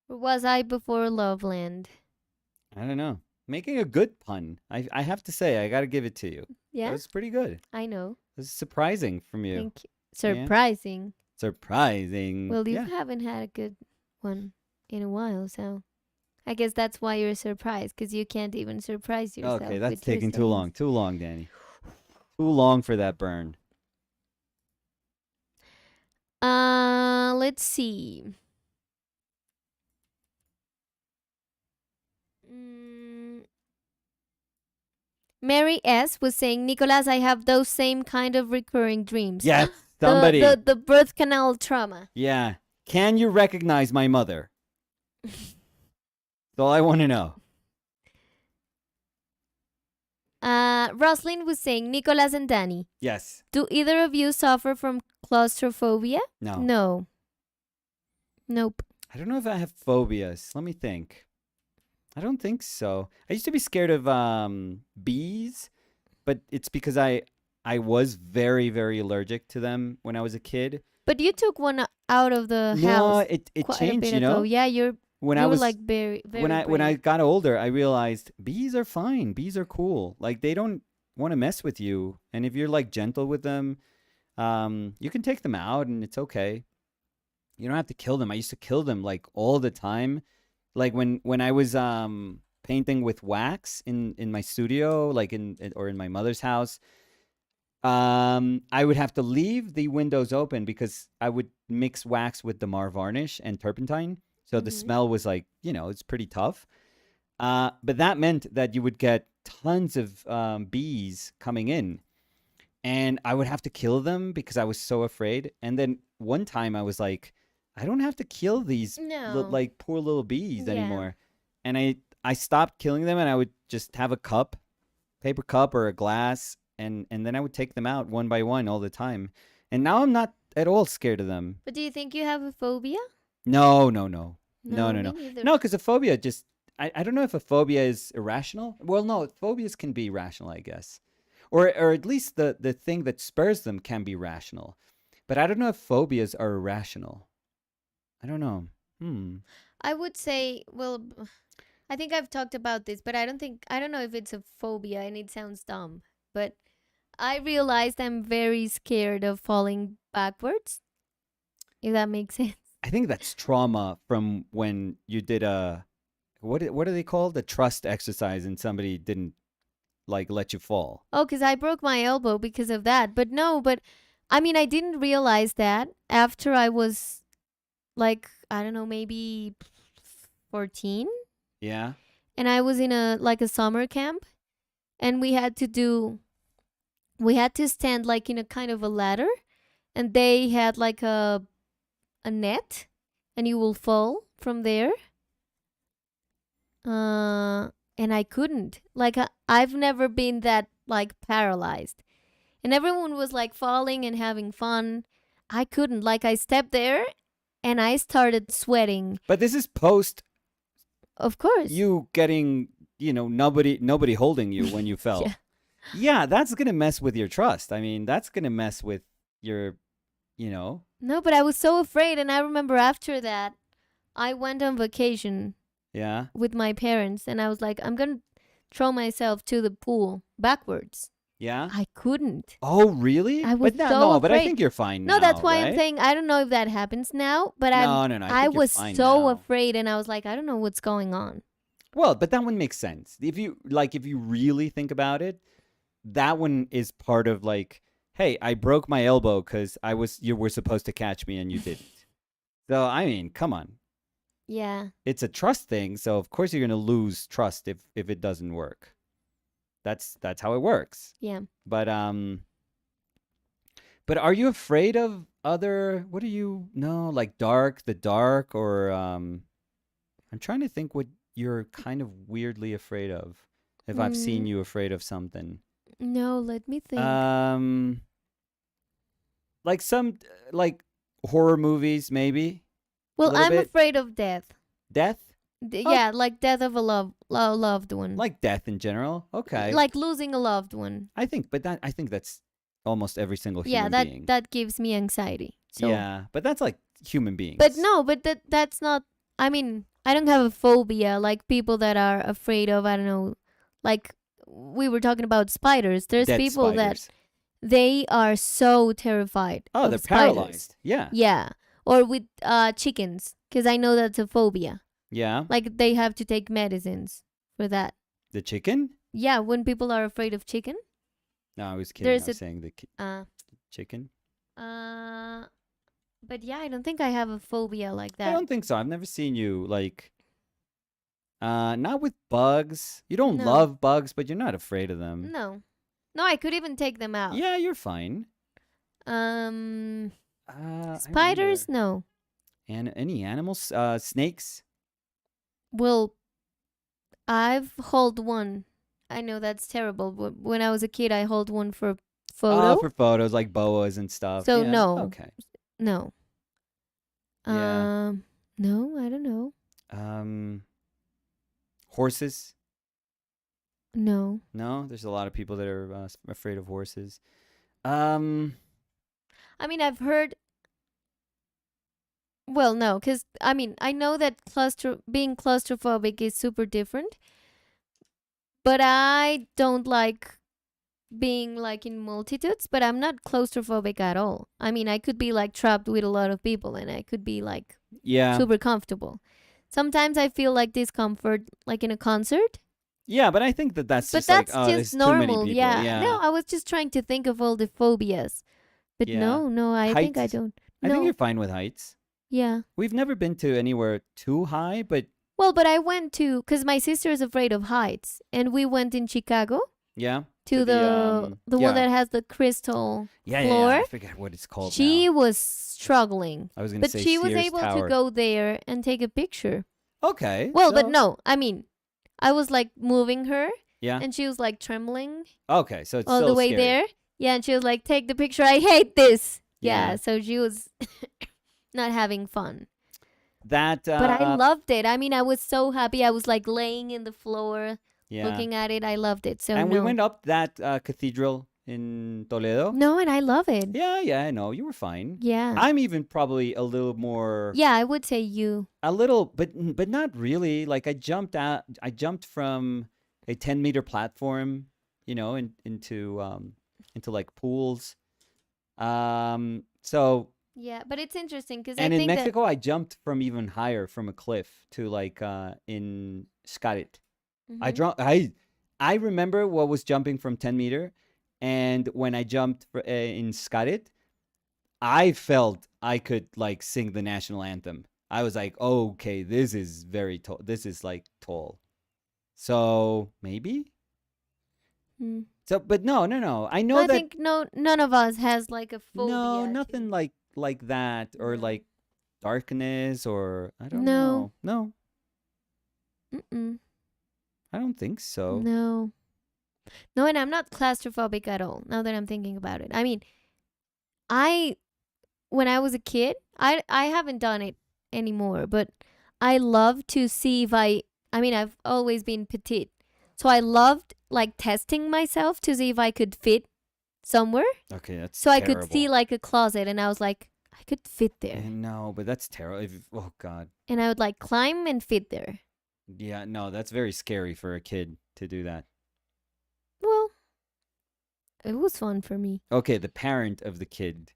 Where was I before Loveland? I don't know. Making a good pun. I have to say, I got to give it to you. Yeah? That was pretty good. I know. It was surprising from you. Thank you. Surprising. Yeah. Surprising. Well, you haven't had a good one in a while, so I guess that's why you're surprised, because you can't even surprise yourself. Okay, that's taking too long. Too long, Danny. Too long for that burn. Let's see. Mary S. was saying, Nicolas, I have those same kind of recurring dreams. Yes, somebody. The birth canal trauma. Yeah. Can you recognize my mother? That's all I want to know. Roslyn was saying, Nicolas and Danny. Yes. Do either of you suffer from claustrophobia? No. No. Nope. I don't know if I have phobias. Let me think. I don't think so. I used to be scared of bees, but it's because I was very, very allergic to them when I was a kid. But you took one out of the house. No, it changed, you know. Yeah, you were like very when I got older, I realized bees are fine. Bees are cool. Like they don't want to mess with you, and if you're like gentle with them, you can take them out, and it's okay. You don't have to kill them. I used to kill them like all the time. Like when I was painting with wax in my studio, like in my mother's house, I would have to leave the windows open because I would mix wax with Damar varnish and turpentine. So the smell was like, it's pretty tough. But that meant that you would get tons of bees coming in. And I would have to kill them because I was so afraid. And then one time I was like, I don't have to kill these like poor little bees anymore. And I stopped killing them, and I would just have a cup, paper cup or a glass, and then I would take them out one by one all the time. And now I'm not at all scared of them. But do you think you have a phobia? No. No. No, because a phobia just, I don't know if a phobia is irrational. Well, no, phobias can be rational, I guess. Or at least the thing that spurs them can be rational. But I don't know if phobias are irrational. I don't know. I would say, well, I think I've talked about this, but I don't know if it's a phobia, and it sounds dumb, but I realized I'm very scared of falling backwards, if that makes sense. I think that's trauma from when you did what are they called? The trust exercise, and somebody didn't like let you fall. Oh, because I broke my elbow because of that. But I mean, I didn't realize that after I was like, I don't know, maybe 14, Yeah. and I was in a summer camp, and we had to stand like in a kind of a ladder, and they had like a net, and you will fall from there. And I couldn't. Like I've never been that like paralyzed, and everyone was like falling and having fun. I couldn't. Like I stepped there, and I started sweating. But this is post Of course. you getting, nobody holding you when you fell. Yeah. Yeah, that's gonna mess with your trust. I mean, that's gonna mess with your, No, but I was so afraid, and I remember after that, I went on vacation Yeah. with my parents, and I was like, I'm gonna throw myself to the pool backwards. Yeah. I couldn't. Oh, really? I was but so no, but I afraid. think you're fine now. No, that's why I'm right? saying I don't know if that happens now, but No, no, I think you're was fine so now. afraid, and I was like, I don't know what's going on. Well, but that one makes sense. If you really think about it, that one is part of like, hey, I broke my elbow because you were supposed to catch me and you didn't. So I mean, come on. Yeah. It's a trust thing, so of course you're gonna lose trust if it doesn't work. That's how it works. Yeah. But are you afraid of other? What do you know? Like the dark, or I'm trying to think what you're kind of weirdly afraid of. If I've seen you afraid of something. No, let me think. Like some like horror movies, maybe. Well, I'm bit. afraid of death. Death. Yeah, like death of a loved one. Like death in general. Okay. Like losing a loved one. I think that's almost every single human being. That gives me anxiety. So. Yeah, but that's like human beings. But no, but that's not. I mean, I don't have a phobia like people that are afraid of. I don't know, like we were talking about spiders. There's Dead people spiders. that they are so terrified. Oh, of they're spiders. paralyzed. Yeah. Yeah, or with chickens, because I know that's a phobia. Yeah. Like they have to take medicines for that. The chicken? Yeah, when people are afraid of chicken. No, I was kidding. There's I was saying the chicken. But yeah, I don't think I have a phobia like that. I don't think so. I've never seen you like not with bugs. You don't No. love bugs, but you're not afraid of them. No, I could even take them out. Yeah, you're fine. Spiders, no. And any animals? Snakes? Well, I've held one. I know that's terrible, but when I was a kid, I held one for photo. Oh, for photos, like boas and stuff. So yeah. no. Okay. No. Yeah. No, I don't know. Horses? No. No, there's a lot of people that are afraid of horses. I mean, I've heard. Well, no, because I mean, I know that being claustrophobic is super different, but I don't like being like in multitudes, but I'm not claustrophobic at all. I mean, I could be like trapped with a lot of people, and I could be like super comfortable. Sometimes I feel like discomfort, like in a concert. Yeah, but I think that's But just that's like, just there's too many normal. people. Yeah. No, I was just trying to think of all the phobias, but Yeah. no, I think I Heights? don't. I No. think you're fine with heights. Yeah. We've never been to anywhere too high, but Well, but I went to because my sister is afraid of heights, and we went in Chicago yeah. to the one that has the crystal floor. I forget what it's called She now. was struggling, I was going to but say she was Sears able Tower. to go there and take a picture. Okay. Well, but so- no, I mean, I was like moving her, Yeah. and she was like trembling Okay, so it's all still the way scary. there. Yeah, and she was like, "Take the picture. I hate this." Yeah. Yeah, so she was not having fun. That But I loved it. I mean, I was so happy. I was like laying in the floor, yeah. looking at it. I loved it. So and no. we went up that cathedral in Toledo. No, and I love it. Yeah, I know. You were fine. Yeah. I'm even probably a little more Yeah, I would say you. a little but not really. Like I jumped from a 10-meter platform, into like pools. So Yeah, but it's interesting because I and in think Mexico I jumped from even higher from a cliff to like in Xcaret. that. I remember what was jumping from 10-meter, and when I jumped in Xcaret, I felt I could like sing the national anthem. I was like, okay, this is very tall. This is like tall. So maybe. So, but no. I know I that. think none of us has like a phobia. No, nothing to... like that, or No. like darkness, or I don't No. know. No, Mm-mm. I don't think so. No, and I'm not claustrophobic at all. Now that I'm thinking about it, I mean, I when I was a kid, I haven't done it anymore, but I love to see if I mean, I've always been petite, so I loved like testing myself to see if I could fit somewhere. Okay, that's so terrible. I could see like a closet, and I was like, I could fit there. No, but that's terrible. Oh God. And I would like climb and fit there. Yeah, no, that's very scary for a kid to do that. Well, it was fun for me. Okay, the parent of the kid.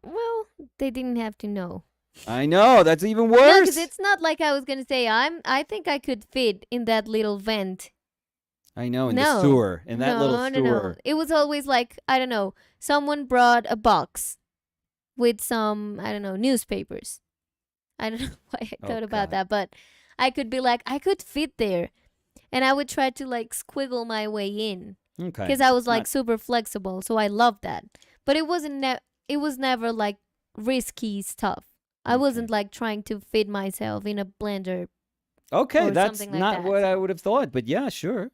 Well, they didn't have to know. I know, that's even worse. No, because it's not like I was gonna say I think I could fit in that little vent. I know, in the sewer, in that little sewer. No. It was always like, I don't know, someone brought a box with some, I don't know, newspapers. I don't know why I thought about that, but I could be like, I could fit there. And I would try to like squiggle my way in. Okay. Because I was like super flexible, so I loved that. But it it was never like risky stuff. I wasn't like trying to fit myself in a blender. Okay, that's something like not that. what I would have thought, but yeah, sure.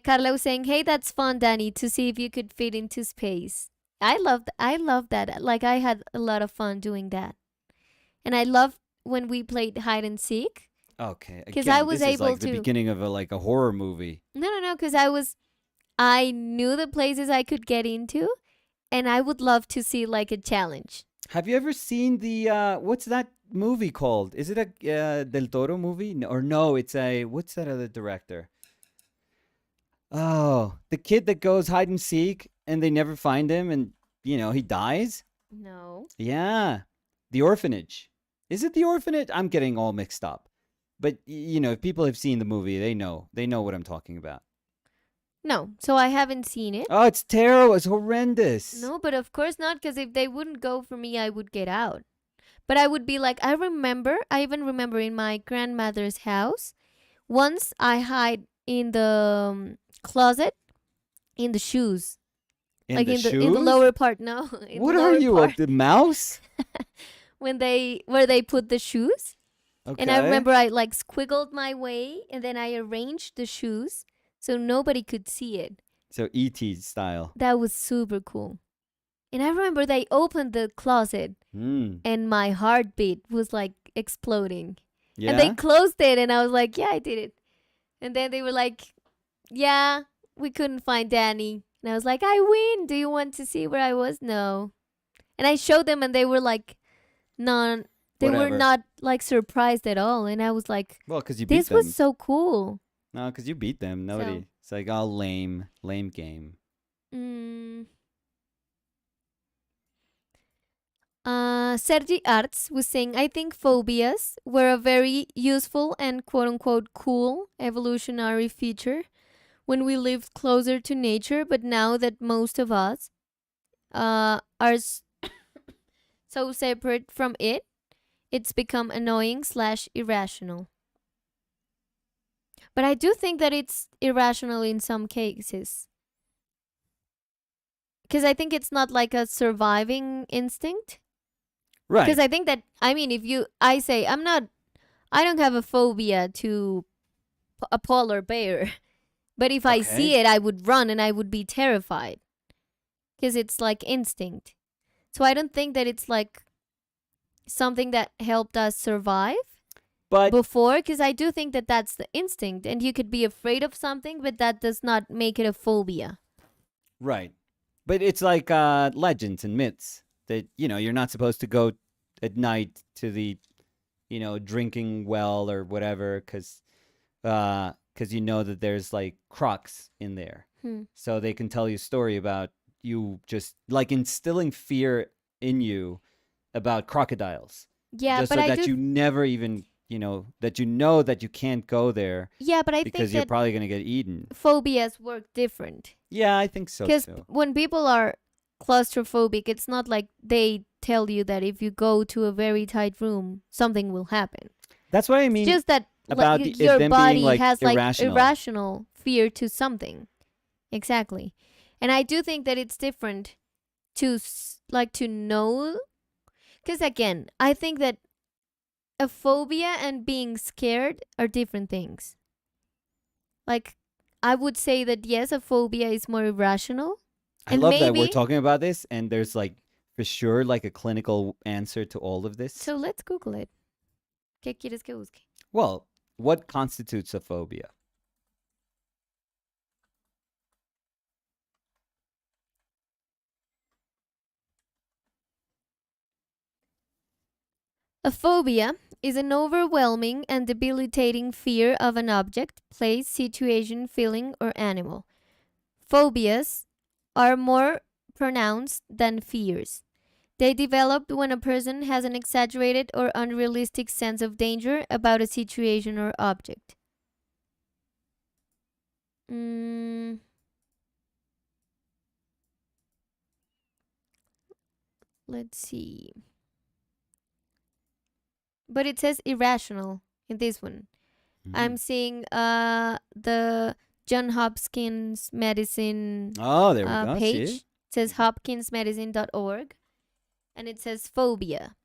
Carla was saying, "Hey, that's fun, Danny, to see if you could fit into space." I love that. Like I had a lot of fun doing that, and I loved when we played hide and seek. Okay, because I was this is able like to the beginning of a horror movie. No, because I knew the places I could get into, and I would love to see like a challenge. Have you ever seen the what's that movie called? Is it a Del Toro movie? No, it's a what's that other director? Oh, the kid that goes hide and seek and they never find him and he dies? No. Yeah. The Orphanage. Is it The Orphanage? I'm getting all mixed up. But if people have seen the movie, they know what I'm talking about. No, so I haven't seen it. Oh, it's terrible. It's horrendous. No, but of course not, because if they wouldn't go for me, I would get out. But I would be like, I even remember in my grandmother's house, once I hide in the closet, in the shoes. In the shoes? In the lower part, no. What are you, the mouse? Where they put the shoes. Okay. And I remember I like squiggled my way, and then I arranged the shoes so nobody could see it. So E.T. style. That was super cool. And I remember they opened the closet, and my heartbeat was like exploding. Yeah? And they closed it, and I was like, yeah, I did it. And then they were like, yeah, we couldn't find Danny. And I was like, I win. Do you want to see where I was? No. And I showed them, and they were like, none. They were not like surprised at all. And I was like, well, because you beat them. This was so cool. No, because you beat them. Nobody. It's like, oh, lame game. Sergi Arts was saying, I think phobias were a very useful and quote-unquote cool evolutionary feature when we lived closer to nature, but now that most of us are so separate from it, it's become annoying / irrational. But I do think that it's irrational in some cases. Because I think it's not like a surviving instinct. Right. Because I think that, I mean, I don't have a phobia to a polar bear. But if I see it, I would run and I would be terrified. Because it's like instinct. So I don't think that it's like something that helped us survive before. Because I do think that that's the instinct. And you could be afraid of something, but that does not make it a phobia. Right. But it's like legends and myths that, you're not supposed to go at night to the, drinking well or whatever because you know that there's like crocs in there. So they can tell you a story about you just like instilling fear in you about crocodiles. Yeah, just but so that you never even, that you can't go there. Yeah, but I think because you're probably going to get eaten. Phobias work different. Yeah, I think so too. Because when people are claustrophobic, it's not like they tell you that if you go to a very tight room, something will happen. That's what I It's mean just that about your them body being like has like irrational. irrational fear to something. Exactly. And I do think that it's different to to know, because again, I think that a phobia and being scared are different things. Like, I would say that yes, a phobia is more irrational. I And love that we're maybe, talking about this, and there's like for sure like a clinical answer to all of this. so let's Google it. ¿Qué quieres que busque? Well, what constitutes a phobia? A phobia is an overwhelming and debilitating fear of an object, place, situation, feeling, or animal. Phobias are more pronounced than fears. They develop when a person has an exaggerated or unrealistic sense of danger about a situation or object. Let's see. But it says irrational in this one. I'm seeing the John Hopkins Medicine Oh, there we go. page. See? It says hopkinsmedicine.org, and it says phobia.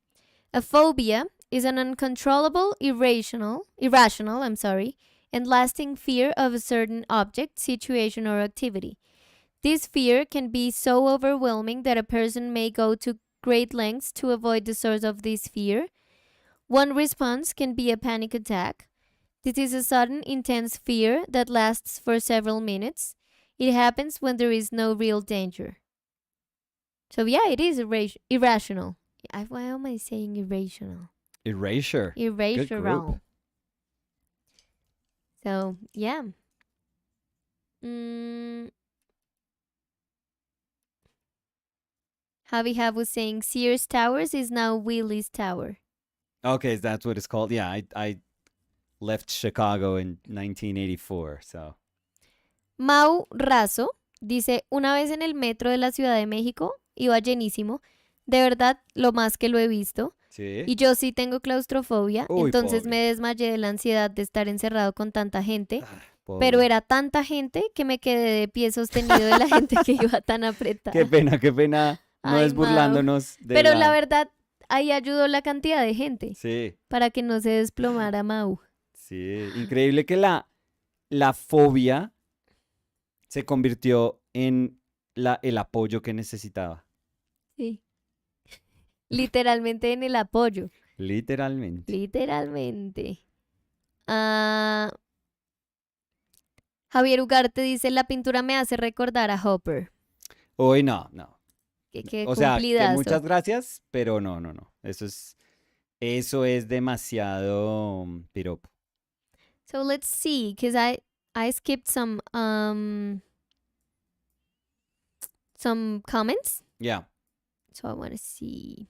A phobia is an uncontrollable, irrational, and lasting fear of a certain object, situation, or activity. This fear can be so overwhelming that a person may go to great lengths to avoid the source of this fear. One response can be a panic attack. This is a sudden, intense fear that lasts for several minutes. It happens when there is no real danger. So yeah, it is irrational. Why am I saying irrational? Erasure. Irrational. So yeah. Javi Hab was saying Sears Towers is now Willie's Tower. Okay, that's what it's called. Yeah, I left Chicago in 1984, so. Mau Razo dice, una vez en el metro de la Ciudad de México, iba llenísimo, de verdad lo más que lo he visto, ¿Sí? y yo sí tengo claustrofobia, Uy, entonces pobre. me desmayé de la ansiedad de estar encerrado con tanta gente, Pobre. pero era tanta gente que me quedé de pie sostenido de la gente que iba tan apretada. Qué pena. No Ay, es Mau. burlándonos de Pero la verdad, ahí ayudó la cantidad de gente Sí, para que no se desplomara Mau. sí. Increíble que la fobia se convirtió en el apoyo que necesitaba. Sí. Literalmente en el apoyo. Literalmente. Javier Ugarte dice, la pintura me hace recordar a Hopper. Hoy no. Qué O sea, que cumplidazo. muchas gracias, pero no. Eso es demasiado piropo. So let's see, because I skipped some comments. Yeah. So I want to see.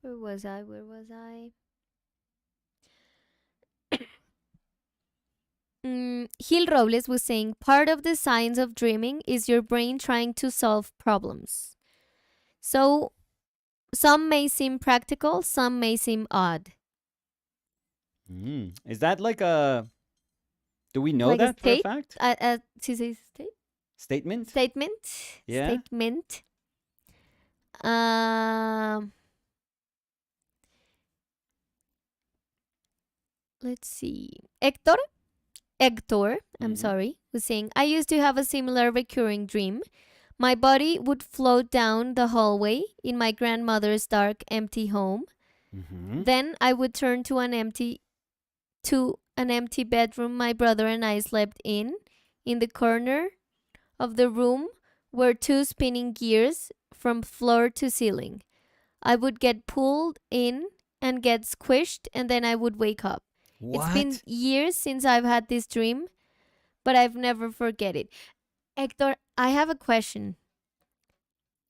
Where was I? Gil Robles was saying, part of the science of dreaming is your brain trying to solve problems. So some may seem practical, some may seem odd. Is that like a... Do we know Like a that for a fact? Statement? Yeah. Statement. Let's see. Hector, I'm sorry, was saying, I used to have a similar recurring dream. My body would float down the hallway in my grandmother's dark, empty home. Then I would turn to an empty bedroom my brother and I slept in. In the corner of the room were two spinning gears from floor to ceiling. I would get pulled in and get squished, and then I would wake up. What? It's been years since I've had this dream, but I've never forget it. Hector, I have a question.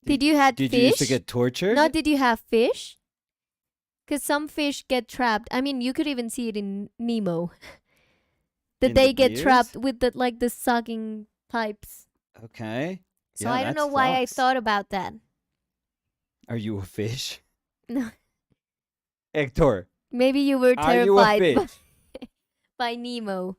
Did you have fish? Did you used to get tortured? No, did you have fish? Because some fish get trapped. I mean, you could even see it in Nemo. that In the they get gears? trapped with the sucking pipes. Okay. So Yeah, I don't that know why I sucks. thought about that. Are you a fish? No, Hector, maybe you were are you a terrified fish? by Nemo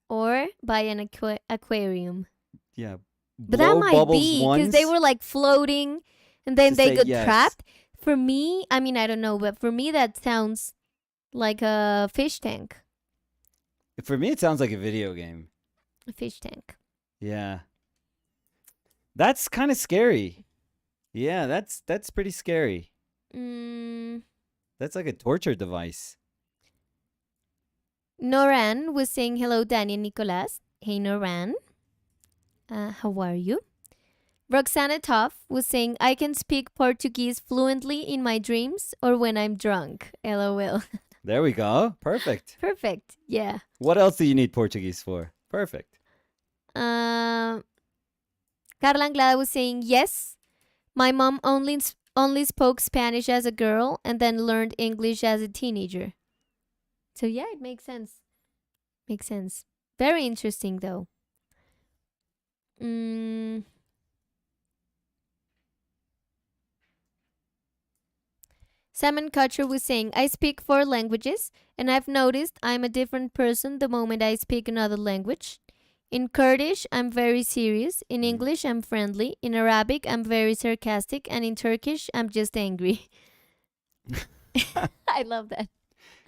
or by an aquarium. Yeah. But that Blow might bubbles be because they once were like floating and then to they say got yes. trapped. For me, I mean, I don't know, but for me, that sounds like a fish tank. For me, it sounds like a video game. A fish tank. Yeah. That's kind of scary. Yeah, that's pretty scary. That's like a torture device. Noran was saying hello, Danny and Nicolas. Hey, Noran. How are you? Roxana Toff was saying, I can speak Portuguese fluently in my dreams or when I'm drunk. LOL. There we go. Perfect. Perfect. Yeah. What else do you need Portuguese for? Perfect. Carla Anglada was saying, yes, my mom only spoke Spanish as a girl and then learned English as a teenager. So yeah, it makes sense. Makes sense. Very interesting though. Salmon Kutcher was saying, I speak 4 languages, and I've noticed I'm a different person the moment I speak another language. In Kurdish, I'm very serious. In English, I'm friendly. In Arabic, I'm very sarcastic. And in Turkish, I'm just angry. I love that.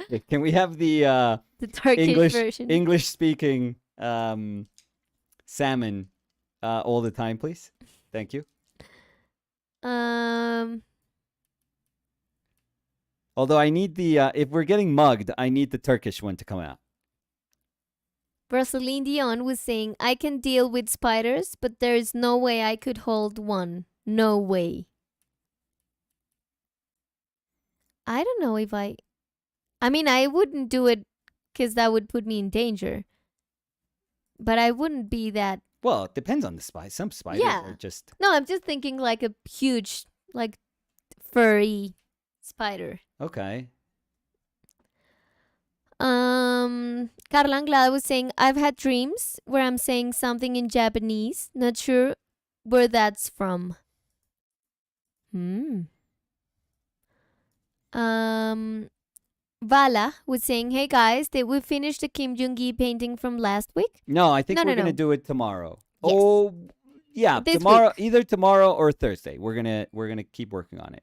Yeah, can we have the Turkish version. English speaking salmon all the time, please? Thank you. Although I need the if we're getting mugged, I need the Turkish one to come out. Rosaline Dion was saying, I can deal with spiders, but there is no way I could hold one. No way. I don't know if I mean, I wouldn't do it because that would put me in danger. But I wouldn't be that. Well, it depends on the spider. Some spiders are just. No, I'm just thinking like a huge, like furry spider. Okay. Carla Anglada was saying, I've had dreams where I'm saying something in Japanese. Not sure where that's from. Vala was saying, hey guys, did we finish the Kim Jong-gi painting from last week? No, I think we're gonna do it tomorrow. Yes. Oh, yeah, This tomorrow, week. either tomorrow or Thursday. We're gonna keep working on it.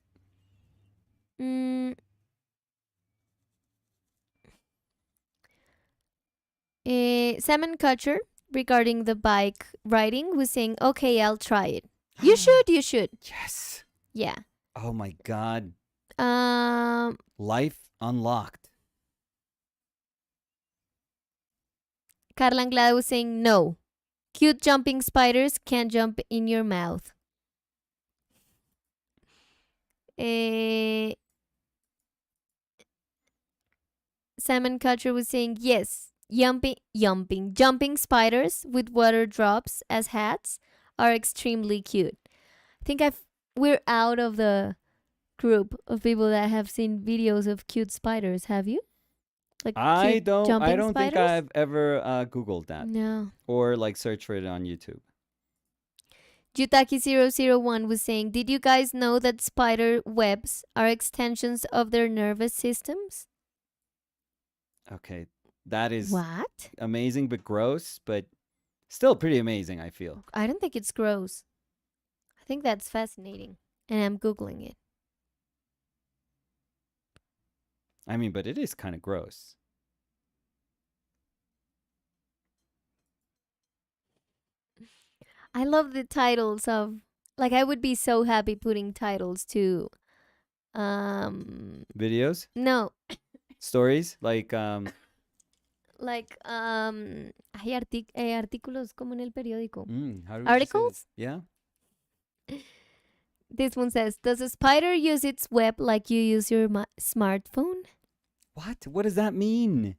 Salmon Kutcher, regarding the bike riding, was saying, okay, I'll try it. You should. Yes. Yeah. Oh my God. Um, Life unlocked. Carla Anglada was saying, no. Cute jumping spiders can't jump in your mouth. Salmon Kutcher was saying, yes. Jumping spiders with water drops as hats are extremely cute. I think we're out of the group of people that have seen videos of cute spiders. Have you? Like I don't spiders? think I've ever Googled that. No. Or like search for it on YouTube. Jutaki001 was saying, did you guys know that spider webs are extensions of their nervous systems? Okay. That is what? Amazing but gross, but still pretty amazing, I feel. I don't think it's gross. I think that's fascinating. And I'm Googling it. I mean, but it is kind of gross. I love the titles of, like, I would be so happy putting titles to videos? No. Stories? Like hay artículos como en el periódico. Articles? Yeah. This one says, does a spider use its web like you use your smartphone? What? What does that mean?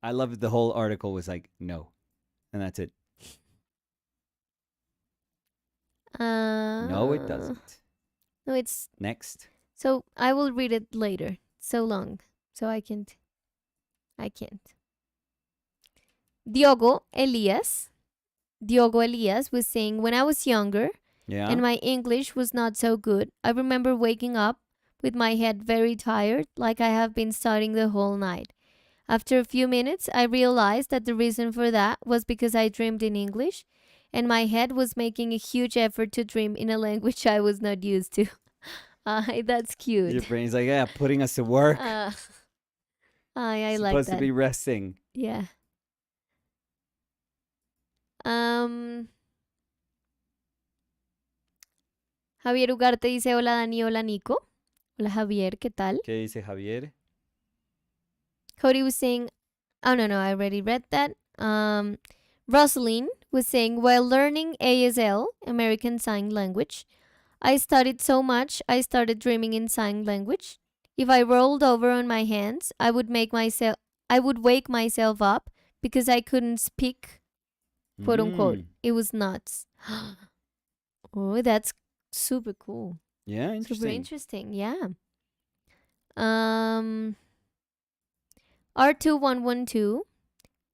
I love it. The whole article was like, no. And that's it. No, it doesn't. No, it's Next. so I will read it later. So long. So I can't. I can't. Diogo Elias. Diogo Elias was saying, when I was younger Yeah. and my English was not so good, I remember waking up with my head very tired, like I have been studying the whole night. After a few minutes, I realized that the reason for that was because I dreamed in English and my head was making a huge effort to dream in a language I was not used to. That's cute. Your brain's like, yeah, putting us to work. I like Supposed that. to be resting. Yeah. Javier Ugarte dice, hola Dani, hola Nico. Hola Javier, ¿qué tal? ¿Qué dice Javier? Cody was saying, oh no, I already read that. Rosalind was saying, while learning ASL, American Sign Language, I studied so much I started dreaming in sign language. If I rolled over on my hands, I would wake myself up because I couldn't speak, quote unquote. It was nuts. Oh, that's super cool. Yeah, interesting. Super interesting, yeah. R2112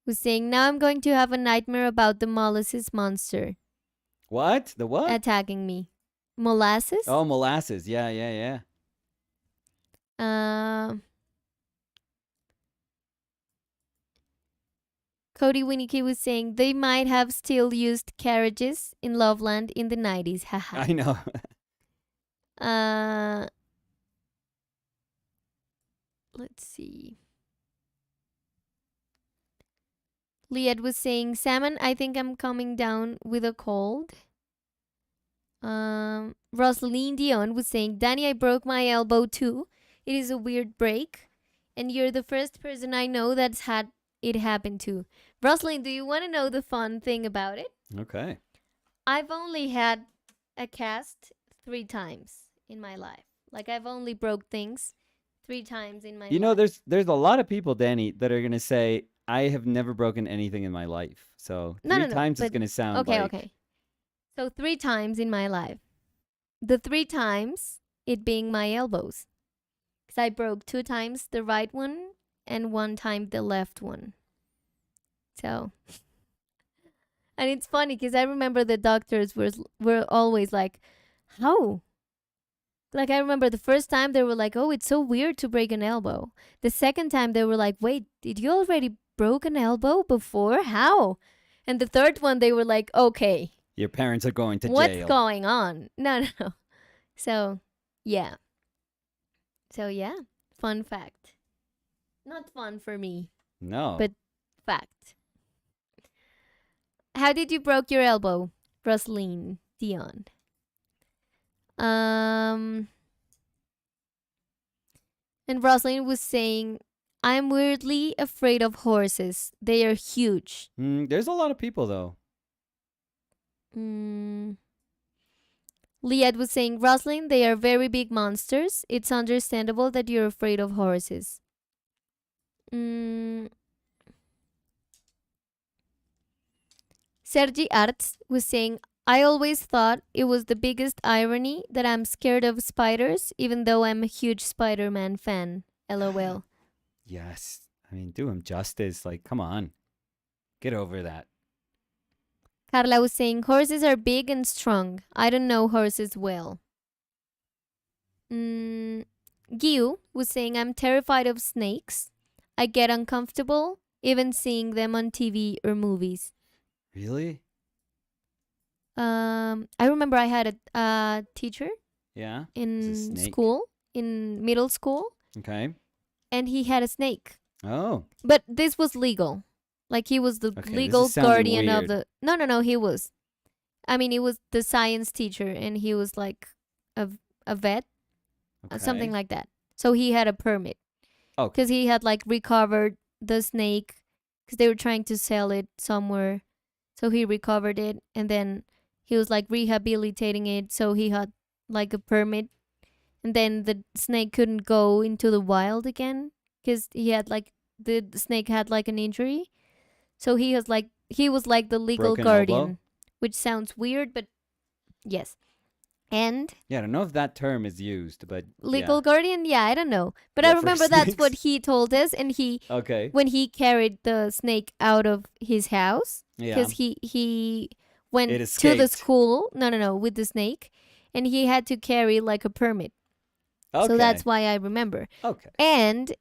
was saying, now I'm going to have a nightmare about the molasses monster. What? The what? Attacking me. Molasses? Oh, molasses. Yeah. Cody Winnicky was saying, they might have still used carriages in Loveland in the 90s. Haha. I know. Let's see. Liad was saying, Salmon, I think I'm coming down with a cold. Rosaline Dion was saying, Danny, I broke my elbow too. It is a weird break. And you're the first person I know that's had it happen to. Rosaline, do you want to know the fun thing about it? Okay. I've only had a cast 3 times in my life. Like, I've only broke things 3 times in my life. You know, there's a lot of people, Danny, that are going to say, I have never broken anything in my life. So 3 times is going to sound okay. So 3 times in my life. The 3 times, it being my elbows. Because I broke 2 times the right one and 1 time the left one. So, and it's funny because I remember the doctors were always like, how? Like, I remember the first time they were like, oh, it's so weird to break an elbow. The second time they were like, wait, did you already broke an elbow before? How? And the third one, they were like, okay. Your parents are going to jail. What's going on? No. So, yeah. Fun fact. Not fun for me. No. But fact. How did you broke your elbow, Rosaline Dion? And Rosaline was saying, I'm weirdly afraid of horses. They are huge. There's a lot of people, though. Liad was saying, Rosaline, they are very big monsters. It's understandable that you're afraid of horses. Sergi Arts was saying, I always thought it was the biggest irony that I'm scared of spiders, even though I'm a huge Spider-Man fan. LOL. Yes. I mean, do him justice. Like, come on. Get over that. Carla was saying, horses are big and strong. I don't know horses well. Gyu was saying, I'm terrified of snakes. I get uncomfortable even seeing them on TV or movies. Really? I remember I had a teacher. Yeah. In school, in middle school. Okay. And he had a snake. Oh. But this was legal. Like, he was the legal guardian of the... No, he was. I mean, he was the science teacher, and he was like a vet, something like that. So he had a permit. Oh. Because he had like recovered the snake, because they were trying to sell it somewhere. So he recovered it, and then he was like rehabilitating it, so he had like a permit. And then the snake couldn't go into the wild again, because he had like... The snake had like an injury. So he was like the legal guardian, which sounds weird, but yes. And Yeah, I don't know if that term is used, but legal guardian, yeah, I don't know. But Yeah, I for remember that's what snakes. he told us, and Okay. when he carried the snake out of his house, Yeah. because he It went to the escaped. school, no, with the snake, and he had to carry like a permit. Okay. So that's why I remember. Okay. And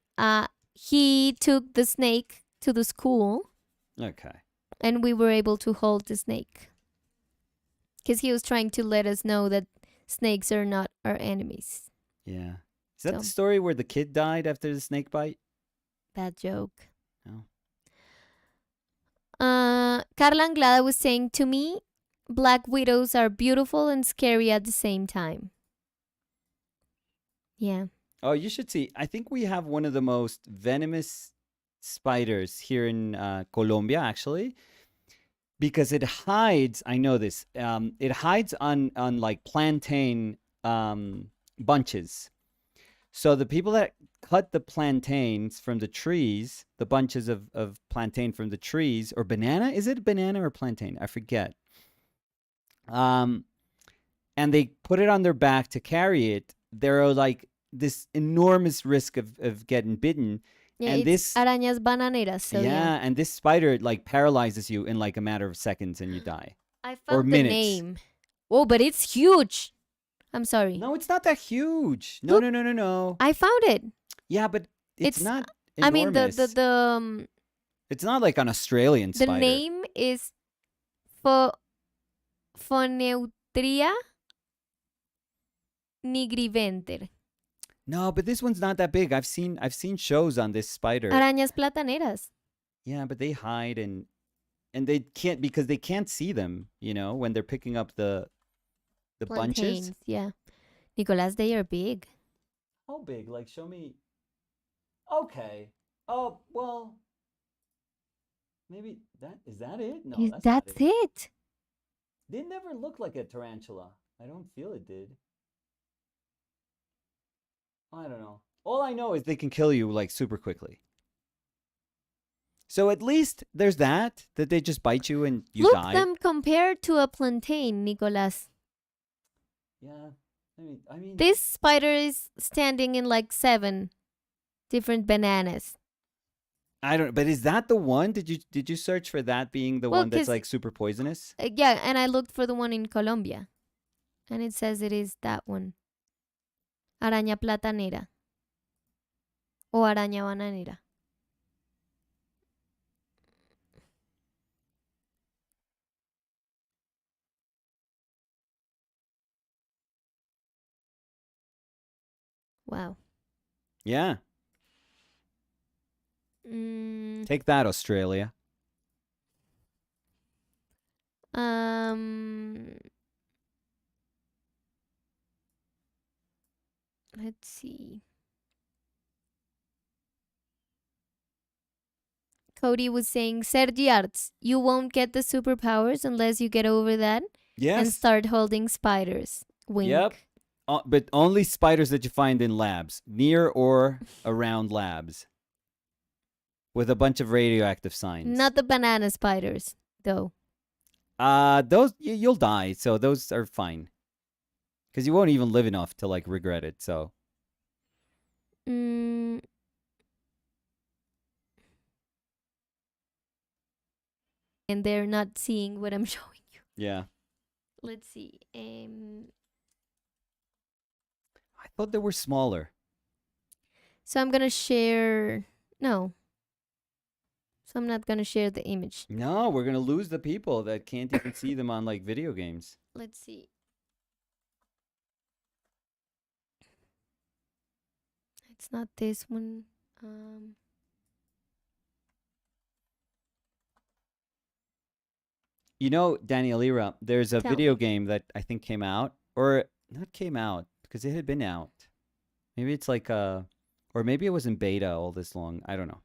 he took the snake to the school, Okay. and we were able to hold the snake because he was trying to let us know that snakes are not our enemies. Yeah. Is that So. the story where the kid died after the snake bite? Bad joke. No. Carla Anglada was saying, to me, black widows are beautiful and scary at the same time. Yeah. Oh, you should see. I think we have one of the most venomous spiders here in Colombia, actually, because it hides. I know this. It hides on like plantain bunches. So the people that cut the plantains from the trees, the bunches of plantain from the trees, or banana, is it banana or plantain? I forget. And they put it on their back to carry it. There are like this enormous risk of getting bitten. Yeah, and it's this arañas bananeras. So yeah. and this spider like paralyzes you in like a matter of seconds and you die. I Or found the minutes. name. Oh, but it's huge. I'm sorry. No, it's not that huge. No, Look. no. I found it. Yeah, but it's It's- not I mean, enormous. It's not like an Australian the spider. name is Phoneutria nigriventer. No, but this one's not that big. I've seen shows on this spider. Arañas plataneras. Yeah, but they hide and they can't because they can't see them, when they're picking up the bunches. Plantains, yeah. Nicolas, they are big. How big? Like show me. Okay. Oh, well. Maybe is that it? No, that's not That's it. They never looked like a tarantula. I don't feel it did. I don't know. All I know is they can kill you like super quickly. So at least there's that they just bite you and you Look die. them compared to a plantain, Nicolas. Yeah. I mean This spider is standing in like 7 different bananas. I don't but is that the one? Did you search for that being the Well, one that's 'cause- like super poisonous? Yeah, and I looked for the one in Colombia. And it says it is that one. Araña platanera. O araña bananera. Wow. Yeah. Take that, Australia. Let's see. Cody was saying, Sergi Arts, you won't get the superpowers unless you get over that Yes. and start holding spiders. Wink. Yep. But only spiders that you find in labs, near or around labs, with a bunch of radioactive signs. Not the banana spiders, though. Those you'll die, so those are fine. Because you won't even live enough to like regret it. So. And they're not seeing what I'm showing you. Yeah. Let's see. I thought they were smaller. So I'm gonna share. No. So I'm not gonna share the image. No, we're gonna lose the people that can't even see them on like video games. Let's see. It's not this one. Daniel Ira, there's a Tell video me. game that I think came out, or not came out, because it had been out. Maybe it's like or maybe it was in beta all this long. I don't know.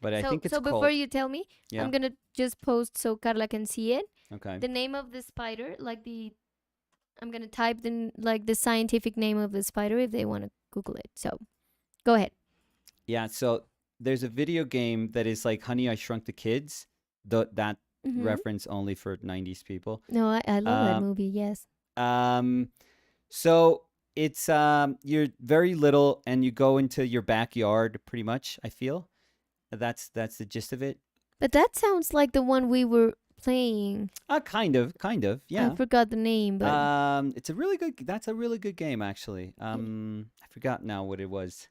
But I think it's so called... before you tell me, Yeah. I'm gonna just post so Carla can see it. Okay. The name of the spider, I'm gonna type the scientific name of the spider if they want to Google it. So, go ahead. Yeah, so there's a video game that is like Honey, I Shrunk the Kids. That Mhm. reference only for 90s people. No, I love that Um, movie. Yes. So it's you're very little and you go into your backyard pretty much, I feel. That's the gist of it. But that sounds like the one we were playing. Kind of, I yeah. forgot the name, but It's a really good. That's a really good game, actually. I forgot now what it was.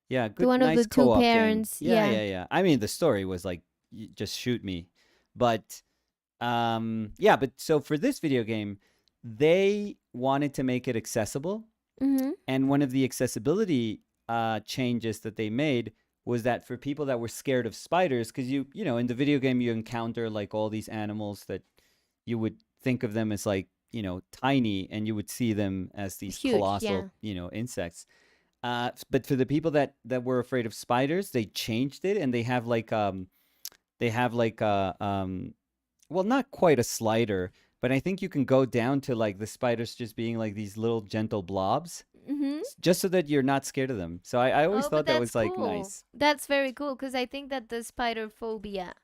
Yeah, good, the one of nice the two co-op game. parents. Yeah, Yeah. yeah, yeah. I mean, the story was like, just shoot me, but yeah. But so for this video game, they wanted to make it accessible, Mm-hmm. and one of the accessibility changes that they made was that for people that were scared of spiders, because you know in the video game you encounter like all these animals that you would think of them as like tiny, and you would see them as these Huge, colossal insects. But for the people that were afraid of spiders, they changed it, and they have like well, not quite a slider, but I think you can go down to like the spiders just being like these little gentle blobs, Mm-hmm. just so that you're not scared of them. So I always Oh, but thought that that's was like cool. nice. That's very cool because I think that the spider phobia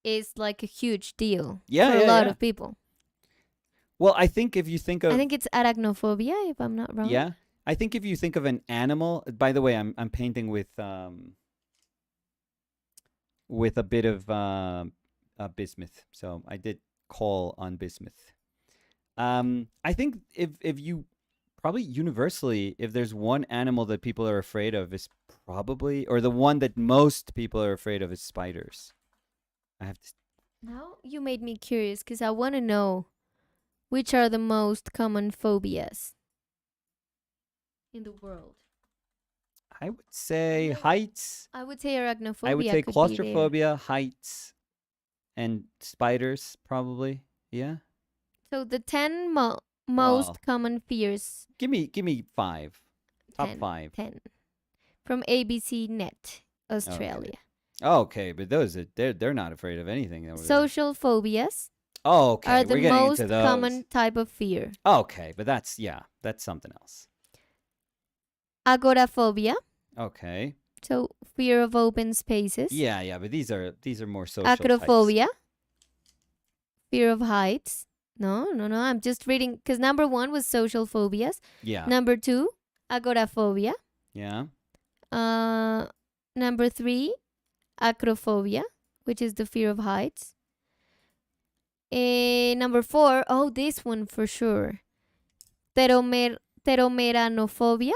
is like a huge deal Yeah, for yeah, a lot yeah. of people. Well, I think if you think of I think it's arachnophobia, if I'm not wrong. yeah, I think if you think of an animal. By the way, I'm painting with a bit of bismuth, so I did call on bismuth. I think if you probably universally, if there's one animal that people are afraid of, is probably, or the one that most people are afraid of, is spiders. I have to. Now you made me curious because I want to know which are the most common phobias in the world. I would say heights. I would say arachnophobia. I would say could be there. claustrophobia, heights, and spiders, probably. Yeah. So the 10 most Wow. common fears. Give me 5. Top 10, 5. 10. From ABC Net, Australia. Okay, but those they're not afraid of anything over there. Social phobias Oh, okay. are the We're getting most into those. common type of fear. Okay, but that's something else. Agoraphobia, Okay. so fear of open spaces. Yeah, but these are more social types. Acrophobia, fear of heights. No. I'm just reading because number 1 was social phobias. Yeah. Number 2, agoraphobia. Yeah. Number 3, acrophobia, which is the fear of heights. Number 4, oh, this one for sure. Pteromeranophobia,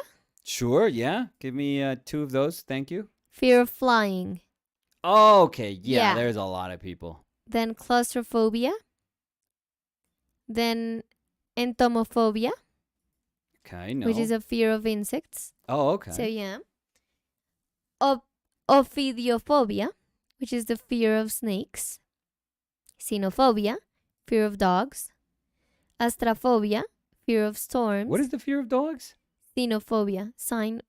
Sure, yeah. Give me 2 of those. Thank you. fear of flying. Okay, yeah, Yeah. there's a lot of people. Then claustrophobia. Then entomophobia, Okay, no. which is a fear of insects. Oh, okay. So yeah. Ophidiophobia, which is the fear of snakes. Xenophobia, fear of dogs. Astraphobia, fear of storms. What is the fear of dogs? Xenophobia, C-Y.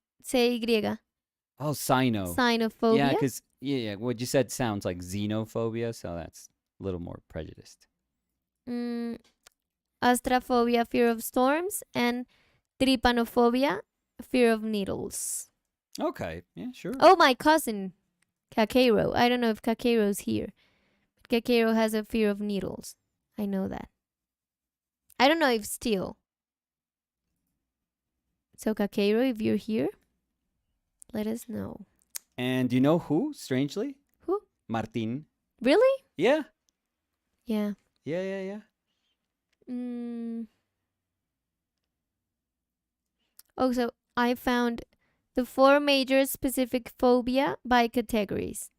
Oh, cyno. Cynophobia. Yeah, because what you said sounds like xenophobia, so that's a little more prejudiced. Astraphobia, fear of storms. And trypanophobia, fear of needles. Okay, yeah, sure. Oh, my cousin, Kakero. I don't know if Kakero's here. But Kakero has a fear of needles. I know that. I don't know if still. So, Kakero, if you're here, let us know. And do you know who, strangely? Who? Martin. Really? Yeah. Yeah. Yeah. Oh, so I found the 4 major specific phobia by categories.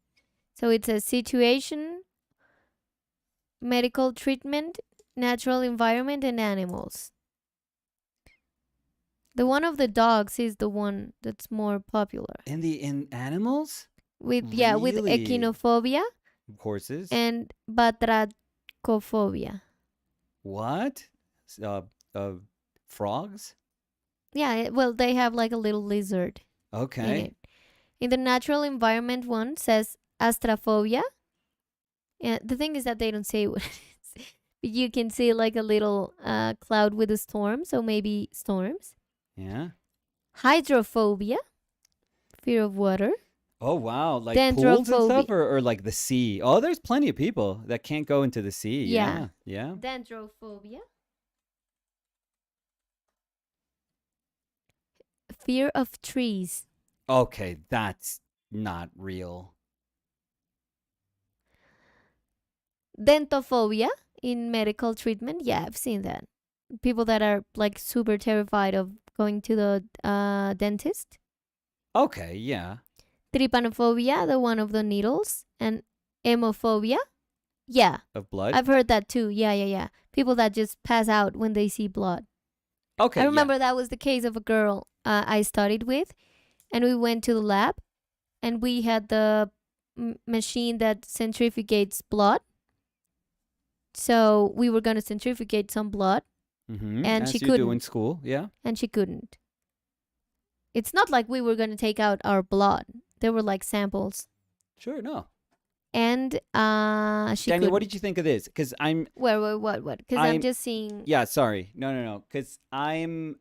So it's a situation, medical treatment, natural environment, and animals. The one of the dogs is the one that's more popular. In animals? With Really? echinophobia Horses? and batrachophobia. What? Frogs? Yeah, well, they have like a little lizard in Okay. it. In the natural environment one says astraphobia. Yeah, the thing is that they don't say what it is. You can see like a little cloud with a storm, so maybe storms. Yeah. Hydrophobia, fear of water. Oh, wow. Like pools and stuff, Dendrophobia. or like the sea? Oh, there's plenty of people that can't go into the sea. Yeah. Yeah. Dendrophobia. fear of trees. Okay, that's not real. Dentophobia in medical treatment. Yeah, I've seen that. People that are like super terrified of going to the dentist. Okay, yeah. Trypanophobia, the one of the needles, and hemophobia. Yeah, Of blood? I've heard that too. Yeah. People that just pass out when they see blood. Okay, I remember that was the case of a girl I studied with, and we went to the lab, and we had the machine that centrifugates blood. So we were going to centrifugate some blood, Mm-hmm. and As she you do in couldn't. school, yeah. And she couldn't. It's not like we were going to take out our blood. There were like samples. Sure, no. And she Daniel, couldn't. what did you think of this? Because I'm... What? Because I'm just seeing... Yeah, sorry. No. Because I'm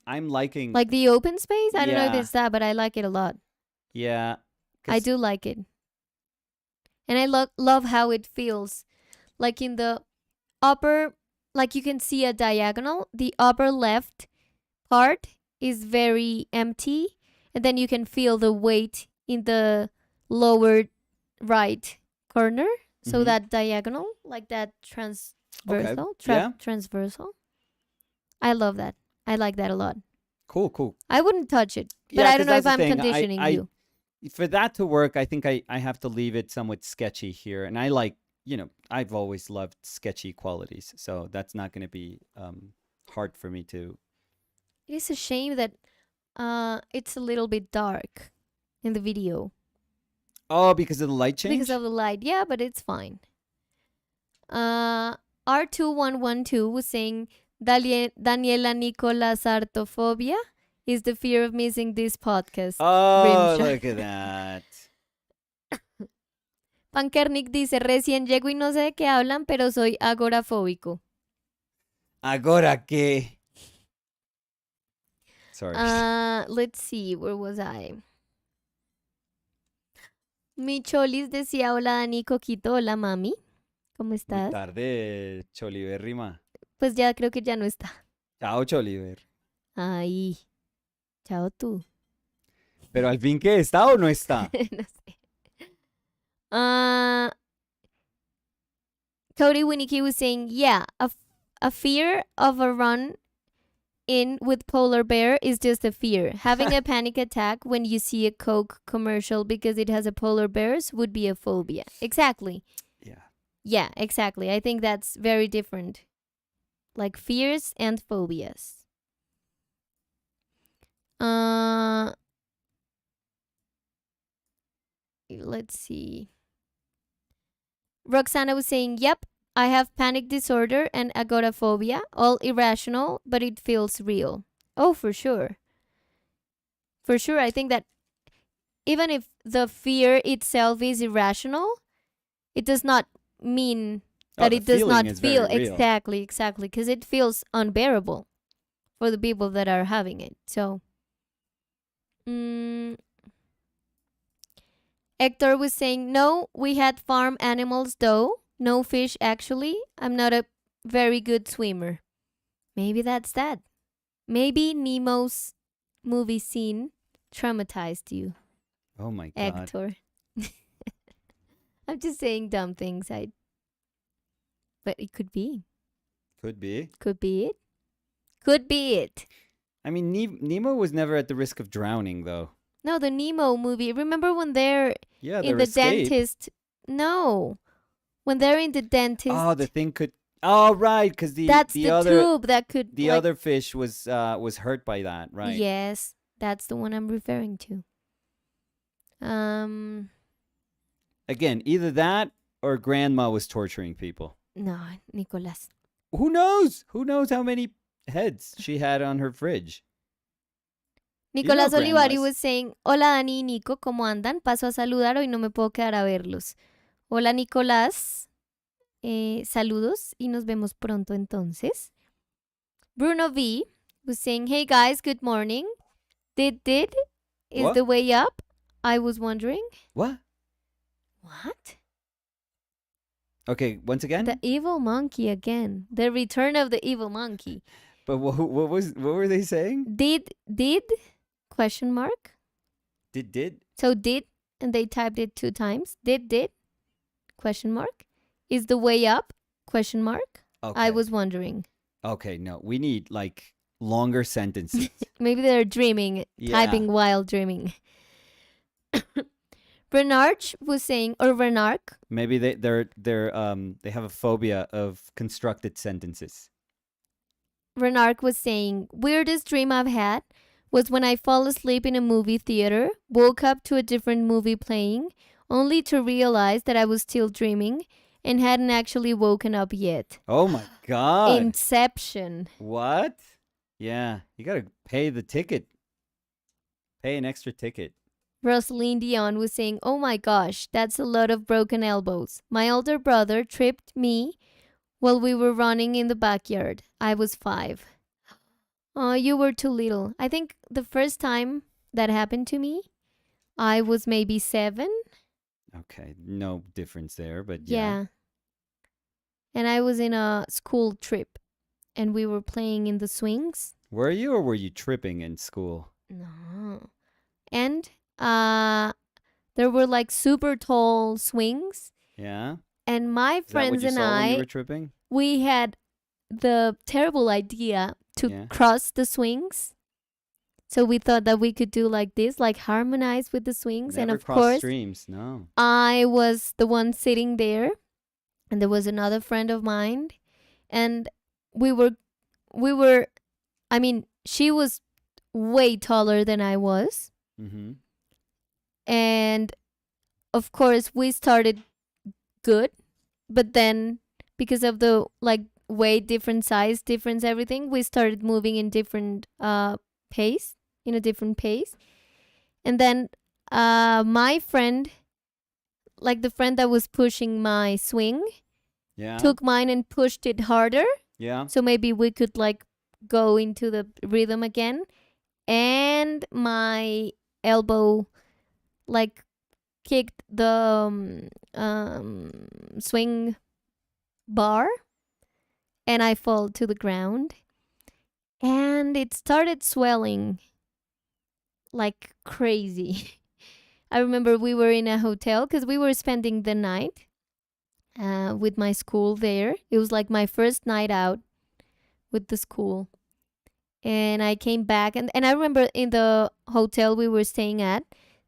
liking... Like the open space? I don't know if Yeah. it's that, but I like it a lot. Yeah. I do like it. And I love how it feels. Like in the upper... Like you can see a diagonal. The upper left part is very empty. And then you can feel the weight in the lower right corner. So Mhm. that diagonal, like that transversal. Yeah. Transversal. I love that. I like that a lot. Cool. I wouldn't touch it. But Yeah, I 'cause don't know if that's the I'm thing. conditioning you. For that to work, I think I have to leave it somewhat sketchy here. And I like, I've always loved sketchy qualities. So that's not going to be hard for me to... It is a shame that it's a little bit dark in the video. Oh, because of the light change? Because of the light. Yeah, but it's fine. R2112 was saying Daniela Nicolas Arachnophobia is the fear of missing this podcast. Oh, Rimshot. look at that. Pankernik dice, recién llego y no sé de qué hablan, pero soy agorafóbico. ¿Agora qué? Sorry. Let's see, where was I? Mi Cholis decía, hola Dani Coquito, hola mami. ¿Cómo Muy estás? tarde, Cholibérrima. Pues ya creo que ya no está. Chao, Choliver. Ay, chao tú. Pero al fin, ¿qué? ¿Está o no está? No sé. Cody Winnicky was saying, yeah, a fear of a run in with polar bear is just a fear. Having a panic attack when you see a Coke commercial because it has a polar bears would be a phobia. Exactly. Yeah, exactly. I think that's very different. Like fears and phobias. Let's see. Roxana was saying, yep, I have panic disorder and agoraphobia, all irrational, but it feels real. Oh, for sure. For sure, I think that even if the fear itself is irrational, it does not mean that it does not feel exactly, because it feels unbearable for the people that are having it. So, Hector was saying, no, we had farm animals though. No fish, actually. I'm not a very good swimmer. Maybe that's that. Maybe Nemo's movie scene traumatized you. Oh my God. Hector. I'm just saying dumb things. But it could be. Could be. Could be it. Could be it. I mean, Nemo was never at the risk of drowning, though. No, the Nemo movie. Remember when they're in the dentist? No. When they're in the dentist. Oh, the thing could... Oh, right, because that's the other tube that could... The other fish was hurt by that, right? Yes, that's the one I'm referring to. Again, either that or grandma was torturing people. No, Nicolas. Who knows? Who knows how many heads she had on her fridge? Nicolás Olivari was saying, hola Dani y Nico, ¿cómo andan? Paso a saludar, hoy no me puedo quedar a verlos. Hola Nicolás, saludos y nos vemos pronto entonces. Bruno V was saying, hey guys, good morning. Did is what? The way up? I was wondering. What? Okay, once again? The evil monkey again. The return of the evil monkey. But what were they saying? Did question mark. Did? So did, and they typed it 2 times. Did, question mark. Is the way up, question mark. Okay. I was wondering. Okay, no. We need like longer sentences. Maybe they're dreaming, typing while dreaming. Renarch was saying, or Renarch. Maybe they have a phobia of constructed sentences. Renarch was saying, weirdest dream I've had was when I fall asleep in a movie theater, woke up to a different movie playing, only to realize that I was still dreaming and hadn't actually woken up yet. Oh my God. Inception. What? Yeah, you gotta pay the ticket. Pay an extra ticket. Rosaline Dion was saying, oh my gosh, that's a lot of broken elbows. My older brother tripped me while we were running in the backyard. I was 5. Oh, you were too little. I think the first time that happened to me, I was maybe 7. Okay, no difference there, but Yeah. And I was in a school trip, and we were playing in the swings. Were you, or were you tripping in school? No. And there were like super tall swings. Yeah. And my friends and when you I, were tripping? we had the terrible idea to cross the swings. So we thought that we could do like this, like harmonize with the swings. Never and of cross course, streams, no. I was the one sitting there, and there was another friend of mine, and we were, I mean, she was way taller than I was. Mm-hmm. And of course, we started good, but then because of the like weight difference, size difference, everything, we started moving in different pace, in a different pace. And then my friend, like the friend that was pushing my swing, took mine and pushed it harder. Yeah. So maybe we could like go into the rhythm again. And my elbow like kicked the swing bar, and I fall to the ground, and it started swelling like crazy. I remember we were in a hotel because we were spending the night with my school there. It was like my first night out with the school. And I came back, and I remember in the hotel we were staying at,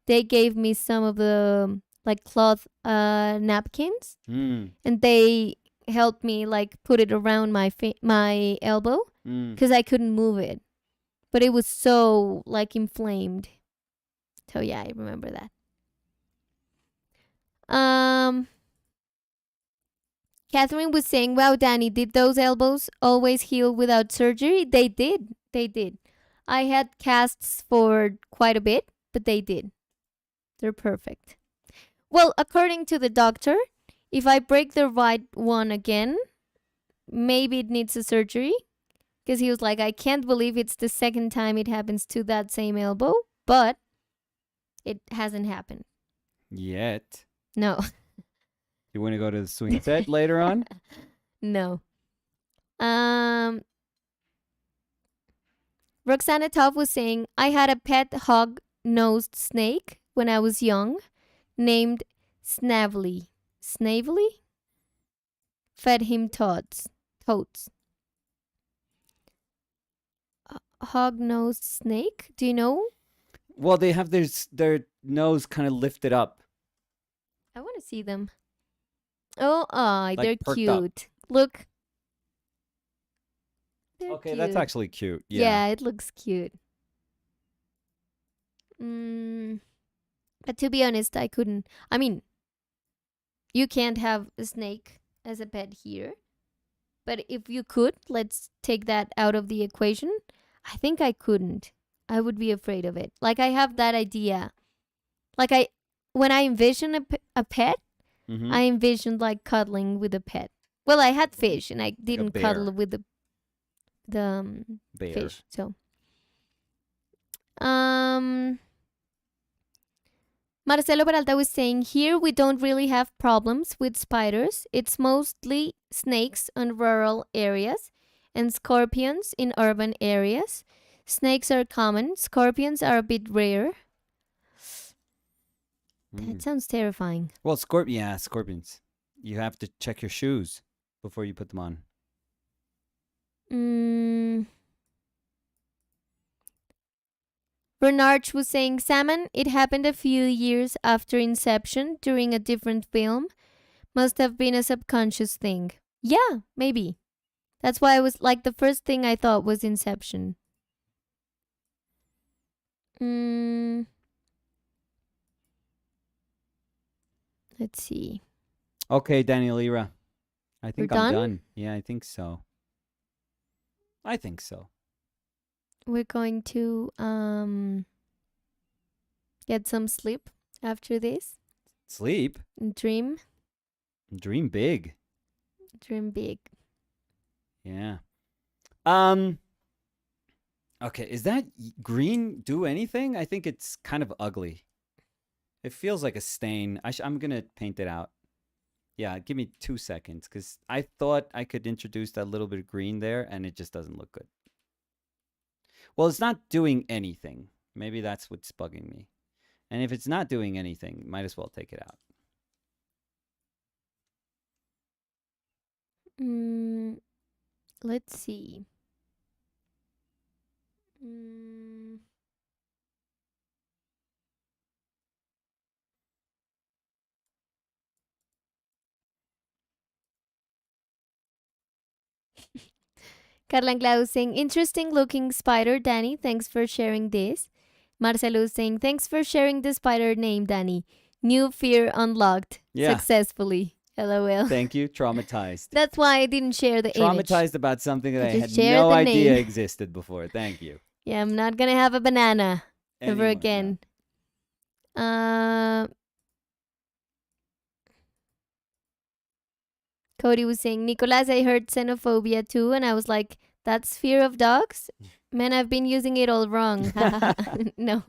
they gave me some of the like cloth napkins, and they helped me like put it around my elbow because I couldn't move it, but it was so like inflamed. So yeah, I remember that. Catherine was saying, wow, Danny, did those elbows always heal without surgery? They did. They did. I had casts for quite a bit, but they did. They're perfect. Well, according to the doctor, if I break the right one again, maybe it needs a surgery. Because he was like, I can't believe it's the second time it happens to that same elbow, but it hasn't happened. Yet. No. You want to go to the swing set later on? No. Roxana Tov was saying, I had a pet hog-nosed snake when I was young named Snavely. Snavely? Fed him toads. Hog-nosed snake? Do you know? Well, they have their nose kind of lifted up. I want to see them. Oh, like they're cute. Up. Look. Okay, cute. that's actually cute. Yeah, it looks cute. But to be honest, I couldn't. I mean, you can't have a snake as a pet here. But if you could, let's take that out of the equation. I think I couldn't. I would be afraid of it. Like, I have that idea. Like, when I envision a pet, I envisioned like cuddling with a pet. Well, I had fish, and I didn't cuddle with the fish. So, Marcelo Peralta was saying, here we don't really have problems with spiders. It's mostly snakes in rural areas and scorpions in urban areas. Snakes are common. Scorpions are a bit rare. That sounds terrifying. Well, scorpions. You have to check your shoes before you put them on. Renarch was saying, salmon, it happened a few years after Inception during a different film. Must have been a subconscious thing. Yeah, maybe. That's why I was like, the first thing I thought was Inception. Let's see. Okay, Daniel Ira. I think We're I'm done? done. Yeah, I think so. We're going to get some sleep after this. Sleep? Dream. Dream big. Dream big. Yeah. Okay, is that green do anything? I think it's kind of ugly. It feels like a stain. I'm going to paint it out. Yeah, give me 2 seconds, because I thought I could introduce that little bit of green there, and it just doesn't look good. Well, it's not doing anything. Maybe that's what's bugging me. And if it's not doing anything, might as well take it out. Let's see. Carla Clau saying, interesting looking spider, Danny. Thanks for sharing this. Marcelo saying, thanks for sharing the spider name, Danny. New fear unlocked successfully. LOL. Thank you. Traumatized. That's why I didn't share the image. Traumatized about something that I had no idea existed before. Thank you. Yeah, I'm not going to have a banana ever again. Cody was saying, Nicolas, I heard xenophobia too, and I was like, that's fear of dogs? Man, I've been using it all wrong. No.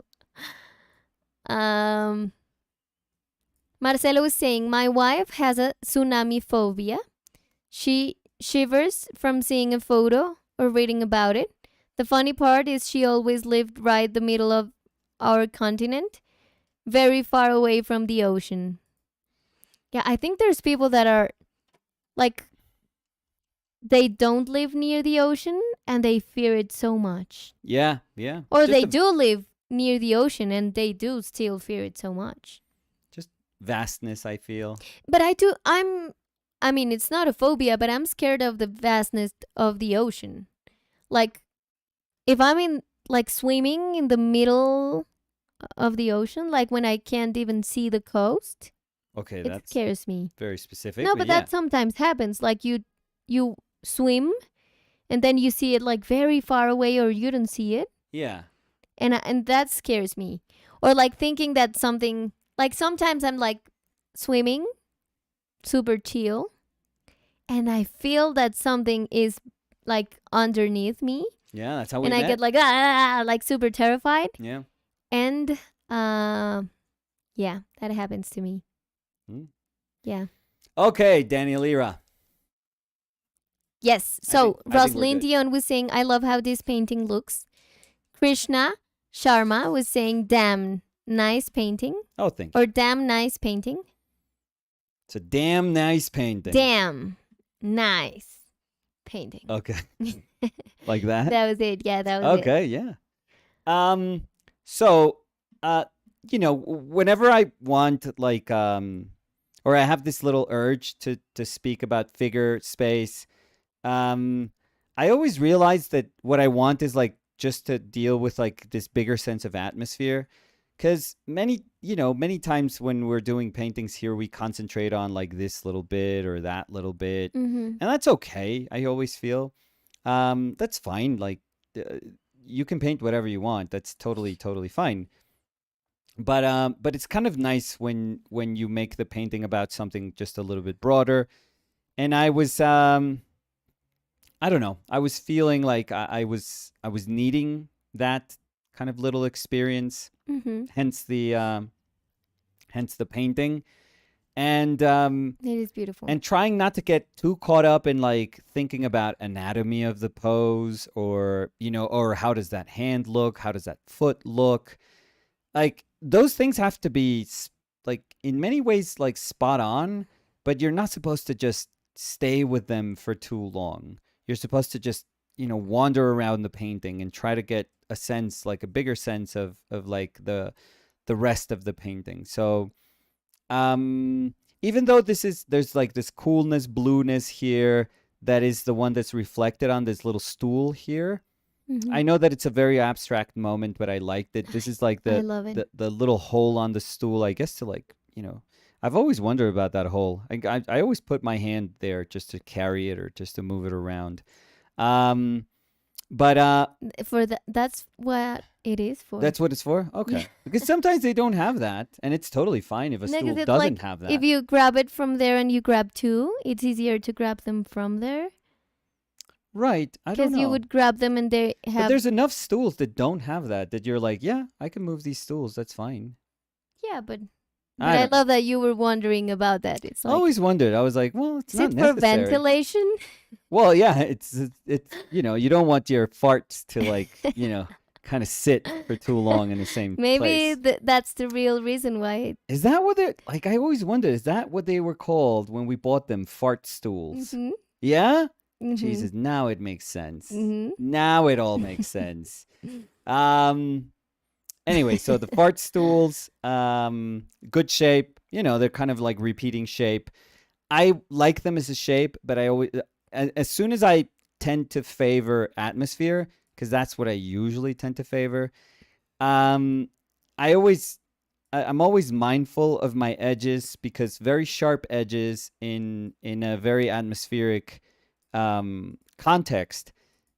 Marcelo was saying, my wife has a tsunami phobia. She shivers from seeing a photo or reading about it. The funny part is she always lived right the middle of our continent, very far away from the ocean. Yeah, I think there's people that are like, they don't live near the ocean and they fear it so much. Yeah. Or just they do live near the ocean and they do still fear it so much. Just vastness, I feel. But I mean, it's not a phobia, but I'm scared of the vastness of the ocean. Like, if I'm in, like, swimming in the middle of the ocean, like when I can't even see the coast. Okay, it scares me. Very specific. No, but that sometimes happens. Like you swim, and then you see it like very far away, or you don't see it. Yeah. And that scares me. Or like thinking that something, like sometimes I'm like swimming, super chill, and I feel that something is like underneath me. Yeah, that's how we met. And I get like super terrified. Yeah. And yeah, that happens to me. Yeah. Okay, Daniel Ira. Yes. So Rosalind Dion was saying, I love how this painting looks. Krishna Sharma was saying, damn nice painting. Oh, thank you. Or damn nice painting. It's a damn nice painting. Damn nice painting. Okay. Like that? That was it. Yeah, that was it. Okay, yeah. So, you know, whenever I want, like, or I have this little urge to speak about figure space, I always realize that what I want is like just to deal with like this bigger sense of atmosphere. Because many times when we're doing paintings here, we concentrate on like this little bit or that little bit. And that's okay, I always feel. That's fine. Like, you can paint whatever you want. That's totally fine. But it's kind of nice when you make the painting about something just a little bit broader. And I was I don't know. I was feeling like I was needing that kind of little experience. Hence the painting. And It is beautiful. and trying not to get too caught up in like thinking about anatomy of the pose, or or how does that hand look, how does that foot look. Like those things have to be like in many ways like spot on, but you're not supposed to just stay with them for too long. You're supposed to just wander around the painting and try to get a sense, like a bigger sense of like the rest of the painting. So even though there's like this coolness, blueness here that is the one that's reflected on this little stool here. I know that it's a very abstract moment, but I liked it. This is like I love it. the little hole on the stool, I guess, to like, I've always wondered about that hole. I always put my hand there just to carry it or just to move it around. But That's what it is for. that's what it's for? Okay. Because sometimes they don't have that, and it's totally fine if a No, 'cause stool it's doesn't like, have that. if you grab it from there and you grab two, it's easier to grab them from there. Right. I don't Because know. you would grab them and they But have. there's enough stools that don't have that you're like, yeah, I can move these stools. That's fine. Yeah, but I I don't- love that you were wondering about that. It's I like, always wondered. I was like, well, it's is not it for necessary. ventilation? Well, yeah, it's you don't want your farts to like, kind of sit for too long in the same Maybe place. that's the real reason why. Is that what they're like? I always wondered, is that what they were called when we bought them? Fart stools. Mhm, Yeah? mhm, Jesus, now it makes sense. mhm. Now it all makes sense. Anyway, so the fart stools, good shape. They're kind of like repeating shape. I like them as a shape, but I always, as soon as I tend to favor atmosphere, because that's what I usually tend to favor. I'm always mindful of my edges, because very sharp edges in a very atmospheric context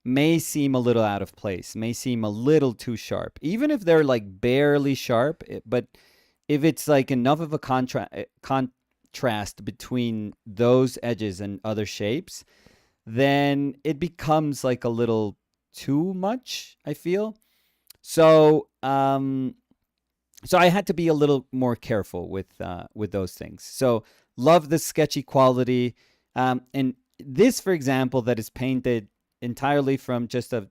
may seem a little out of place, may seem a little too sharp, even if they're like barely sharp. But if it's like enough of a contrast between those edges and other shapes, then it becomes like a little too much, I feel. So so I had to be a little more careful with those things. So love the sketchy quality. And this, for example, that is painted entirely from just a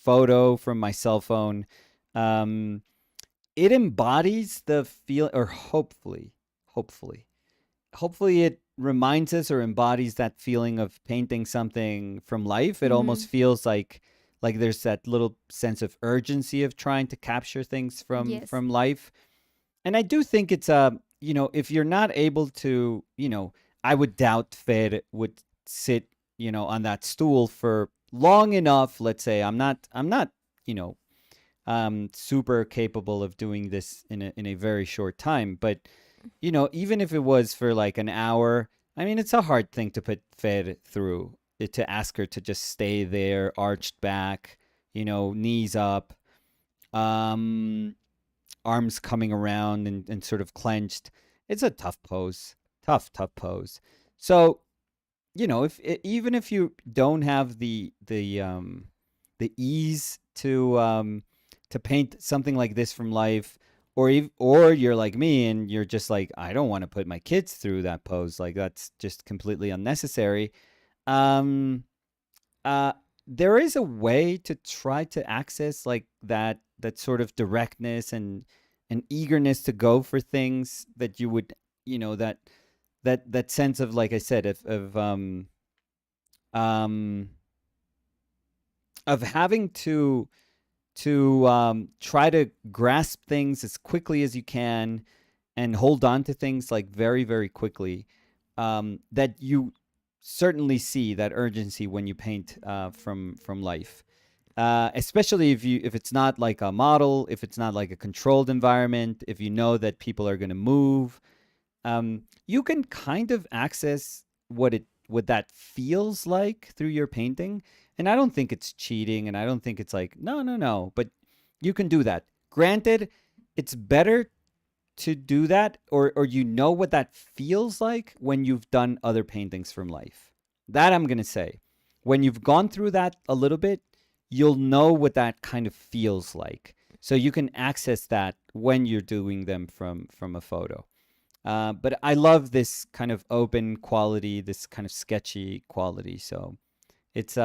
photo from my cell phone. It embodies the feel, or hopefully it reminds us or embodies that feeling of painting something from life. It almost feels like there's that little sense of urgency of trying to capture things Yes. from life. And I do think it's if you're not able to, I would doubt Fed would sit, on that stool for long enough. Let's say I'm not, super capable of doing this in a very short time. But, even if it was for like an hour, I mean, it's a hard thing to put Fed through, to ask her to just stay there, arched back, knees up, arms coming around and sort of clenched. It's a tough pose, tough pose. So, even if you don't have the ease to paint something like this from life, or you're like me and you're just like, I don't want to put my kids through that pose, like that's just completely unnecessary. There is a way to try to access like that sort of directness and eagerness to go for things that you would, that sense of, like I said, of having to try to grasp things as quickly as you can and hold on to things like very, very quickly. That you certainly see that urgency when you paint from life, especially if it's not like a model, if it's not like a controlled environment, if you know that people are going to move. You can kind of access what that feels like through your painting. And I don't think it's cheating, and I don't think it's like, no, but you can do that. Granted, it's better to do that, or what that feels like when you've done other paintings from life. That I'm going to say. When you've gone through that a little bit, you'll know what that kind of feels like. So you can access that when you're doing them from a photo. But I love this kind of open quality, this kind of sketchy quality. So it's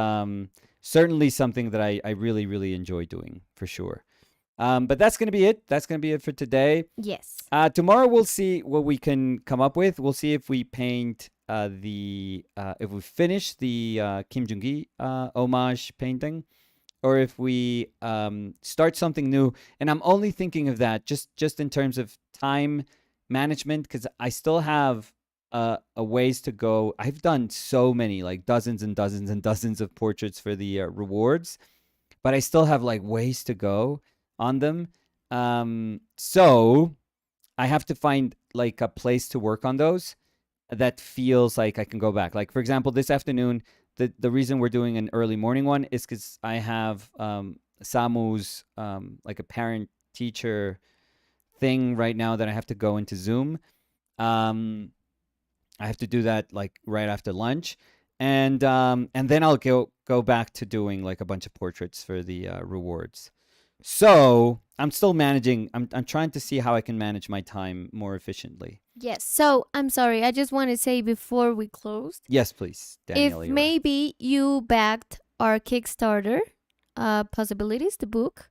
certainly something that I really, really enjoy doing for sure. But that's going to be it. That's going to be it for today. Yes. Tomorrow we'll see what we can come up with. We'll see if we paint if we finish the Kim Jung-gi homage painting, or if we start something new. And I'm only thinking of that just in terms of time management, because I still have a ways to go. I've done so many, like dozens and dozens and dozens of portraits for the rewards, but I still have like ways to go on them. So I have to find like a place to work on those that feels like I can go back. Like, for example, this afternoon, the reason we're doing an early morning one is because I have Samu's like a parent teacher thing right now that I have to go into Zoom. I have to do that like right after lunch, and then I'll go back to doing like a bunch of portraits for the rewards. So I'm still managing. I'm trying to see how I can manage my time more efficiently. Yes. So I'm sorry. I just want to say before we closed, Yes, please, Danielle. if maybe you backed our Kickstarter possibilities, the book,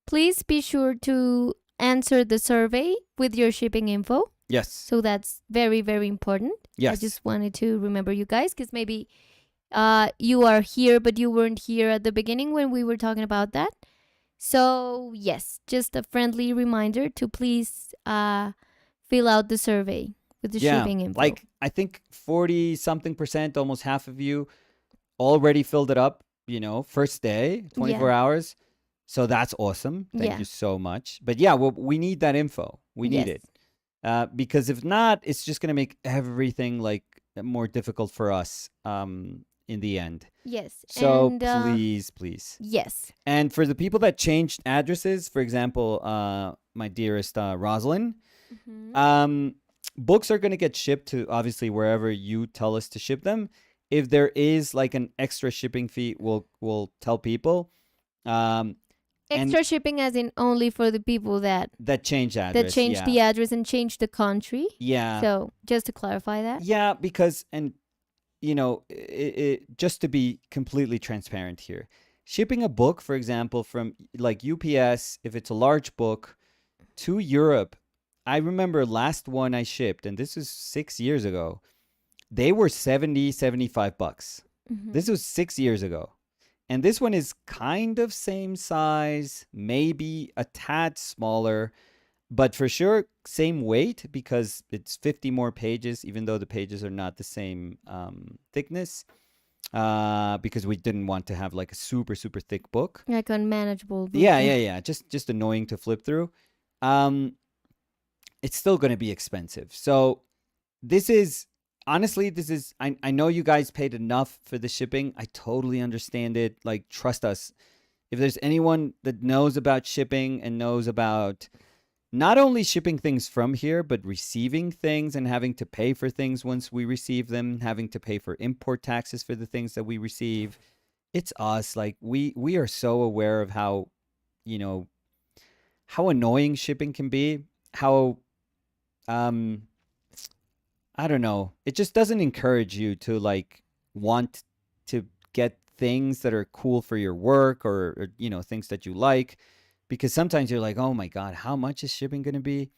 please be sure to answer the survey with your shipping info. Yes. So that's very, very important. Yes. I just wanted to remember you guys, because maybe you are here, but you weren't here at the beginning when we were talking about that. So yes, just a friendly reminder to please fill out the survey with the shipping info. Like I think 40-something%, almost half of you already filled it up, first day, 24 hours. So that's awesome. Thank you so much. But yeah, we need that info. We need it. Because if not, it's just going to make everything like more difficult for us in the end. Yes. So and, please. Yes. And for the people that changed addresses, for example, my dearest Rosalind, books are going to get shipped to obviously wherever you tell us to ship them. If there is like an extra shipping fee, we'll tell people. Extra shipping as in only for the people that change address. That change the address and change the country. Yeah. So just to clarify that. Yeah, because, and just to be completely transparent here, shipping a book, for example, from like UPS, if it's a large book, to Europe, I remember last one I shipped, and this was 6 years ago, they were $75. This was 6 years ago. And this one is kind of same size, maybe a tad smaller, but for sure same weight, because it's 50 more pages, even though the pages are not the same thickness, because we didn't want to have like a super, super thick book. Like unmanageable book. Yeah. Just annoying to flip through. It's still going to be expensive. So honestly, I know you guys paid enough for the shipping. I totally understand it. Like, trust us. If there's anyone that knows about shipping and knows about not only shipping things from here, but receiving things and having to pay for things once we receive them, having to pay for import taxes for the things that we receive, it's us. Like, we are so aware of how annoying shipping can be, how I don't know. It just doesn't encourage you to like want to get things that are cool for your work or things that you like, because sometimes you're like, oh my God, how much is shipping going to be?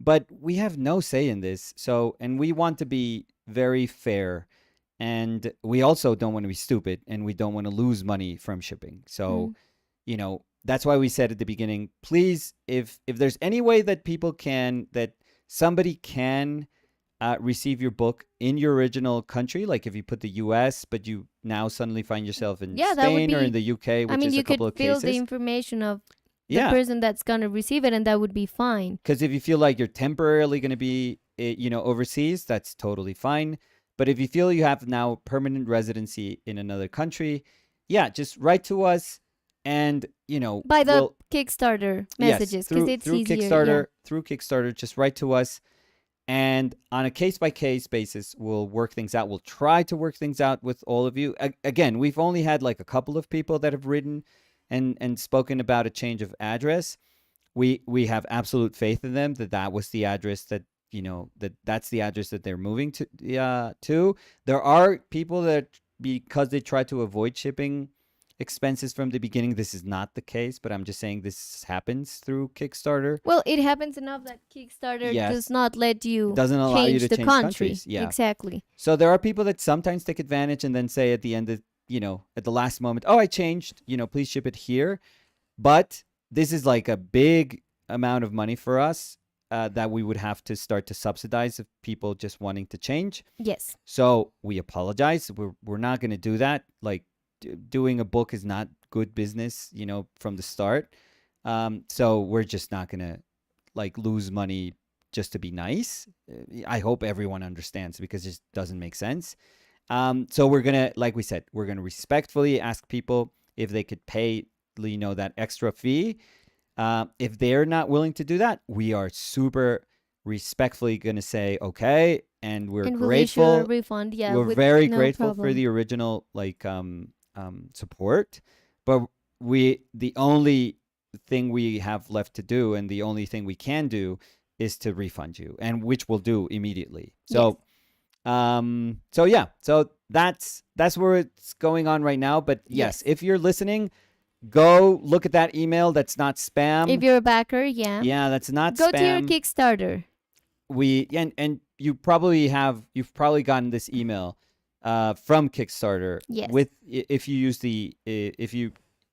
But we have no say in this. So, and we want to be very fair, and we also don't want to be stupid, and we don't want to lose money from shipping. So, that's why we said at the beginning, please, if there's any way that somebody can receive your book in your original country, like if you put the US, but you now suddenly find yourself in Spain or in the UK, which is a couple of cases. You could fill the information of the person that's going to receive it, and that would be fine. Because if you feel like you're temporarily going to be, overseas, that's totally fine. But if you feel you have now permanent residency in another country, just write to us, and by the Kickstarter messages, because it's easier. Through Kickstarter, just write to us. And on a case-by-case basis, we'll work things out. We'll try to work things out with all of you. Again, we've only had like a couple of people that have written and spoken about a change of address. We have absolute faith in them that was the address that, that's the address that they're moving to. There are people that, because they try to avoid shipping expenses from the beginning, this is not the case, but I'm just saying this happens through Kickstarter. Well, it happens enough that Kickstarter does not let you doesn't allow you to the change country. Countries. Yeah, exactly. So there are people that sometimes take advantage and then say at the end of, at the last moment, oh, I changed, please ship it here. But this is like a big amount of money for us that we would have to start to subsidize if people just wanting to change. Yes. So we apologize. We're not going to do that. Like, doing a book is not good business, from the start. So we're just not going to like lose money just to be nice. I hope everyone understands, because it just doesn't make sense. So we're going to, like we said, we're going to respectfully ask people if they could pay, that extra fee. If they're not willing to do that, we are super respectfully going to say, okay. And we're grateful. We'll issue a refund. Yeah. We're very no grateful problem. for the original, support, but the only thing we have left to do, and the only thing we can do, is to refund you, and which we'll do immediately. So, so that's where it's going on right now. But yes, if you're listening, go look at that email. That's not spam. If you're a backer, yeah, that's not go spam. to your Kickstarter. And you've probably gotten this email from Kickstarter. Yes. If you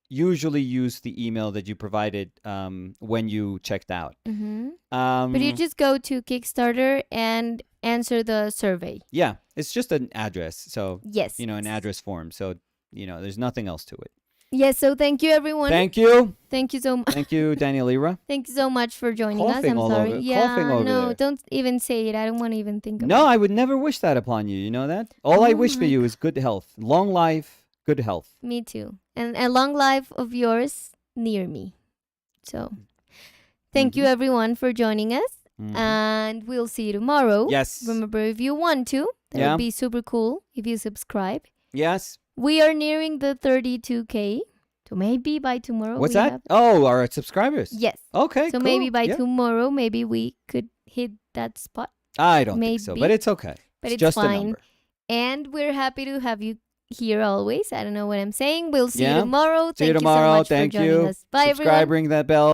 usually use the email that you provided when you checked out. Mm-hmm. But you just go to Kickstarter and answer the survey. Yeah, it's just an address. So yes, an address form. So there's nothing else to it. Yes. So thank you, everyone. Thank you. Thank you so much. Thank you, Daniel Ira. Thank you so much for joining us. I'm sorry. Coughing over there. Don't even say it. I don't want to even think of it. No, I would never wish that upon you. You know that? All I wish for you is good health, long life, good health. Me too. And a long life of yours near me. So thank you, everyone, for joining us. And we'll see you tomorrow. Yes. Remember, if you want to, that would be super cool if you subscribe. Yes. We are nearing the 32K. So maybe by tomorrow. What's that? Oh, our subscribers. Yes. Okay. So cool. maybe by tomorrow, maybe we could hit that spot. I don't think so, but it's okay. But it's just fine. a number. And we're happy to have you here always. I don't know what I'm saying. We'll see you tomorrow. See you tomorrow. So much Thank for joining us. Bye, Subscribe, everyone. ring that bell.